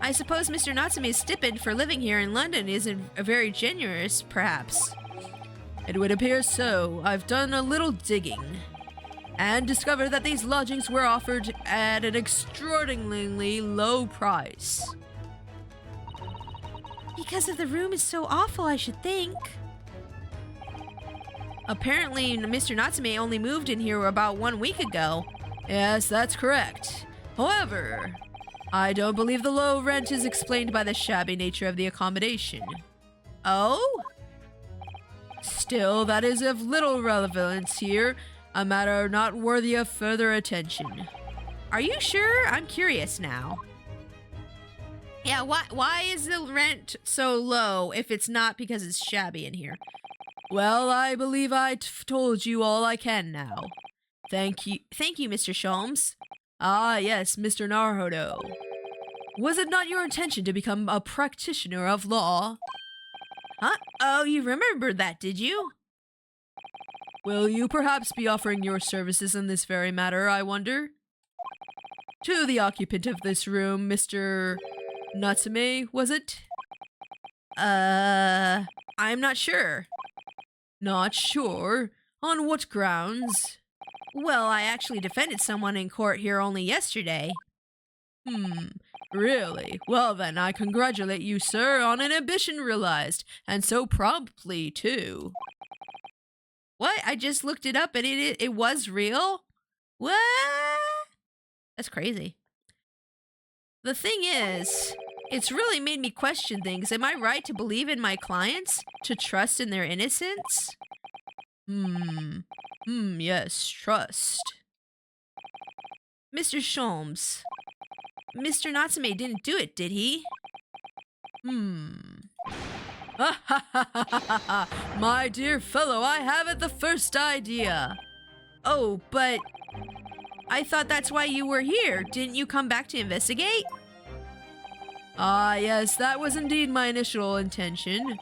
Speaker 1: I suppose Mr. Natsume's stipend for living here in London isn't very generous, perhaps.
Speaker 3: It would appear so. I've done a little digging and discovered that these lodgings were offered at an extraordinarily low price.
Speaker 5: Because of the room is so awful, I should think.
Speaker 1: Apparently, Mr. Natsume only moved in here about 1 week ago.
Speaker 3: Yes, that's correct. However, I don't believe the low rent is explained by the shabby nature of the accommodation.
Speaker 1: Oh?
Speaker 3: Still, that is of little relevance here, a matter not worthy of further attention.
Speaker 1: Are you sure? I'm curious now. Yeah, why is the rent so low if it's not because it's shabby in here?
Speaker 3: Well, I believe I've told you all I can now.
Speaker 1: Thank you, Mr. Sholmes.
Speaker 3: Ah, yes, Mr. Naruhodo. Was it not your intention to become a practitioner of law?
Speaker 1: Huh? Oh, you remembered that, did you?
Speaker 3: Will you perhaps be offering your services in this very matter, I wonder? To the occupant of this room, Mr. Natsume, was it?
Speaker 1: I'm not sure.
Speaker 3: Not sure? On what grounds?
Speaker 1: Well, I actually defended someone in court here only yesterday.
Speaker 3: Really? Well then, I congratulate you, sir, on an ambition realized, and so promptly, too.
Speaker 1: What? I just looked it up and it was real? What? That's crazy. The thing is, it's really made me question things. Am I right to believe in my clients? To trust in their innocence?
Speaker 3: Yes, trust.
Speaker 1: Mr. Sholmes, Mr. Natsume didn't do it, did he?
Speaker 3: My dear fellow, I haven't the first idea.
Speaker 1: Oh, but I thought that's why you were here. Didn't you come back to investigate?
Speaker 3: Ah, yes, that was indeed my initial intention.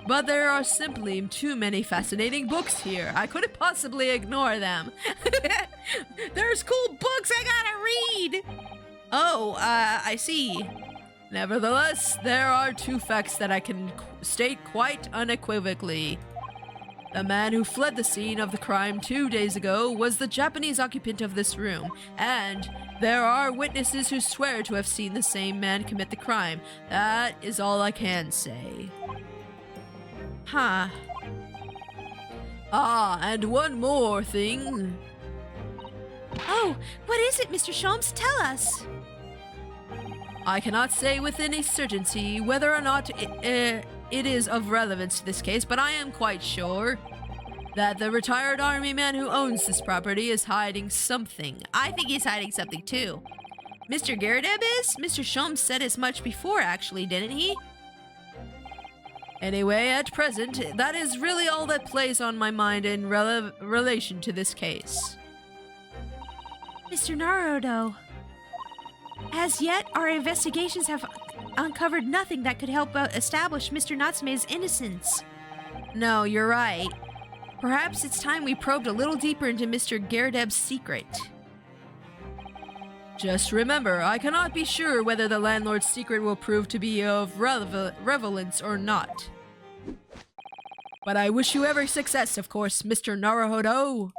Speaker 3: But there are simply too many fascinating books here. I couldn't possibly ignore them.
Speaker 1: There's cool books I gotta read. Oh, I see.
Speaker 3: Nevertheless, there are two facts that I can state quite unequivocally. The man who fled the scene of the crime 2 days ago was the Japanese occupant of this room, and there are witnesses who swear to have seen the same man commit the crime. That is all I can say.
Speaker 6: Huh. Ah, and one more thing.
Speaker 5: Oh, what is it, Mr. Sholmes? Tell us.
Speaker 6: I cannot say with any certainty whether or not it is of relevance to this case, but I am quite sure that the retired army man who owns this property is hiding something.
Speaker 5: I think he's hiding something too. Mr. Garadeb is? Mr. Sholmes said as much before, actually, didn't he?
Speaker 6: Anyway, at present, that is really all that plays on my mind in relation to this case.
Speaker 5: Mr. Naruto, as yet, our investigations have uncovered nothing that could help establish Mr. Natsume's innocence.
Speaker 6: No, you're right. Perhaps it's time we probed a little deeper into Mr. Garadeb's secret. Just remember, I cannot be sure whether the landlord's secret will prove to be of relevance or not. But I wish you every success, of course, Mr. Naruhodo.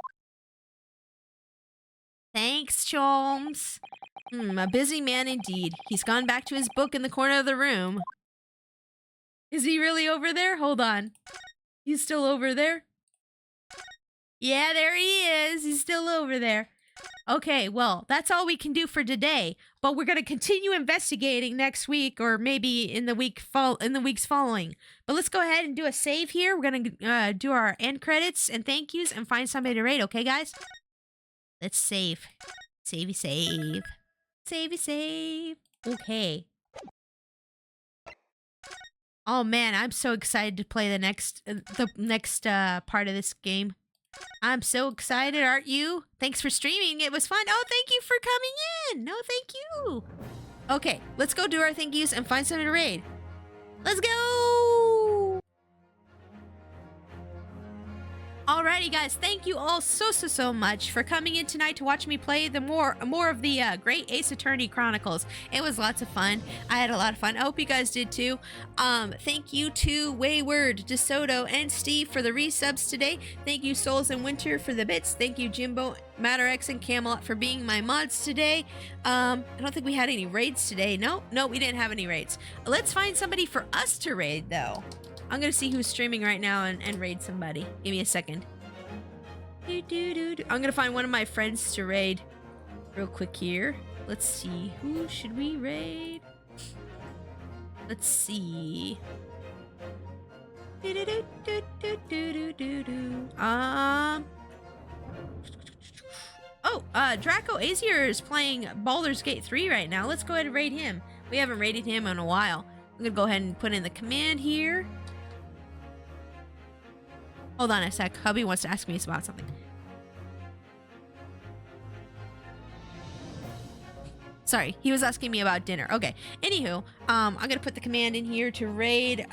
Speaker 5: Thanks, Sholmes.
Speaker 6: A busy man indeed. He's gone back to his book in the corner of the room.
Speaker 5: Is he really over there? Hold on. He's still over there? Yeah, there he is. He's still over there. Okay, well, that's all we can do for today. But we're going to continue investigating next week, or maybe in the weeks following. But let's go ahead and do a save here. We're going to do our end credits and thank yous and find somebody to raid. Okay, guys? Let's save. Savey save. Savey save. Okay. Oh man, I'm so excited to play the next part of this game. I'm so excited, aren't you? Thanks for streaming. It was fun. Oh, thank you for coming in. No, thank you. Okay, let's go do our thank yous and find something to raid. Let's go. Alrighty, guys. Thank you all so much for coming in tonight to watch me play the more of the Great Ace Attorney Chronicles. It was lots of fun. I had a lot of fun. I hope you guys did too. Thank you to Wayward, DeSoto, and Steve for the resubs today. Thank you, Souls and Winter, for the bits. Thank you, Jimbo, MatterX, and Camelot for being my mods today. I don't think we had any raids today. No, we didn't have any raids. Let's find somebody for us to raid, though. I'm gonna see who's streaming right now and raid somebody. Give me a second. I'm gonna find one of my friends to raid real quick here. Let's see. Who should we raid? Let's see. Draco Azier is playing Baldur's Gate 3 right now. Let's go ahead and raid him. We haven't raided him in a while. I'm gonna go ahead and put in the command here. Hold on a sec. Hubby wants to ask me about something. Sorry, he was asking me about dinner. Okay. Anywho, I'm gonna put the command in here to raid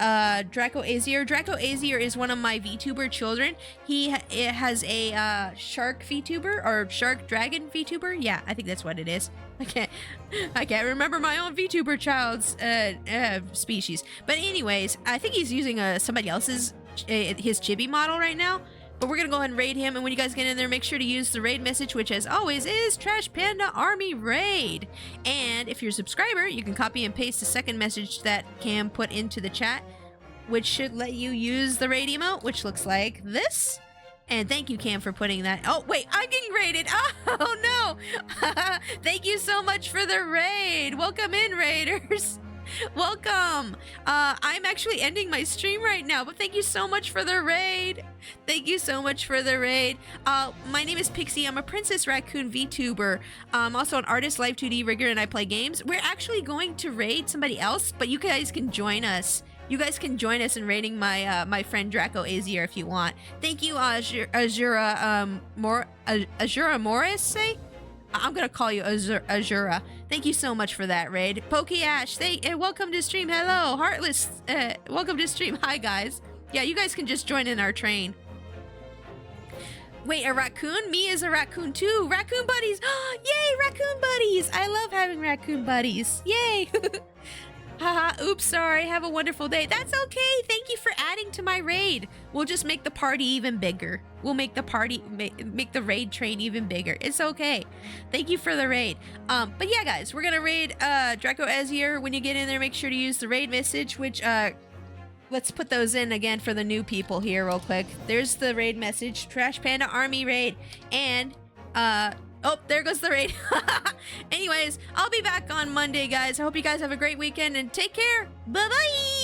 Speaker 5: Draco Azier. Draco Azier is one of my VTuber children. He has a shark VTuber or shark dragon VTuber. Yeah, I think that's what it is. I can't remember my own VTuber child's species. But anyways, I think he's using somebody else's his chibi model right now. But we're gonna go ahead and raid him, and when you guys get in there, make sure to use the raid message, which as always is Trash Panda Army Raid. And if you're a subscriber, you can copy and paste the second message that Cam put into the chat, which should let you use the raid emote, which looks like this. And thank you, Cam, for putting that. Oh, wait, I'm getting raided. Oh, no. Thank you so much for the raid. Welcome in, raiders. Welcome. I'm actually ending my stream right now, but thank you so much for the raid. Thank you so much for the raid. My name is Pixie. I'm a Princess Raccoon VTuber. I'm also an artist, live 2D rigger, and I play games. We're actually going to raid somebody else, but you guys can join us. You guys can join us in raiding my friend Draco Azier if you want. Thank you, Azura Morris, say? I'm gonna call you Azura. Thank you so much for that raid. Pokey Ash, welcome to stream. Hello, Heartless, welcome to stream. Hi guys. Yeah, you guys can just join in our train. Wait, a raccoon? Me is a raccoon too. Raccoon buddies. Yay, raccoon buddies. I love having raccoon buddies. Yay. Haha, oops, sorry. Have a wonderful day. That's okay. Thank you for adding to my raid. We'll just make the party even bigger. We'll make the party, make the raid train even bigger. It's okay. Thank you for the raid. But yeah, guys, we're gonna raid Draco Azier. When you get in there, make sure to use the raid message, which
Speaker 1: let's put those in again for the new people here real quick. There's the raid message, Trash Panda Army raid, and oh, there goes the raid. Anyways, I'll be back on Monday, guys. I hope you guys have a great weekend and take care. Bye-bye.